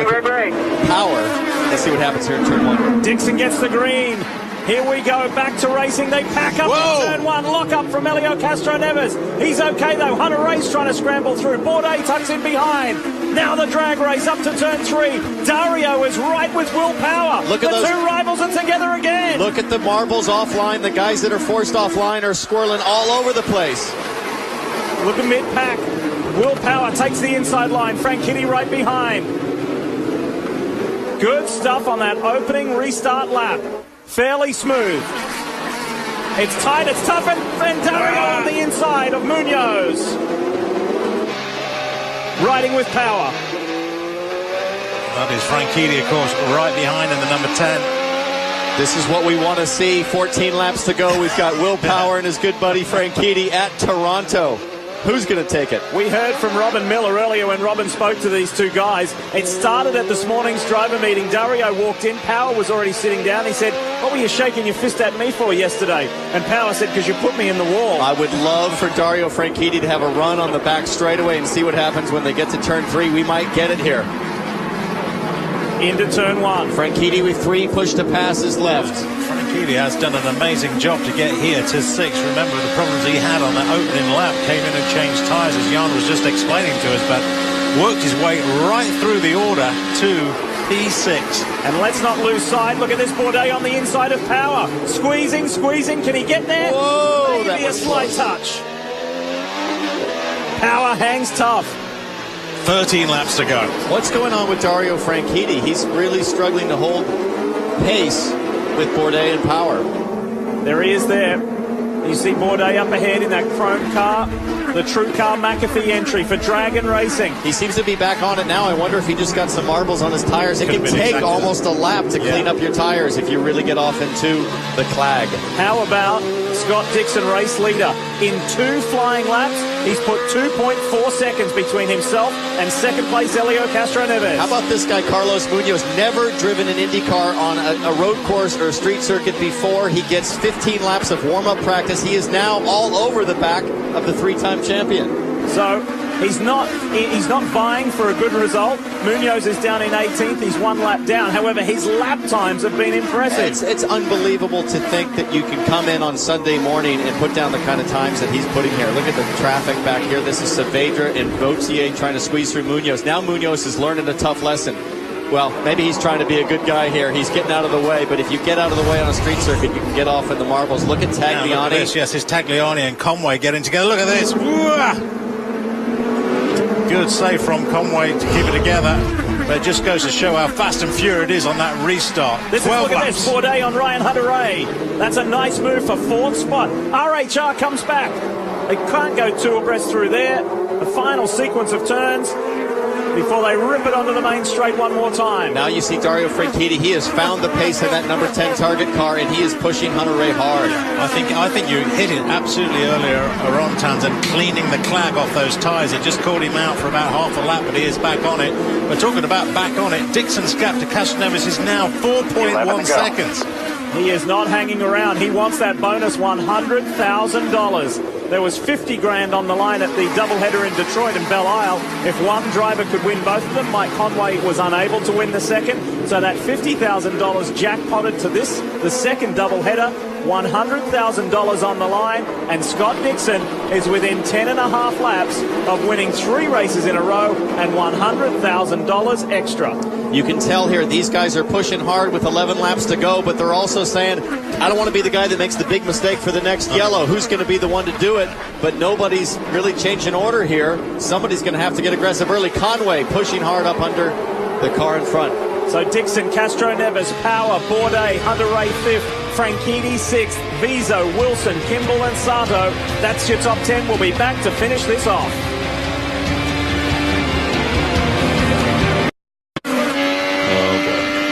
L: power, let's see what happens here in turn 1.
B: Dixon gets the green. Here we go, back to racing. They pack up in turn 1. Lock up from Elio Castroneves. He's okay, though. Hunter Ray's trying to scramble through. Bourdais tucks in behind. Now the drag race up to turn 3. Dario is right with Will Power.
L: Look at
B: the
L: those
B: 2 rivals are together again.
L: Look at the marbles offline. The guys that are forced offline are squirreling all over the place.
B: Look at mid-pack. Will Power takes the inside line. Franchitti right behind. Good stuff on that opening restart lap. Fairly smooth. It's tight, it's tough, and Dario on the inside of Munoz. Riding with Power.
U: That is Franchitti, of course, right behind in the number 10.
L: This is what we want to see. 14 laps to go. We've got Will Power and his good buddy Franchitti at Toronto. Who's going to take it?
B: We heard from Robin Miller earlier when Robin spoke to these 2 guys. It started at this morning's driver meeting. Dario walked in. Power was already sitting down. He said, what were you shaking your fist at me for yesterday? And Power said, because you put me in the wall.
L: I would love for Dario Franchitti to have a run on the back straightaway and see what happens when they get to turn 3. We might get it here.
B: Into turn 1.
L: Franchitti with 3, push to pass is left.
U: Franchitti has done an amazing job to get here to 6. Remember the problems he had on that opening lap. Came in and changed tyres, as Jan was just explaining to us, but worked his way right through the order to P6.
B: And let's not lose sight. Look at this Bourdais on the inside of Power. Squeezing. Can he get there?
L: Whoa,
B: maybe
L: that was
B: a slight touch. Power hangs tough.
U: 13 laps to go.
L: What's going on with Dario Franchitti? He's really struggling to hold pace with Bourdais and Power.
B: There he is there. You see Bourdais up ahead in that chrome car. The True Car McAfee entry for Dragon Racing.
L: He seems to be back on it now. I wonder if he just got some marbles on his tires. It can take almost a lap to clean up your tires if you really get off into the clag.
B: How about Scott Dixon, race leader? In 2 flying laps, he's put 2.4 seconds between himself and second place Helio Castroneves.
L: How about this guy, Carlos Munoz? Never driven an IndyCar on a road course or a street circuit before. He gets 15 laps of warm-up practice. He is now all over the back of the 3-time champion.
B: So he's not vying for a good result. Munoz is down in 18th. He's 1 lap down. However, his lap times have been impressive.
L: It's unbelievable to think that you can come in on Sunday morning and put down the kind of times that he's putting here. Look at the traffic back here. This is Saavedra and Vautier trying to squeeze through Munoz. Now Munoz is learning a tough lesson. Well, maybe he's trying to be a good guy here. He's getting out of the way, but if you get out of the way on a street circuit, you can get off in the marbles. Look at Tagliani.
U: Look at this. Yes, it's Tagliani and Conway getting together. Look at this. Good save from Conway to keep it together. But it just goes to show how fast and furious it is on that restart.
B: Look at this, Bourdais on Ryan Hunter-Ray. That's a nice move for 4th spot. RHR comes back. They can't go 2 abreast through there. The final sequence of turns before they rip it onto the main straight one more time.
L: Now you see Dario Franchitti. He has found the pace of that number 10 target car, and he is pushing Hunter-Ray hard.
U: I think you hit it absolutely earlier on, Townsend, cleaning the clag off those tyres. It just caught him out for about half a lap, but he is back on it. But talking about back on it, Dixon's gap to Castroneves is now 4.1 seconds.
B: He is not hanging around. He wants that bonus $100,000. There was 50 grand on the line at the doubleheader in Detroit and Belle Isle. If one driver could win both of them, Mike Conway was unable to win the second. So that $50,000 jackpotted to this, the second doubleheader. $100,000 on the line, and Scott Dixon is within 10.5 laps of winning 3 races in a row and $100,000 extra.
L: You can tell here these guys are pushing hard with 11 laps to go, but they're also saying, I don't want to be the guy that makes the big mistake for the next yellow. Who's going to be the one to do it? But nobody's really changing order here. Somebody's going to have to get aggressive early. Conway pushing hard up under the car in front.
B: So Dixon, Castroneves, Power, Bourdais, Hunter-Ray 5th, Franchitti 6th, Vizo, Wilson, Kimball and Sato. That's your top 10. We'll be back to finish this off.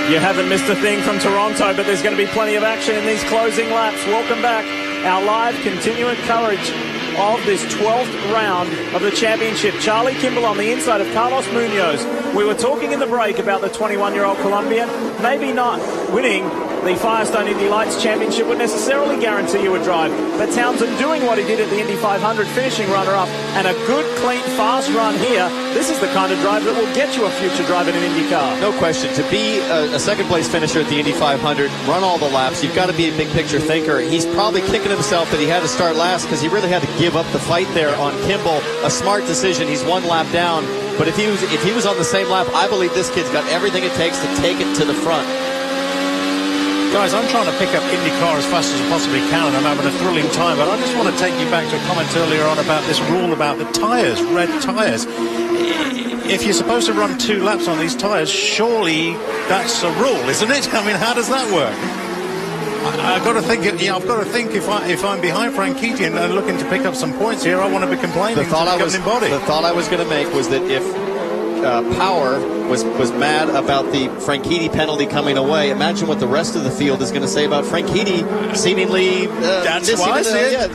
B: You haven't missed a thing from Toronto, but there's going to be plenty of action in these closing laps. Welcome back. Our live continuing coverage of this 12th round of the championship. Charlie Kimball on the inside of Carlos Munoz. We were talking in the break about the 21-year-old Colombian. Maybe not winning the Firestone Indy Lights Championship would necessarily guarantee you a drive. But Townsend doing what he did at the Indy 500, finishing runner-up, and a good, clean, fast run here. This is the kind of drive that will get you a future drive in an Indy car.
L: No question. To be a second-place finisher at the Indy 500, run all the laps, you've got to be a big-picture thinker. He's probably kicking himself that he had to start last because he really had to give up the fight there on Kimball. A smart decision. He's 1 lap down. But if he was on the same lap, I believe this kid's got everything it takes to take it to the front.
U: Guys, I'm trying to pick up IndyCar as fast as I possibly can, and I'm having a thrilling time, but I just want to take you back to a comment earlier on about this rule about the tyres, red tyres. If you're supposed to run 2 laps on these tyres, surely that's a rule, isn't it? I mean, how does that work? I've got to think. I've got to think if I'm behind Franchitti and looking to pick up some points here, I want to be complaining.
L: The thought I was going to make was that if Power was mad about the Franchitti penalty coming away, imagine what the rest of the field is going to say about Franchitti seemingly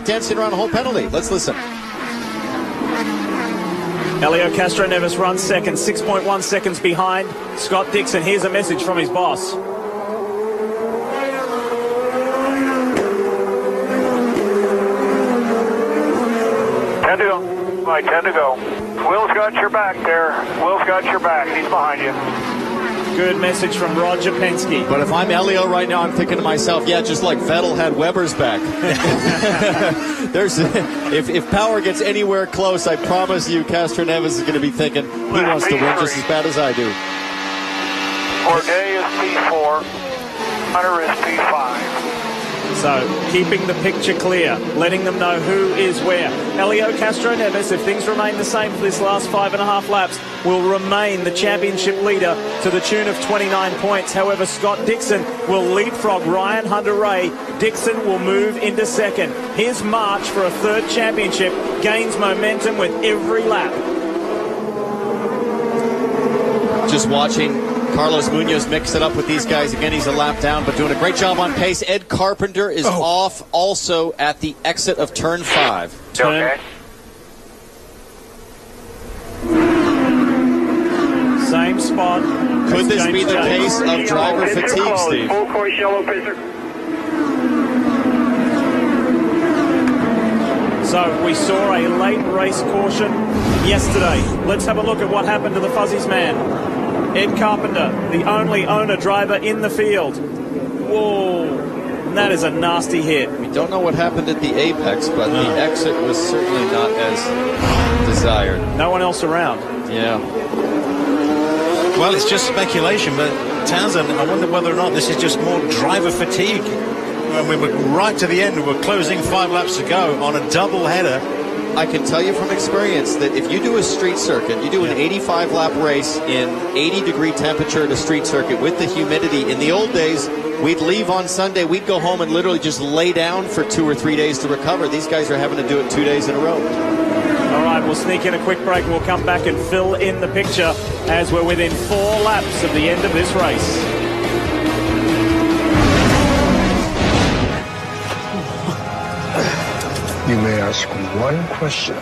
L: dancing around the whole penalty. Let's listen.
B: Helio Castroneves runs second, 6.1 seconds behind Scott Dixon. Here's a message from his boss.
D: 10 to go. Right, 10 to go. Will's got your back there. Will's got your back. He's behind you.
B: Good message from Roger Penske.
L: But if I'm Elio right now, I'm thinking to myself, yeah, just like Vettel had Weber's back. If Power gets anywhere close, I promise you Castroneves is going to be thinking he wants to win just as bad as I do.
D: Bourdais is P4. Hunter is P5.
B: So keeping the picture clear, letting them know who is where. Elio Castroneves, if things remain the same for this last 5.5 laps, will remain the championship leader to the tune of 29 points. However, Scott Dixon will leapfrog Ryan Hunter-Reay. Dixon will move into second. His march for a third championship gains momentum with every lap.
L: Just watching Carlos Munoz mix it up with these guys. Again, he's a lap down, but doing a great job on pace. Ed Carpenter is off also at the exit of turn 5.
D: Okay.
B: Same spot.
L: Could this be the case of driver fatigue, Steve?
D: Full course yellow pisser.
B: So we saw a late race caution yesterday. Let's have a look at what happened to the Fuzzies man. Ed Carpenter, the only owner driver in the field. Whoa, and that is a nasty hit.
L: We don't know what happened at the apex, but the exit was certainly not as desired.
B: No one else around.
L: Yeah.
U: Well, it's just speculation, but Townsend, I wonder whether or not this is just more driver fatigue. When we were right to the end, we were closing 5 laps to go on a double header.
L: I can tell you from experience that if you do a street circuit, you do an 85-lap race in 80-degree temperature at a street circuit with the humidity. In the old days, we'd leave on Sunday, we'd go home and literally just lay down for 2 or 3 days to recover. These guys are having to do it 2 days in a row.
B: All right, we'll sneak in a quick break. We'll come back and fill in the picture as we're within 4 laps of the end of this race.
A: You may ask one question.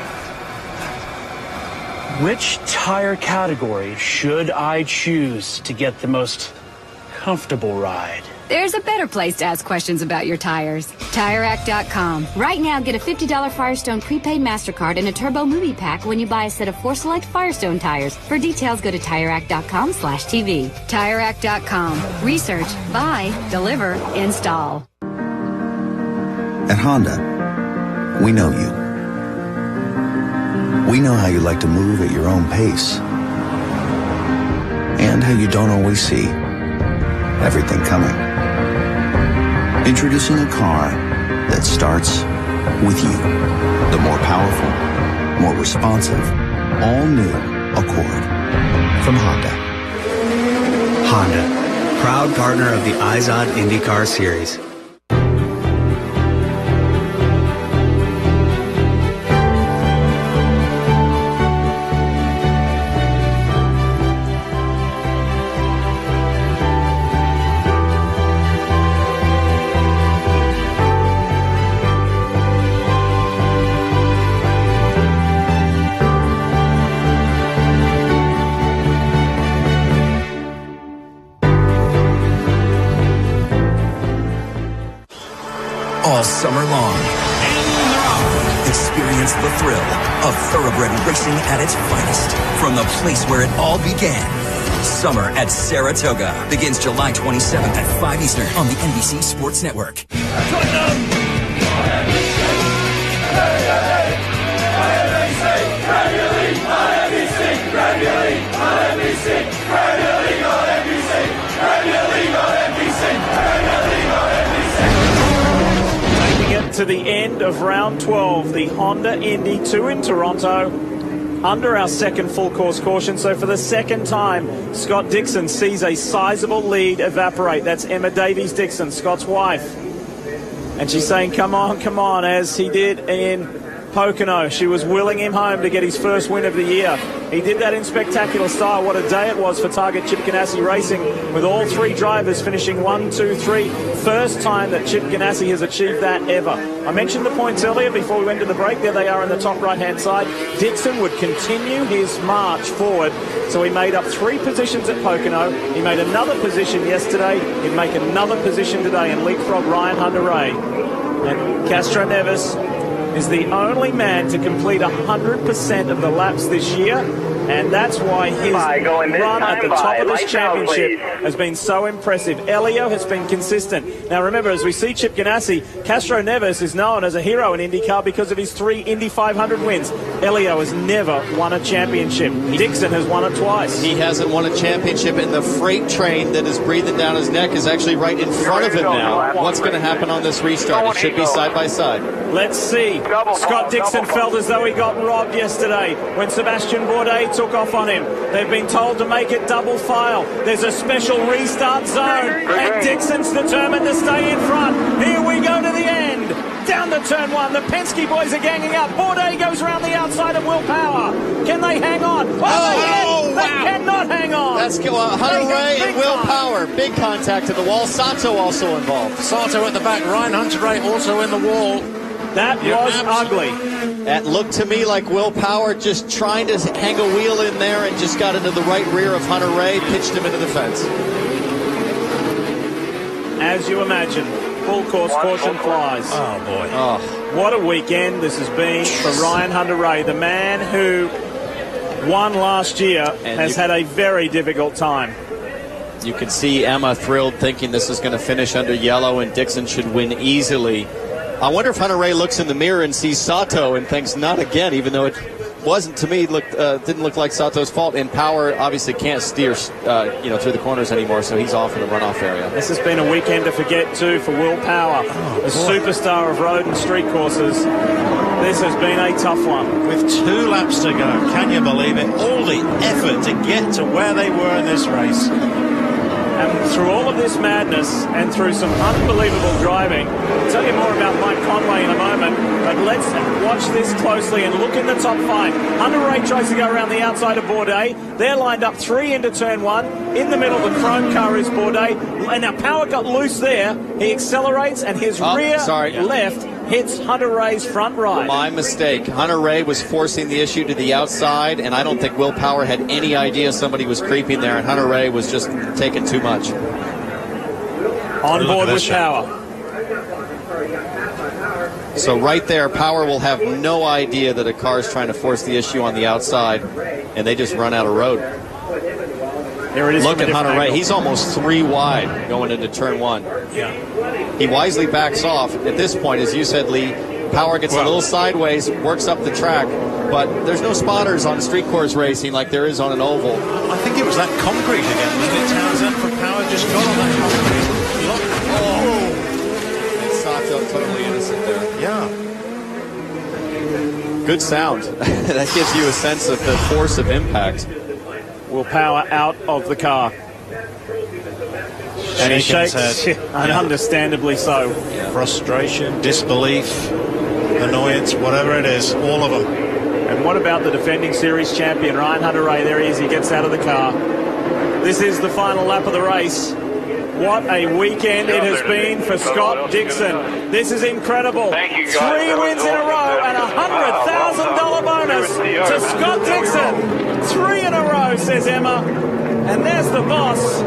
C: Which tire category should I choose to get the most comfortable ride?
I: There's a better place to ask questions about your tires. TireRack.com. Right now, get a $50 Firestone prepaid MasterCard and a Turbo Movie Pack when you buy a set of 4 select Firestone tires. For details, go to TireRack.com/TV. TireRack.com. Research, buy, deliver, install.
F: At Honda, we know you. We know how you like to move at your own pace. And how you don't always see everything coming. Introducing a car that starts with you. The more powerful, more responsive, all-new Accord from Honda.
V: Honda, proud partner of the IZOD IndyCar Series.
X: All summer long. Experience the thrill of thoroughbred racing at its finest from the place where it all began. Summer at Saratoga begins July 27th at 5 Eastern on the NBC Sports Network.
B: To the end of round 12, the Honda Indy 2 in Toronto, under our second full course caution. So for the second time, Scott Dixon sees a sizable lead evaporate. That's Emma Davies Dixon, Scott's wife. And she's saying, come on, as he did in Pocono. She was willing him home to get his first win of the year. He did that in spectacular style. What a day it was for Target Chip Ganassi Racing, with all 3 drivers finishing 1, 2, 3. First time that Chip Ganassi has achieved that ever. I mentioned the points earlier before we went to the break. There they are in the top right-hand side. Dixon would continue his march forward. So he made up 3 positions at Pocono. He made another position yesterday. He'd make another position today and leapfrog Ryan Hunter-Reay. And Castroneves is the only man to complete 100% of the laps this year, and that's why his run at the top of this championship has been so impressive. Elio has been consistent. Now remember, as we see Chip Ganassi, Castro Neves is known as a hero in IndyCar because of his 3 Indy 500 wins. Elio has never won a championship. Dixon has won it twice.
L: He hasn't won a championship, and the freight train that is breathing down his neck is actually right in front of him now. What's going to happen on this restart? It should be side by side.
B: Let's see. Scott Dixon felt as though he got robbed yesterday when Sebastian Bourdais took off on him. They've been told to make it double file. There's a special restart zone, and Dixon's determined to stay in front. Here we go to the end. Down to turn 1. The Penske boys are ganging up. Bourdais goes around the outside of Will Power. Can they hang on? They cannot hang on.
L: That's Hunter Ray and Will Power. Big contact to the wall. Sato also involved.
U: Sato at the back. Ryan Hunter-Reay also in the wall.
B: That was ugly.
L: That looked to me like Will Power just trying to hang a wheel in there and just got into the right rear of Hunter Ray, pitched him into the fence.
B: As you imagine, full course caution flies.
U: Oh, boy.
B: Oh, what a weekend this has been for Ryan Hunter-Reay. The man who won last year has had a very difficult time.
L: You can see Emma thrilled, thinking this is going to finish under yellow and Dixon should win easily. I wonder if Hunter-Reay looks in the mirror and sees Sato and thinks not again, even though it wasn't, to me, didn't look like Sato's fault. And Power obviously can't steer through the corners anymore, so he's off in the runoff area.
B: This has been a weekend to forget too for Will Power, the superstar of road and street courses. This has been a tough one.
U: With 2 laps to go, can you believe it? All the effort to get to where they were in this race.
B: And through all of this madness and through some unbelievable driving, I'll tell you more about Mike Conway in a moment, but let's watch this closely and look in the top 5. Hunter-Reay tries to go around the outside of Bourdais. They're lined up 3 into turn 1. In the middle, the chrome car is Bourdais. And now Power got loose there. He accelerates and his rear left hits Hunter-Reay's front right.
L: My mistake. Hunter-Reay was forcing the issue to the outside, and I don't think Will Power had any idea somebody was creeping there, and Hunter-Reay was just taking too much.
B: On board with Power.
L: So right there, Power will have no idea that a car is trying to force the issue on the outside, and they just run out of road.
B: There it is.
L: Look at Hunter-Reay. He's almost 3 wide going into turn 1.
U: Yeah.
L: He wisely backs off. At this point, as you said, Lee, Power gets a little sideways, works up the track, but there's no spotters on street course racing like there is on an oval.
U: I think it was that concrete again, wasn't it, Townsend? From Power just got on that concrete.
L: And Sato totally innocent there.
U: Yeah.
L: Good sound. That gives you a sense of the force of impact.
B: Will Power out of the car. And he shakes, and understandably so.
U: Yeah. Frustration, disbelief, annoyance, whatever it is, all of them.
B: And what about the defending series champion, Ryan Hunter-Reay? There he is, he gets out of the car. This is the final lap of the race. What a weekend it has been for Scott Dixon. This is incredible. 3 wins in a row and a $100,000 bonus to Scott Dixon. 3 in a row, says Emma. And there's the boss.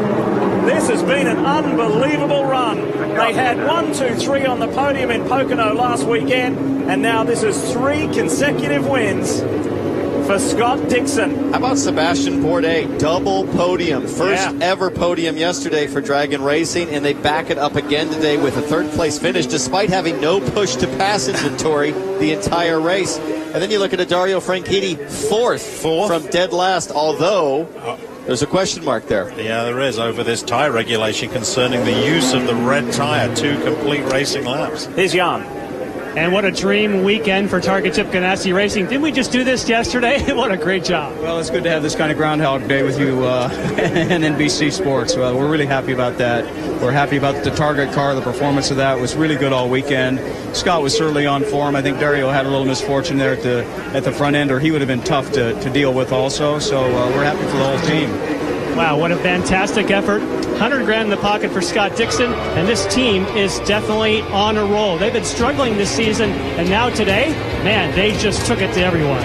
B: This has been an unbelievable run. They had 1, 2, 3 on the podium in Pocono last weekend, and now this is 3 consecutive wins for Scott Dixon.
L: How about Sebastian Bourdais? Double podium. First ever podium yesterday for Dragon Racing, and they back it up again today with a 3rd place finish despite having no push to pass inventory the entire race. And then you look at Dario Franchitti, 4th from dead last, although there's a question mark there.
U: Yeah, there is, over this tyre regulation concerning the use of the red tyre. 2 complete racing laps.
B: Here's Jan.
H: And what a dream weekend for Target Chip Ganassi Racing. Didn't we just do this yesterday? What a great job.
E: Well, it's good to have this kind of Groundhog Day with you and NBC Sports. Well, we're really happy about that. We're happy about the Target car. The performance of that was really good all weekend. Scott was certainly on form. I think Dario had a little misfortune there at the front end, or he would have been tough to deal with also. So we're happy for the whole team.
H: Wow, what a fantastic effort. $100,000 in the pocket for Scott Dixon, and this team is definitely on a roll. They've been struggling this season, and now today, man, they just took it to everyone.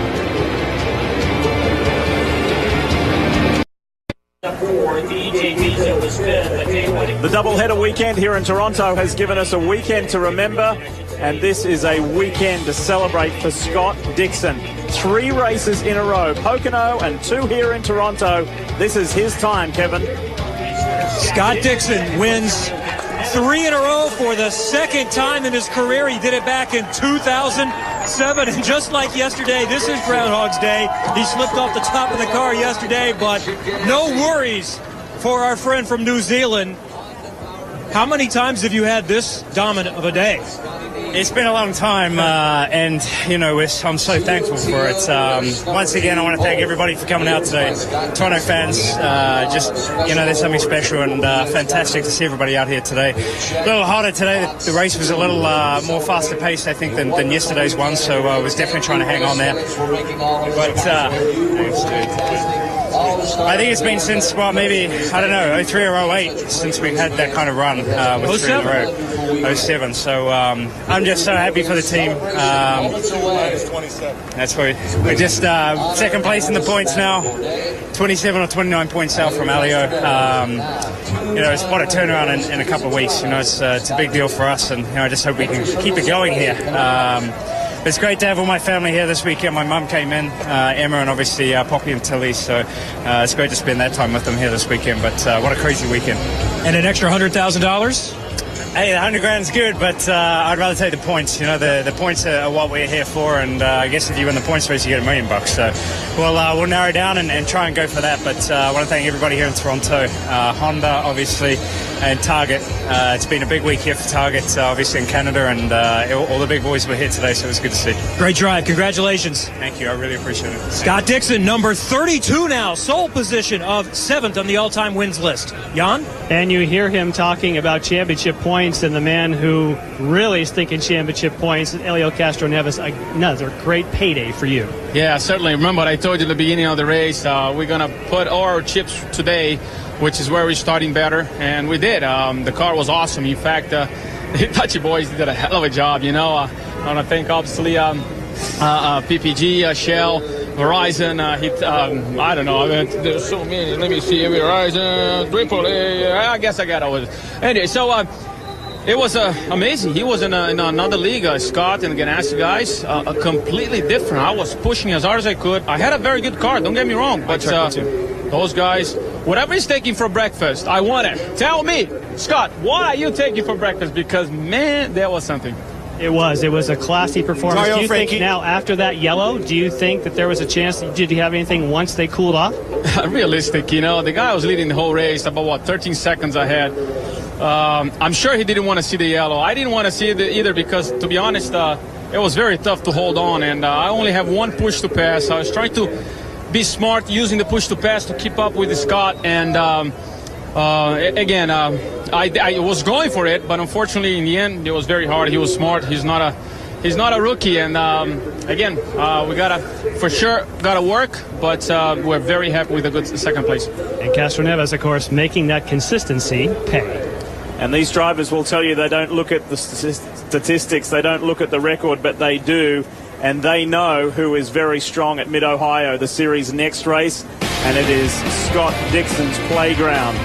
B: The doubleheader weekend here in Toronto has given us a weekend to remember and this is a weekend to celebrate for Scott Dixon. 3 races in a row, Pocono and 2 here in Toronto. This is his time, Kevin.
O: Scott Dixon wins 3 in a row for the second time in his career. He did it back in 2007, and just like yesterday, this is Groundhog's Day. He slipped off the top of the car yesterday, but no worries for our friend from New Zealand. How many times have you had this dominant of a day?
G: It's been a long time, and, you know, I'm so thankful for it. Once again, I want to thank everybody for coming out today. Toronto fans, there's something special and fantastic to see everybody out here today. A little harder today. The race was a little more faster paced, I think, than yesterday's one, so I was definitely trying to hang on there. But I think it's been since, maybe, 03 or 08 since we've had that kind of run with 3 in a row. 07. So I'm just so happy for the team. That's where we're just second place in the points now, 27 or 29 points out from Alio. It's what a turnaround in a couple of weeks. It's a big deal for us, and I just hope we can keep it going here. It's great to have all my family here this weekend. My mum came in, Emma, and obviously Poppy and Tilly. So it's great to spend that time with them here this weekend. But what a crazy weekend.
O: And an extra $100,000?
G: Hey, the $100,000's good, but I'd rather take the points. The points are what we're here for, and I guess if you win the points race, you get $1 million. So we'll narrow down and try and go for that. But I want to thank everybody here in Toronto, Honda, obviously, and Target. It's been a big week here for Target, obviously in Canada, and all the big boys were here today, so it was good to see.
O: Great drive. Congratulations.
G: Thank you. I really appreciate it.
O: Scott Dixon, number 32 now, sole position of 7th on the all-time wins list. Jan?
H: And you hear him talking about championship points, and the man who really is thinking championship points, Helio Castroneves. Another great payday for you.
S: Yeah, certainly. Remember, I told you at the beginning of the race, we're going to put all our chips today, which is where we're starting better, and we did. The car was awesome. In fact, the Hitachi boys did a hell of a job. I want to thank, obviously, PPG, Shell, Verizon, I don't know. There's so many. Let me see. Verizon, AAA. I guess I got all of it. Anyway, so it was amazing. He was in another league, Scott and Ganassi guys, completely different. I was pushing as hard as I could. I had a very good car, don't get me wrong, but those guys, whatever he's taking for breakfast, I want it. Tell me, Scott, what are you taking for breakfast? Because, man, that was something.
H: It was a classy performance. Do you think now, after that yellow, do you think that there was a chance? Did you have anything once they cooled off?
S: Realistic, the guy was leading the whole race about 13 seconds ahead. I'm sure he didn't want to see the yellow. I didn't want to see it either because, to be honest, it was very tough to hold on, and I only have one push to pass. I was trying to be smart using the push to pass to keep up with Scott, and I was going for it, but unfortunately in the end it was very hard. He was smart. He's not a rookie, and we gotta work, but we're very happy with a good second place.
H: And Castroneves, of course, making that consistency pay.
B: And these drivers will tell you they don't look at the statistics, they don't look at the record, but they do, and they know who is very strong at Mid-Ohio, the series' next race, and it is Scott Dixon's playground.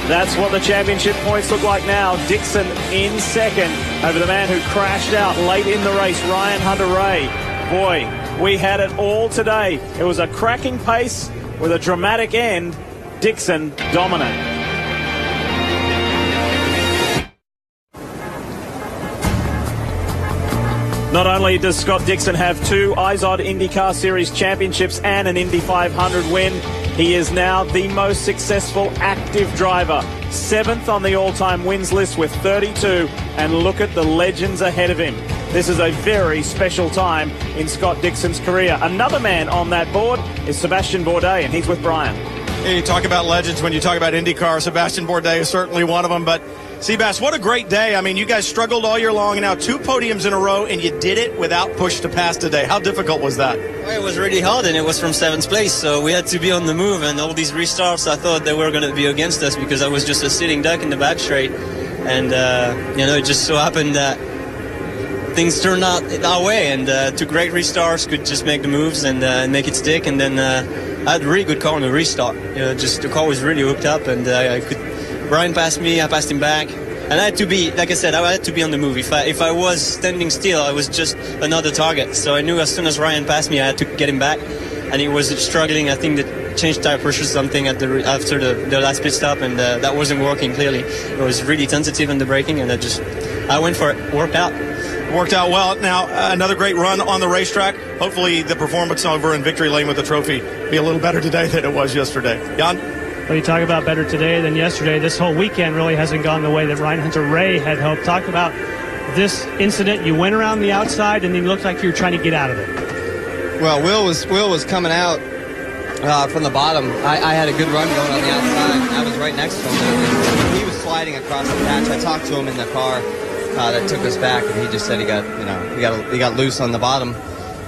B: That's what the championship points look like now. Dixon in second over the man who crashed out late in the race, Ryan Hunter-Reay. Boy, we had it all today. It was a cracking pace with a dramatic end. Dixon dominant. Not only does Scott Dixon have 2 IZOD IndyCar Series championships and an Indy 500 win, he is now the most successful active driver. 7th on the all-time wins list with 32, and look at the legends ahead of him. This is a very special time in Scott Dixon's career. Another man on that board is Sebastian Bourdais, and he's with Brian.
M: You talk about legends when you talk about IndyCar. Sebastian Bourdais is certainly one of them, but Seabass, what a great day. I mean, you guys struggled all year long, and now 2 podiums in a row, and you did it without push to pass today. How difficult was that?
T: Well, it was really hard, and it was from 7th place, so we had to be on the move, and all these restarts, I thought they were going to be against us because I was just a sitting duck in the back straight, and, it just so happened that things turned out our way, and 2 great restarts could just make the moves and make it stick, and then I had a really good car on the restart. The car was really hooked up, and Brian passed me, I passed him back. And I had to be, like I said, I had to be on the move. If I was standing still, I was just another target. So I knew as soon as Ryan passed me, I had to get him back. And he was struggling. I think that changed tire pressure something after the last pit stop, and that wasn't working clearly. It was really tentative in the braking, and I went for it. Worked out well. Now,
M: another great run on the racetrack. Hopefully the performance over in victory lane with the trophy be a little better today than it was yesterday. Jan?
H: Well, you talk about better today than yesterday. This whole weekend really hasn't gone the way that Ryan Hunter-Reay had hoped. Talk about this incident. You went around the outside, and then you looked like you were trying to get out of it.
K: Well, Will was coming out from the bottom. I had a good run going on the outside. I was right next to him. He was sliding across the patch. I talked to him in the car that took us back, and he just said he got loose on the bottom,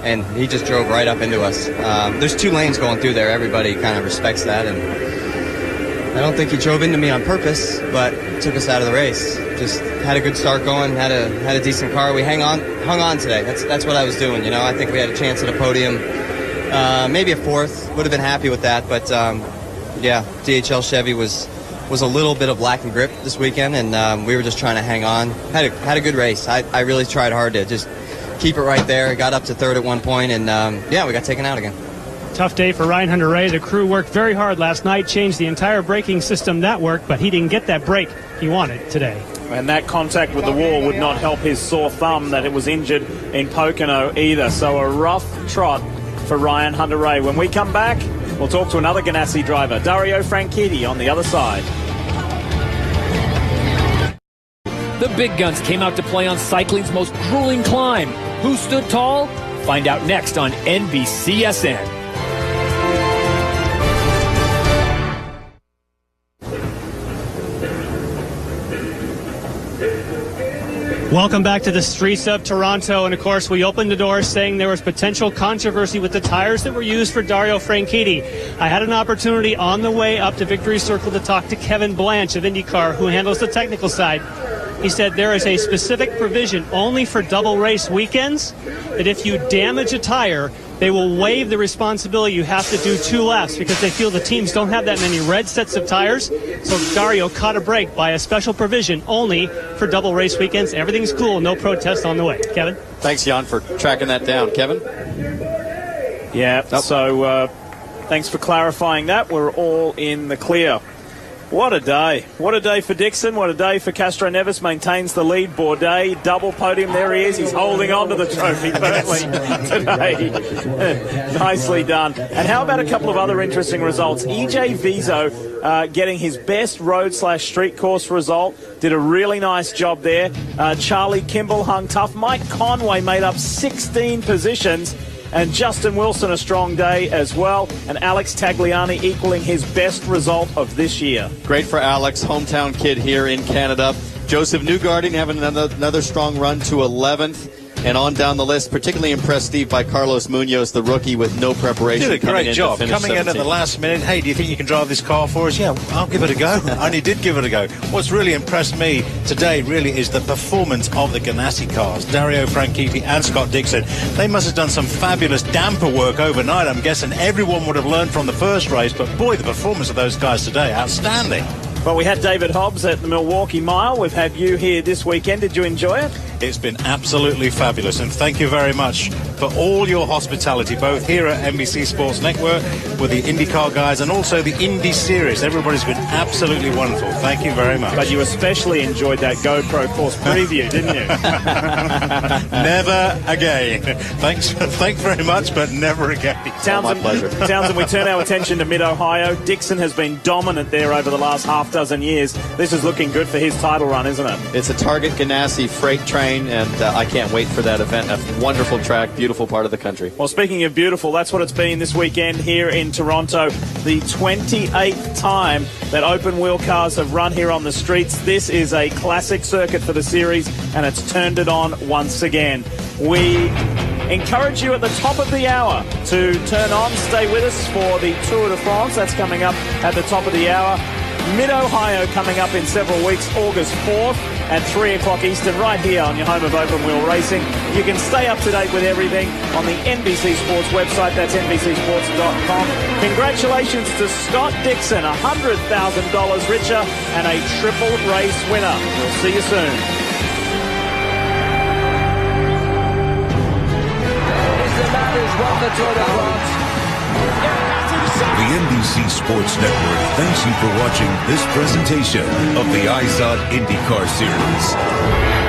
K: and he just drove right up into us. There's 2 lanes going through there. Everybody kind of respects that, and I don't think he drove into me on purpose, but took us out of the race. Just had a good start going, had a decent car. We hung on today. That's what I was doing. I think we had a chance at a podium, maybe a 4th. Would have been happy with that, but DHL Chevy was a little bit of lack in grip this weekend, and we were just trying to hang on. Had a good race. I really tried hard to just keep it right there. Got up to 3rd at one point, and we got taken out again.
H: Tough day for Ryan Hunter-Reay. The crew worked very hard last night, changed the entire braking system. That worked, but he didn't get that break he wanted today.
B: And that contact with the wall would not help his sore thumb that it was injured in Pocono either. So a rough trot for Ryan Hunter-Reay. When we come back, we'll talk to another Ganassi driver, Dario Franchitti, on the other side.
N: The big guns came out to play on cycling's most grueling climb. Who stood tall? Find out next on NBCSN.
H: Welcome back to the streets of Toronto. And, of course, we opened the door saying there was potential controversy with the tires that were used for Dario Franchitti. I had an opportunity on the way up to Victory Circle to talk to Kevin Blanche of IndyCar, who handles the technical side. He said there is a specific provision only for double race weekends that if you damage a tire, they will waive the responsibility. You have to do 2 laps because they feel the teams don't have that many red sets of tires. So Dario caught a break by a special provision only for double race weekends. Everything's cool. No protest on the way. Kevin?
L: Thanks, Jan, for tracking that down. Kevin?
B: Yeah, so thanks for clarifying that. We're all in the clear. What a day. What a day for Dixon. What a day for Castro Neves. Maintains the lead. Bourdais, double podium. There he is. He's holding on to the trophy firmly today. Nicely done. And how about a couple of other interesting results? EJ Vizo getting his best road/street course result. Did a really nice job there. Charlie Kimball hung tough. Mike Conway made up 16 positions. And Justin Wilson, a strong day as well. And Alex Tagliani equaling his best result of this year.
L: Great for Alex, hometown kid here in Canada. Joseph Newgarden having another strong run to 11th. And on down the list, particularly impressed, Steve, by Carlos Munoz, the rookie with no preparation.
U: Did a great job coming in at the last minute. Hey, do you think you can drive this car for us? Yeah, I'll give it a go. I only did give it a go. What's really impressed me today really is the performance of the Ganassi cars. Dario Franchitti and Scott Dixon. They must have done some fabulous damper work overnight. I'm guessing everyone would have learned from the first race, but boy, the performance of those guys today, outstanding.
B: Well, we had David Hobbs at the Milwaukee Mile. We've had you here this weekend. Did you enjoy it?
U: It's been absolutely fabulous, and thank you very much for all your hospitality, both here at NBC Sports Network with the IndyCar guys and also the Indy Series. Everybody's been absolutely wonderful. Thank you very much.
B: But you especially enjoyed that GoPro course preview, didn't you?
U: Never again. Thanks very much, but never again.
B: Townsend,
U: my pleasure.
B: Townsend, we turn our attention to Mid-Ohio. Dixon has been dominant there over the last half dozen years. This is looking good for his title run, isn't it?
L: It's a Target Ganassi freight train, and I can't wait for that event. A wonderful track, beautiful part of the country.
B: Well, speaking of beautiful, that's what it's been this weekend here in Toronto. The 28th time that open-wheel cars have run here on the streets. This is a classic circuit for the series, and it's turned it on once again. We encourage you at the top of the hour to turn on, stay with us for the Tour de France. That's coming up at the top of the hour. Mid-Ohio coming up in several weeks, August 4th. at 3 o'clock Eastern, right here on your home of open wheel racing. You can stay up to date with everything on the NBC Sports website. That's NBCSports.com. Congratulations to Scott Dixon, $100,000 richer and a triple race winner. We'll see you soon.
J: The NBC Sports Network thanks you for watching this presentation of the IZOD IndyCar Series.